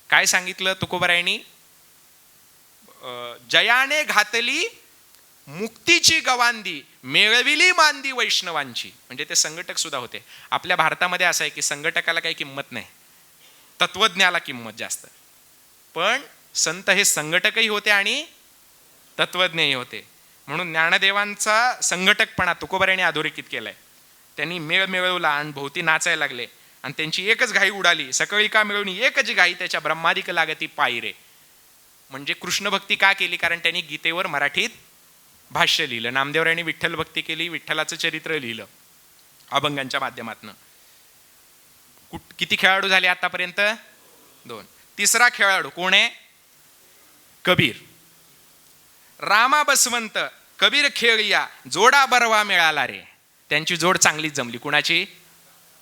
Speaker 2: काय सांगितलं तुकोबारायांनी? जयाने घातली मुक्तीची गवांदी, मेळविली मांदी वैष्णवांची. म्हणजे ते संघटक सुद्धा होते. आपल्या भारतामध्ये असं आहे की संघटकाला काही किंमत नाही, तत्वज्ञाला किंमत जास्त. पण संत हे संघटकही होते आणि तत्वज्ञही होते. म्हणून ज्ञानदेवांचा संघटकपणा तुकोबारायांनी अधोरेखित केलाय. त्यांनी मेळ मिळवला आणि भोवती नाचायला लागले आणि त्यांची एकच घाई उडाली. सकळी का मिळवून एकच घाई, त्याच्या ब्रह्मादिक लागती पायी रे. म्हणजे कृष्ण भक्ती का केली? कारण त्यांनी गीतेवर मराठीत भाष्य लिहिलं. नामदेवरायांनी विठ्ठल भक्ती केली, विठ्ठलाचं चरित्र लिहिलं अभंगांच्या माध्यमातून. किती खेळाडू झाले आतापर्यंत? 2. तिसरा खेळाडू कोण आहे? कबीर. रामा बसवंत कबीर खेळिया, जोडा बरवा मिळाला रे. त्यांची जोड चांगलीच जमली. कुणाची?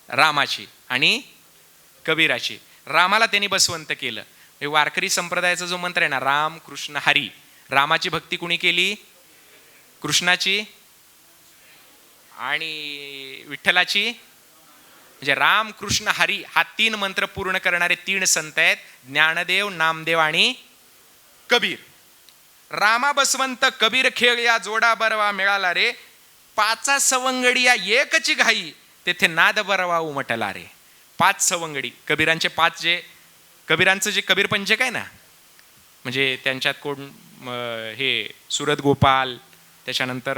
Speaker 2: रामाची आणि कबीराची. रामाला त्यांनी बसवंत केलं. हे वारकरी संप्रदायाचा जो मंत्र आहे ना, राम कृष्ण हरी. रामाची भक्ती कुणी केली? कृष्णाची आणि विठ्ठलाची. म्हणजे राम कृष्ण हरी हा 3 मंत्र पूर्ण करणारे 3 संत आहेत, ज्ञानदेव, नामदेव आणि कबीर. रामा बसवंत कबीर खेळिया, जोडा बरवा मिळाला रे. 5 सवंगडिया एकची घाई, तेथे नाद बरवा उमटला रे. 5 सवंगडी. कबीरांचे 5 कबीरांचं जे कबीर पंचक आहे ना, म्हणजे त्यांच्यात कोण हे सुरत गोपाल, त्याच्यानंतर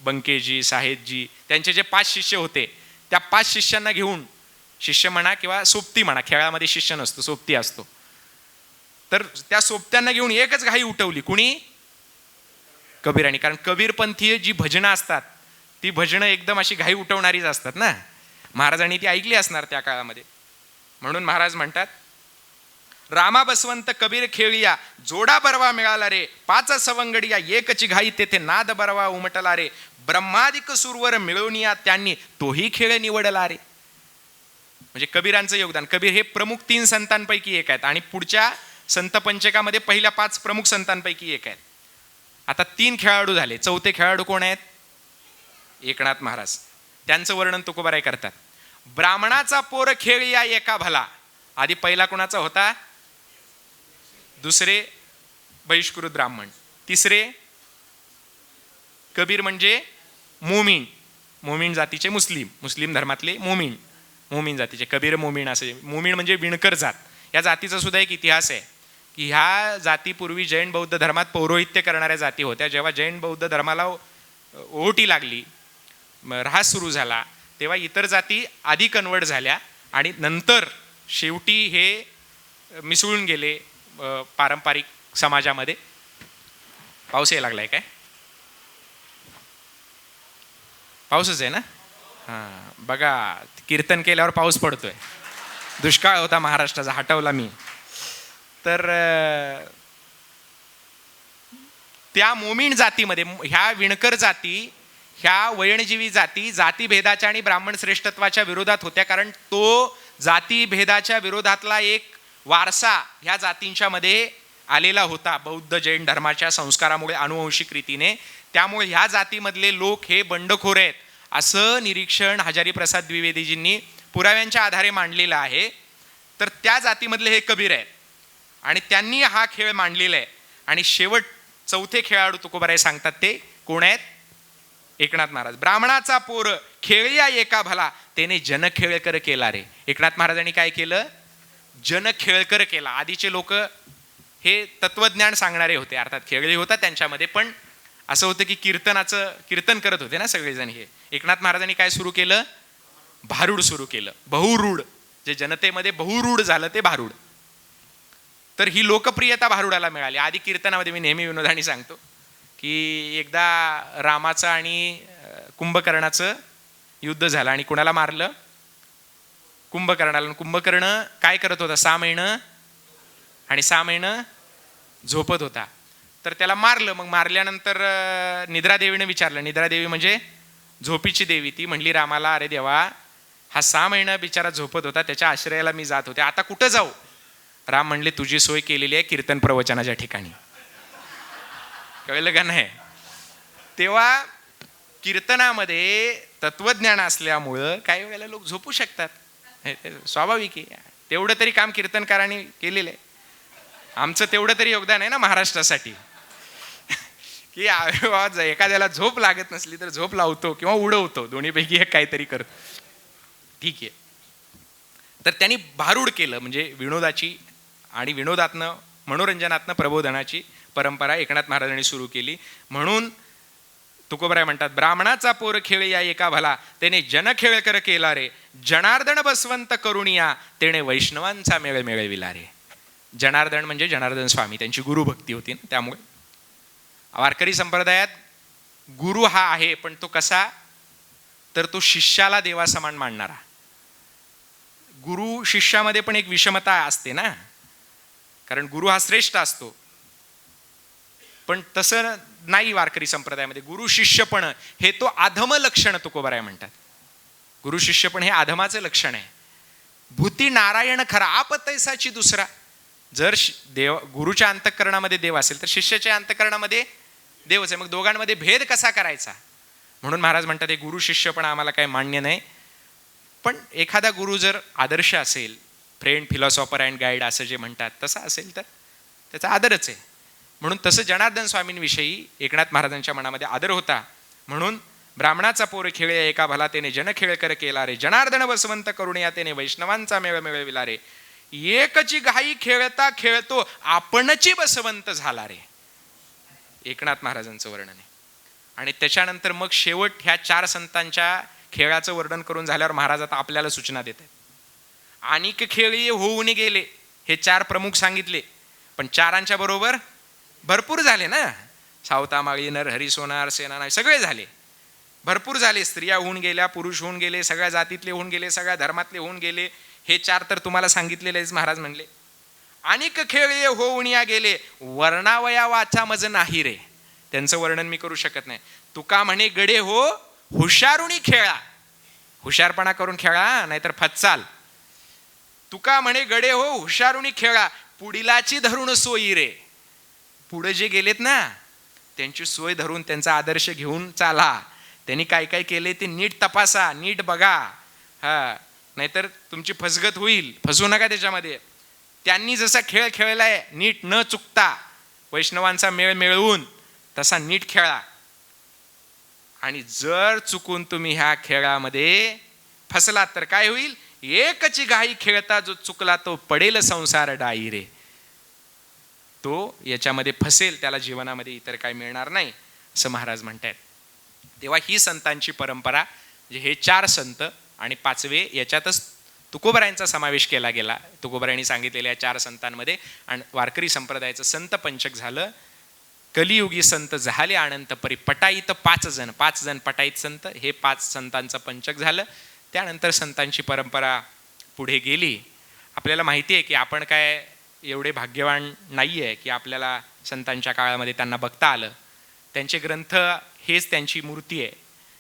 Speaker 2: बंकेजी, साहेबजी, त्यांचे जे 5 शिष्य होते, त्या 5 शिष्यांना घेऊन, शिष्य म्हणा किंवा सोबती म्हणा, खेळामध्ये शिष्य नसतो, सोबती असतो, तर त्या सोबत्यांना घेऊन एकच घाई उठवली. कुणी? कबीरांनी. कारण कबीरपंथीय जी भजनं असतात, ती भजनं एकदम अशी घाई उठवणारीच असतात ना. महाराजांनी ती ऐकली असणार त्या काळामध्ये. म्हणून महाराज म्हणतात, रामा बसवंत कबीर खेळिया, जोडा बरवा मिळाला रे. 5 सवंगडिया एकची घाई, तेथे नाद बरवा उमटला रे. ब्रह्मादिक सुरवर मिळवूनिया, त्यांनी तोही खेळ निवडला रे. म्हणजे कबीरांचं योगदान. कबीर हे प्रमुख 3 संतांपैकी एक आहेत आणि पुढच्या संत पंचकामध्ये पहिल्या 5 प्रमुख संतांपैकी एक आहेत. आता 3 खेळाडू झाले. 4थे खेळाडू कोण आहेत? एकनाथ महाराज. त्यांचं वर्णन तुकोबाराय करतात. ब्राह्मणाचा पोर खेळिया एका भला. आधी पहिला कोणाचा होता? दुसरे बहिष्कृत ब्राह्मण, तिसरे कबीर म्हणजे मोमीन, मोमीन जातीचे मुस्लिम, मुस्लिम धर्मातले मोमीन, मोमीन जातीचे कबीर मोमीन असे. मोमीन म्हणजे विणकर जात. या जातीचा सुद्धा एक इतिहास आहे की ह्या जाती पूर्वी जैन बौद्ध धर्मात पौरोहित्य करणाऱ्या जाती होत्या. जेव्हा जैन बौद्ध धर्माला ओहोटी लागली, ऱ्हास सुरू झाला, तेव्हा इतर जाती आधी कन्वर्ट झाल्या आणि नंतर शेवटी हे मिसळून गेले पारंपरिक समाजामध्ये. पाऊस यायला लागलाय काय? पाऊसच आहे ना? हां, बघा कीर्तन केल्यावर पाऊस पडतोय. दुष्काळ होता महाराष्ट्राचा, हटवला मी. तर त्या मोमीन जातीमध्ये ह्या विणकर जाती, ह्या वयणजीवी जाती जातीभेदाच्या आणि ब्राह्मण श्रेष्ठत्वाच्या विरोधात होत्या. कारण तो जातीभेदाच्या विरोधातला एक वारसा ह्या जातींच्या मध्ये आलेला होता बौद्ध जैन धर्माच्या संस्कारामुळे, अनुवंशिक रीतीने. त्यामुळे ह्या जातीमधले लोक हे बंडखोर आहेत असं निरीक्षण हजारी प्रसाद द्विवेदीजींनी पुराव्यांच्या आधारे मांडलेलं आहे. तर त्या जातीमधले हे कबीर आहेत आणि त्यांनी हा खेळ मांडलेला आहे. आणि शेवट चौथे खेळाडू तुकोबाराय सांगतात ते कोण आहेत? एकनाथ महाराज. ब्राह्मणाचा पोर खेळया एका भला, त्याने जनखेळकर केला रे. एकनाथ महाराजांनी काय केलं? जनखेळकर केला. आधीचे लोक हे तत्वज्ञान सांगणारे होते, अर्थात खेळही होता त्यांच्यामध्ये, पण असं होतं की कीर्तन करत होते ना सगळेजण. हे एकनाथ महाराजांनी काय सुरू केलं? भारूड सुरू केलं. बहुरूढ, जे जनतेमध्ये बहुरूढ झालं ते भारूड. तर ही लोकप्रियता भारुडाला मिळाली. आधी कीर्तनामध्ये मी नेहमी विनोदाने सांगतो की एकदा रामाचं आणि कुंभकर्णाचं युद्ध झालं आणि कुणाला मारलं? कुंभकर्णाला. कुंभकर्ण काय करत होता? 6 महिने आणि 6 महिने झोपत होता. तर त्याला मारलं. मग मारल्यानंतर निद्रादेवीने विचारलं, निद्रादेवी म्हणजे झोपीची देवी, ती म्हणली रामाला, अरे देवा, हा 6 महिना बिचारा झोपत होता, त्याच्या आश्रयाला मी जात होते, आता कुठं जाऊ? राम म्हणले, तुझी सोय केलेली आहे कीर्तन प्रवचनाच्या ठिकाणी. कळलं का नाही? तेव्हा कीर्तनामध्ये तत्वज्ञान असल्यामुळं काही वेळेला लोक झोपू शकतात, स्वाभाविक आहे. तेवढं तरी काम कीर्तनकारांनी केलेलं आहे. आमचं तेवढं तरी योगदान आहे ना महाराष्ट्रासाठी की एखाद्याला झोप लागत नसली तर झोप लावतो किंवा उडवतो, दोन्हीपैकी एक काहीतरी करतो. ठीक आहे. तर त्यांनी भारूड केलं, म्हणजे विनोदाची आणि विनोदातनं मनोरंजनातनं प्रबोधनाची परंपरा एकनाथ महाराजांनी सुरू केली. म्हणून तुकोबराय म्हणतात, ब्राह्मणाचा पोर खेळ या एका भला, त्याने जनखेळ कर केला रे. जनार्दन बसवंत करुणिया, त्याने वैष्णवांचा मेळ मिळविला रे. जनार्दन म्हणजे जनार्दन स्वामी, त्यांची गुरुभक्ती होती ना. त्यामुळे वारकरी संप्रदायात गुरु हा आहे, पण तो कसा? तर तो शिष्याला देवासमान मानणारा. गुरु शिष्यामध्ये पण एक विषमता असते ना, कारण गुरु हा श्रेष्ठ असतो, पण तसं नाही वारकरी संप्रदायामध्ये. गुरु शिष्यपण हे तो अधम लक्षण तुकोबाराय म्हणतात. गुरु शिष्यपण हे अधमाचं लक्षण आहे. भूती नारायण खरा, आपतैसाची दुसरा. जर देव गुरुच्या अंतःकरणामध्ये देव असेल तर शिष्याच्या अंतःकरणामध्ये देवच आहे. मग दोघांमध्ये भेद कसा करायचा? म्हणून महाराज म्हणतात, हे गुरु शिष्यपण आम्हाला काही मान्य नाही. पण एखादा गुरु जर आदर्श असेल, फ्रेंड, फिलॉसॉफर अँड गाईड असं जे म्हणतात, तसा असेल तर त्याचा आदरच आहे. म्हणून तसं जनार्दन स्वामींविषयी एकनाथ महाराजांच्या मनामध्ये आदर होता. म्हणून ब्राह्मणाचा पोर खेळ एका भला, त्याने जनखेळ कर केला रे. जनार्दन बसवंत करुणिया, त्याने वैष्णवांचा मेळ मिळविला रे. एकची घाई खेळता खेळतो, आपणची बसवंत झाला रे. एकनाथ महाराजांचं वर्णन आहे. आणि त्याच्यानंतर मग शेवट ह्या 4 संतांच्या खेळाचं वर्णन करून झाल्यावर महाराज आता आपल्याला सूचना देत आहेत. अनेक खेळी होऊन गेले, हे 4 प्रमुख सांगितले, पण 4 बरोबर भरपूर झाले ना. सावता माळी, नरहरी, सोनार, सेनाना सगळे झाले, भरपूर झाले. स्त्रिया होऊन गेल्या, पुरुष होऊन गेले, सगळ्या जातीतले होऊन गेले, सगळ्या धर्मातले होऊन गेले. हे 4 तर तुम्हाला सांगितलेलेच. महाराज म्हणले, अनेक खेळ होऊन या गेले, वर्णावया वाचा मज नाही रे. त्यांचं वर्णन मी करू शकत नाही. तुका म्हणे गडे हो हुशारुणी खेळा, हुशारपणा करून खेळा, नाहीतर फच्चाल. तुका म्हणे गडे हो हुशारुणी खेळा, पुढीलाची धरून सोयी रे. पुढे जे गेलेत ना त्यांची सोय धरून, त्यांचा आदर्श घेऊन चाला. त्यांनी काय काय केले ते नीट तपासा, नीट बघा. हा, नाहीतर तुमची फसगत होईल, फसू नका त्याच्यामध्ये. त्यांनी जसा खेळ खेळलाय नीट न चुकता, वैष्णवांचा मेळ मिळवून तसा नीट खेळा. आणि जर चुकून तुम्ही ह्या खेळामध्ये फसलात तर काय होईल? एकची घाई खेळता जो चुकला तो पडेल संसार डाई रे. तो याच्यामध्ये फसेल, त्याला जीवनामध्ये इतर काय मिळणार नाही, असं महाराज म्हणतात. तेव्हा ही संतांची परंपरा, म्हणजे हे 4 संत आणि 5वे याच्यातच तुकोबरायांचा समावेश केला गेला. तुकोबरायांनी सांगितलेल्या 4 संतांमध्ये. आणि वारकरी संप्रदायाचं संत पंचक झालं. कलियुगी संत झाले अनंत परी. पटाईत 5 जण पटाईत संत, हे 5 संतांचं पंचक झालं. त्यानंतर संतांची परंपरा पुढे गेली. आपल्याला माहिती आहे की आपण काय एवढे भाग्यवान नाही आहे की आपल्याला संतांच्या काळामध्ये त्यांना बघता आलं. त्यांचे ग्रंथ हेच त्यांची मूर्ती आहे.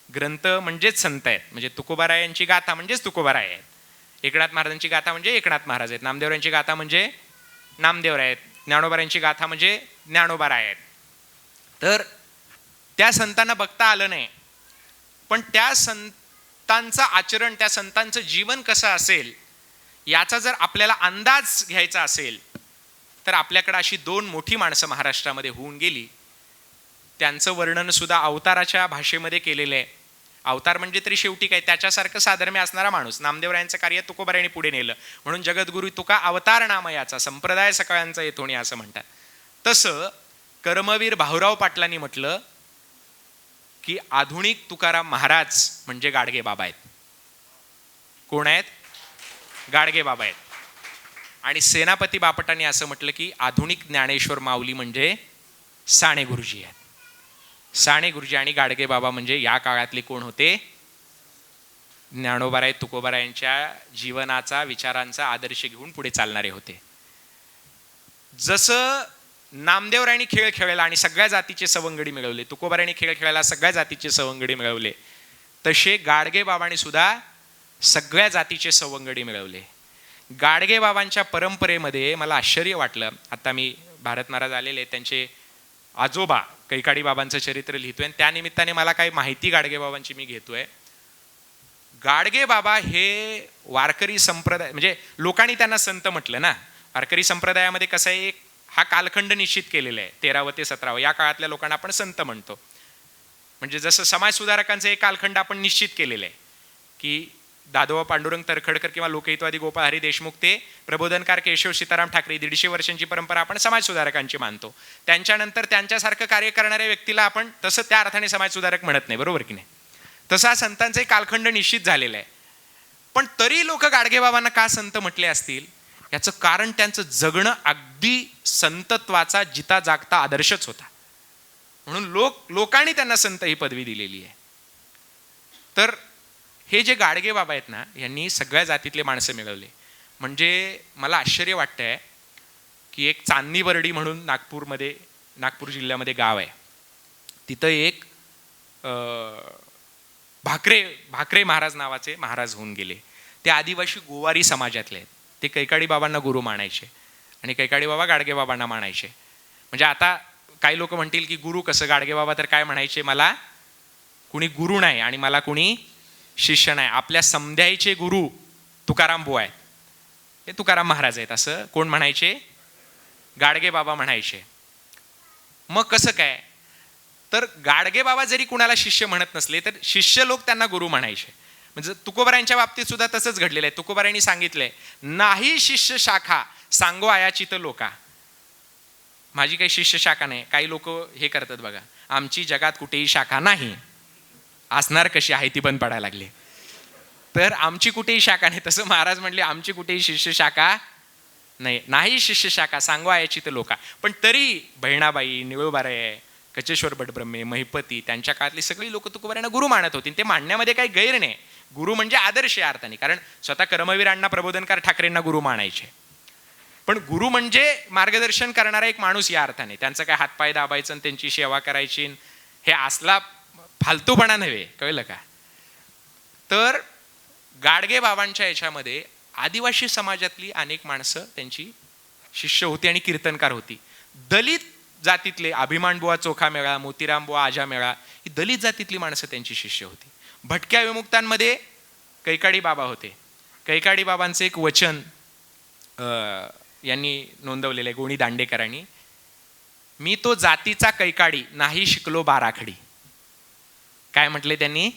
Speaker 2: ग्रंथ म्हणजेच संत आहेत. म्हणजे तुकोबारायांची गाथा म्हणजेच तुकोबाराय आहेत. एकनाथ महाराजांची गाथा म्हणजे एकनाथ महाराज आहेत. नामदेवरायांची गाथा म्हणजे नामदेवराय आहेत. ज्ञानोबारायांची गाथा म्हणजे ज्ञानोबाराय आहेत. तर त्या संतांना बघता आलं नाही, पण त्या संतांचं आचरण, त्या संतांचं जीवन कसं असेल याचा जर आपल्याला अंदाज घ्यायचा असेल तर आपल्याकडे अशी 2 मोठी माणसं महाराष्ट्रामध्ये होऊन गेली. त्यांचं वर्णन सुद्धा अवताराच्या भाषेमध्ये केलेलं आहे. अवतार म्हणजे तरी शेवटी काय, त्याच्यासारखं साधर्म्य असणारा माणूस. नामदेवरायांचं कार्य तुकोबारायांनी पुढे नेलं, म्हणून जगद्गुरु तुका अवतार नामयाचा संप्रदाय सकाळ्यांचा येतोणी असं म्हणतात. तसं कर्मवीर भाऊराव पाटलांनी म्हटलं की आधुनिक तुकाराम महाराज म्हणजे गाडगे बाबा आहेत. कोण आहेत? गाडगे बाबा आहेत. आणि सेनापती बापटांनी असं म्हटलं की आधुनिक ज्ञानेश्वर माऊली म्हणजे साने गुरुजी आहेत. साने गुरुजी आणि गाडगे बाबा म्हणजे या काळातले कोण होते? ज्ञानोबाराय तुकोबारायांच्या जीवनाचा, विचारांचा आदर्श घेऊन पुढे चालणारे होते. जसं नामदेवरायांनी खेळ खेळला आणि सगळ्या जातीचे सवंगडी मिळवले, तुकोबारायांनी खेळ खेळायला सगळ्या जातीचे सवंगडी मिळवले, तसे गाडगे बाबांनी सुद्धा सगळ्या जातीचे सवंगडी मिळवले. गाडगे बाबांच्या परंपरेमध्ये मला आश्चर्य वाटलं. आता मी भारत महाराज आलेले, त्यांचे आजोबा कैकाडी बाबांचं चरित्र लिहितोय आणि त्यानिमित्ताने मला काही माहिती गाडगे बाबांची मी घेतोय. गाडगे बाबा हे वारकरी संप्रदाय, म्हणजे लोकांनी त्यांना संत म्हटलं ना. वारकरी संप्रदायामध्ये कसं आहे, हा कालखंड निश्चित केलेला आहे, 13वं ते 17वं. या काळातल्या लोकांना आपण संत म्हणतो. म्हणजे जसं समाज सुधारकांचं एक कालखंड आपण निश्चित केलेलं आहे की दादोबा पांडुरंग तरखडकर किंवा लोकहितवादी गोपाळ हरी देशमुख ते प्रबोधनकार केशव सीताराम ठाकरे, 150 वर्षांची परंपरा आपण समाज सुधारकांची मानतो. त्यांच्यानंतर त्यांच्यासारखं कार्य करणाऱ्या व्यक्तीला आपण तसं त्या अर्थाने समाज सुधारक म्हणत नाही, बरोबर की नाही? तसा संतांचा एक कालखंड निश्चित झालेला आहे. पण तरी लोक गाडगेबाबांना का संत म्हटले असतील याचं कारण त्यांचं जगणं अगदी संतत्वाचा जिता जागता आदर्शच होता. म्हणून लोकांनी त्यांना संत ही पदवी दिलेली आहे. तर हे जे गाडगे बाबा आहेत ना, यांनी सगळ्या जातीतले माणसं मिळवले. म्हणजे मला आश्चर्य वाटतंय की एक चांदणीबर्डी म्हणून नागपूर जिल्ह्यामध्ये गाव आहे. तिथं एक भाकरे महाराज नावाचे महाराज होऊन गेले. ते आदिवासी गोवारी समाजातले आहेत. ते कैकाडी बाबांना गुरु मानायचे आणि कैकाडी बाबा गाडगे बाबांना मानायचे. म्हणजे आता काही लोक म्हणतील की गुरु कसं? गाडगे बाबा तर काय म्हणायचे, मला कुणी गुरु नाही आणि मला कुणी शिष्य नाही. आपल्या समध्यायचे गुरु तुकाराम बुवा आहेत, हे तुकाराम महाराज आहेत असं कोण म्हणायचे? गाडगे बाबा म्हणायचे. मग कसं काय? तर गाडगे बाबा जरी कुणाला शिष्य म्हणत नसले तर शिष्य लोक त्यांना गुरु म्हणायचे. म्हणजे तुकोबारायांच्या बाबतीत सुद्धा तसंच घडलेलं आहे. तुकोबारायांनी सांगितलंय, नाही शिष्य शाखा सांगो आयाचित लोका. माझी काही शिष्य शाखा नाही. काही लोक हे करतात बघा, आमची जगात कुठेही शाखा नाही. असणार कशी आहे ती पण पडायला लागली. तर आमची कुठेही शाखा नाही. तसं महाराज म्हणले, आमची कुठेही शिष्य शाखा नाही. नाही शिष्य शाखा सांगो आयाचित लोका. पण तरी बहिणाबाई, निळूबाराय, कचेश्वर भटब्रह्मे, महिपती, त्यांच्या काळातली सगळी लोक तुकोबारायांना गुरु मानत होती. ते मानण्यामध्ये काही गैर नाही. गुरु म्हणजे आदर्श या अर्थाने, कारण स्वतः कर्मवीर अण्णा प्रबोधनकार ठाकरेंना गुरु मानायचे. पण गुरु म्हणजे मार्गदर्शन करणारा एक माणूस या अर्थाने. त्यांचं काय हातपाय दाबायचं आणि त्यांची सेवा करायची हे असला फालतूपणा नव्हे, कळलं का? तर गाडगे बाबांच्या याच्यामध्ये आदिवासी समाजातली अनेक माणसं त्यांची शिष्य होती आणि कीर्तनकार होती. दलित जातीतले अभिमान बुवा चोखा मेळा, मोतीराम बुवा आजा मेळा, ही दलित जातीतली माणसं त्यांची शिष्य होती. भटक्या विमुक्तांमध्ये कैकाडी बाबा होते कैकाडी बाबांचं एक वचन यांनी नोंदवलेलं आहे, गोणी दांडेकरांनी. मी तो जातीचा कैकाडी, नाही शिकलो बाराखडी. काय म्हटले त्यांनी?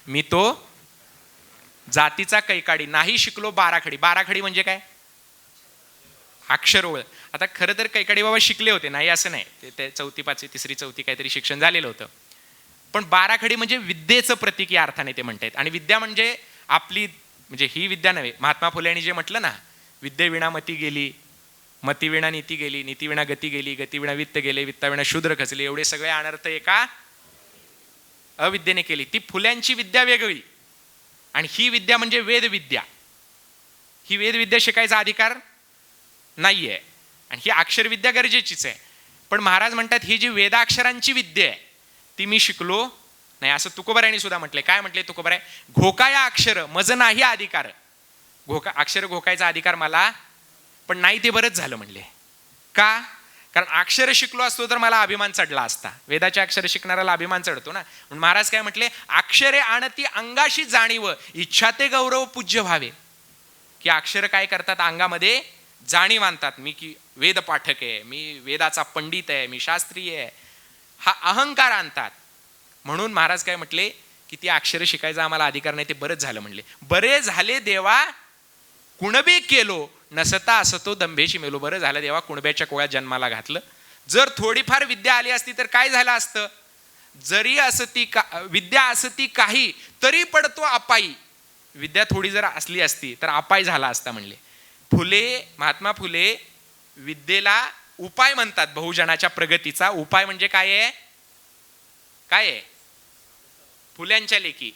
Speaker 2: मी तो जातीचा कैकाडी, नाही शिकलो बाराखडी. बाराखडी म्हणजे काय? अक्षर ओळ. आता खरं तर कैकाडी बाबा शिकले होते, नाही असं नाही, ते 4थी 5वी 3री 4थी काहीतरी शिक्षण झालेलं होतं. पण बाराखडी म्हणजे विद्येचं प्रतीक या अर्थाने ते म्हणतात. आणि विद्या म्हणजे आपली, म्हणजे ही विद्या नव्हे. महात्मा फुले यांनी जे म्हटलं ना, विद्येविना मती गेली, मतीविना नीती गेली, नीतीविना गती गेली, गतीविना वित्त गेले, वित्ताविना शूद्र खचले, एवढे सगळे अनर्थ एका अविद्येने केली. ती फुल्यांची विद्या वेगळी, आणि ही विद्या म्हणजे वेदविद्या. ही वेदविद्या शिकायचा अधिकार नाहीये, आणि ही अक्षरविद्या गरजेचीच आहे. पण महाराज म्हणतात ही जी वेदाक्षरांची विद्या आहे ती मी शिकलो नाही, असं तुकोबारायांनी सुद्धा म्हटलंय. काय म्हटलंय तुकोबाराय? घोकाया अक्षर मज नाही अधिकार. अक्षर घोकायचा अधिकार मला पण नाही, ते बरंच झालं म्हणले. का? कारण अक्षर शिकलो असतो तर मला अभिमान चढला असता. वेदाचे अक्षर शिकणाऱ्याला अभिमान चढतो ना. म्हणून महाराज काय म्हटले? अक्षरे आणती अंगाशी जाणीव, इच्छा ते गौरव पूज्य व्हावे. की अक्षर काय करतात? अंगामध्ये जाणीव आणतात. मी की वेद पाठक आहे, मी वेदाचा पंडित आहे, मी शास्त्रीय आहे, हा अहंकार आणतात. म्हणून महाराज काय म्हटले की ती अक्षर शिकायचा आम्हाला अधिकार नाही, ते बरंच झालं म्हणले. बरे झाले देवा कुणबे केलो, नसता असतो दंभेची मेलो. बरं झालं देवा कुणब्याच्या कोळ्यात जन्माला घातलं. जर थोडीफार विद्या आली असती तर काय झालं असतं? जरी असती विद्या असती काही तरी पडतो अपाई. विद्या थोडी जर असली असती तर अपाय झाला असता म्हणले. महात्मा फुले विद्येला उपाय म्हणतात. बहुजनाच्या प्रगतीचा उपाय म्हणजे काय आहे? काय आहे? फुल्यांच्या लेखी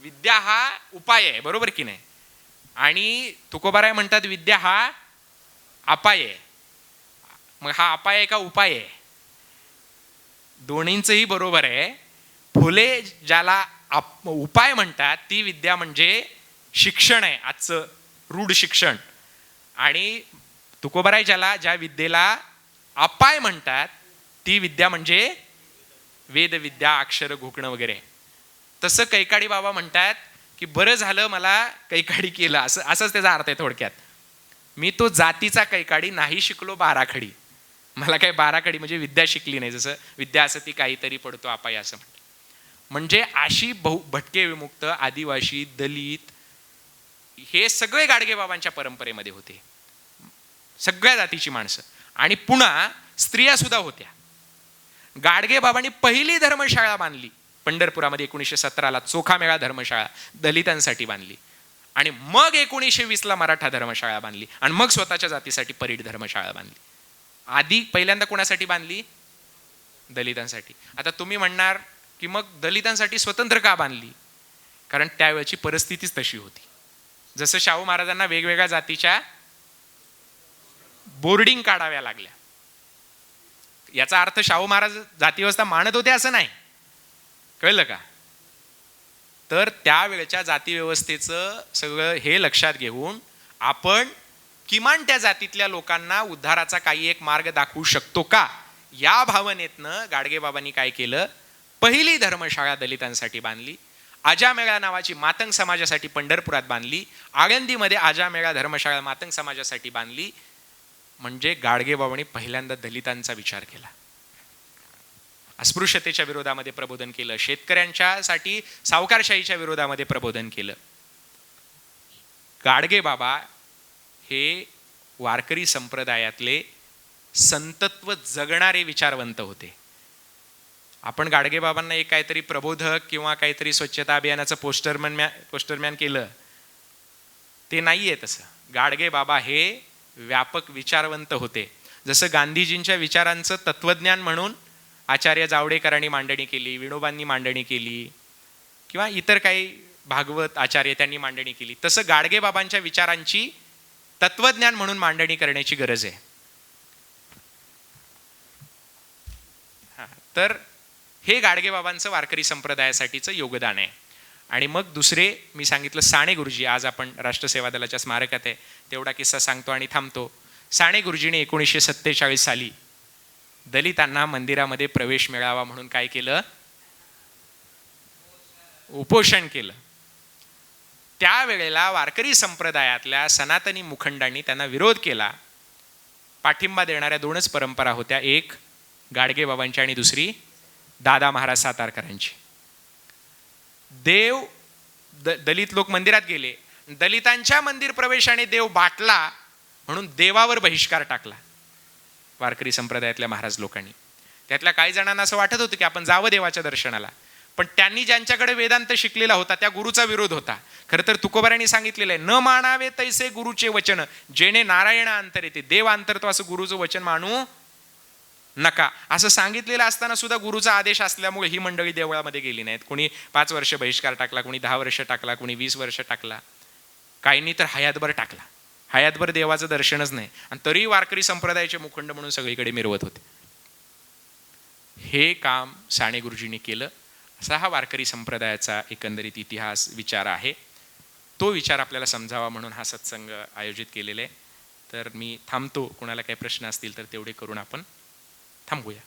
Speaker 2: विद्या हा उपाय आहे, बरोबर की नाही? आणि तुकोबाराय म्हणतात विद्या हा अपाय आहे. मग हा अपाय आहे का उपाय आहे? दोन्हींचंही बरोबर आहे. फुले ज्याला उपाय म्हणतात ती विद्या म्हणजे शिक्षण आहे, आजचं रूढ शिक्षण. आणि तुकोबाराय ज्या विद्येला अपाय म्हणतात ती विद्या म्हणजे वेदविद्या, अक्षर घोकणं वगैरे. तसं कैकाडी बाबा म्हणतात की बरं झालं मला कैकाडी केलं, असंच त्याचा अर्थ आहे थोडक्यात. मी तो जातीचा कैकाडी, नाही शिकलो बाराखडी. मला काय बाराखडी म्हणजे विद्या शिकली नाही, जसं विद्या असं ती काहीतरी पडतो अपाय असं म्हणतात. म्हणजे अशी भटके विमुक्त, आदिवासी, दलित हे सगळे गाडगेबाबांच्या परंपरेमध्ये होते, सगळ्या जातीची माणसं. आणि पुन्हा स्त्रिया सुद्धा होत्या. गाडगेबाबांनी पहिली धर्मशाळा बांधली पंढरपुरामध्ये 1917ला, चोखामेळा धर्मशाळा दलितांसाठी बांधली. आणि मग 1920ला मराठा धर्मशाळा बांधली, आणि मग स्वतःच्या जातीसाठी परीड धर्मशाळा बांधली. आधी पहिल्यांदा कोणासाठी बांधली? दलितांसाठी. आता तुम्ही म्हणणार की मग दलितांसाठी स्वतंत्र का बांधली? कारण त्यावेळची परिस्थितीच तशी होती. जसं शाहू महाराजांना वेगवेगळ्या जातीच्या बोर्डिंग काढाव्या लागल्या. याचा अर्थ शाहू महाराज जातीव्यवस्था मानत होते असं नाही, कळलं का? तर त्यावेळच्या जातीव्यवस्थेचं सगळं हे लक्षात घेऊन आपण किमान त्या जातीतल्या लोकांना उद्धाराचा काही एक मार्ग दाखवू शकतो का, या भावनेतनं गाडगेबाबांनी काय केलं? पहिली धर्मशाळा दलितांसाठी बांधली. आजामेळा नावाची मातंग समाजासाठी पंढरपुरात बांधली. आळंदीमध्ये आजामेळा धर्मशाळा मातंग समाजासाठी बांधली. म्हणजे गाडगेबाबांनी पहिल्यांदा दलितांचा विचार केला. अस्पृश्यतेच्या विरोधामध्ये प्रबोधन केलं. शेतकऱ्यांच्यासाठी सावकारशाहीच्या विरोधामध्ये प्रबोधन केलं. गाडगेबाबा हे वारकरी संप्रदायातले संतत्व जगणारे विचारवंत होते. आपण गाडगेबाबांना एक काहीतरी प्रबोधक किंवा काहीतरी स्वच्छता अभियानाचं पोस्टरमॅन केलं, ते नाहीये तसं. गाडगेबाबा हे व्यापक विचारवंत होते. जसं गांधीजींच्या विचारांचं तत्वज्ञान म्हणून आचार्य जावडेकरांनी मांडणी केली, विनोबांनी मांडणी केली, किंवा इतर काही भागवत आचार्य त्यांनी मांडणी केली, तसं गाडगेबाबांच्या विचारांची तत्वज्ञान म्हणून मांडणी करण्याची गरज आहे. तर हे गाडगेबाबांचं वारकरी संप्रदायासाठीचं योगदान आहे. आणि मग दुसरे मी सांगितलं साणे गुरुजी. आज आपण राष्ट्रसेवा दलाच्या स्मारकात आहे, तेवढा किस्सा सांगतो आणि थांबतो. साणे गुरुजीने 1947 साली दलितांना मंदिरामध्ये प्रवेश मिळावा म्हणून काय केलं? उपोषण केलं. त्यावेळेला वारकरी संप्रदायातल्या सनातनी मुखंडांनी त्यांना विरोध केला. पाठिंबा देणाऱ्या दोनच परंपरा होत्या, एक गाडगे बाबांची आणि दुसरी दादा महाराज सातारकरांची. देव दलित लोक मंदिरात गेले, दलितांच्या मंदिर प्रवेशाने देव बाटला म्हणून देवावर बहिष्कार टाकला वारकरी संप्रदायातल्या महाराज लोकांनी. त्यातल्या काही जणांना असं वाटत होतं की आपण जावं देवाच्या दर्शनाला, पण त्यांनी ज्यांच्याकडे वेदांत शिकलेला होता त्या गुरुचा विरोध होता. खरं तर तुकोबारांनी सांगितलेलं आहे, न मानावे तैसे गुरुचे वचन, जेणे नारायण अंतर येते. देव अंतरतो असं गुरुचं वचन मानू नका असं सांगितलेलं असताना सुद्धा गुरुचा आदेश असल्यामुळे ही मंडळी देवळामध्ये गेली नाहीत. कोणी 5 वर्ष बहिष्कार टाकला, कोणी 10 वर्ष टाकला, कोणी 20 वर्ष टाकला, काहींनी तर हयातभर टाकला. हयातभर देवाचं दर्शनच नाही, आणि तरी वारकरी संप्रदायाचे मुखंड म्हणून सगळीकडे मिरवत होते. हे काम साने गुरुजींनी केलं. असा हा वारकरी संप्रदायाचा एकंदरीत इतिहास विचार आहे. तो विचार आपल्याला समजावा म्हणून हा सत्संग आयोजित केलेला आहे. तर मी थांबतो. कोणाला काही प्रश्न असतील तर तेवढे करून आपण थांबूया.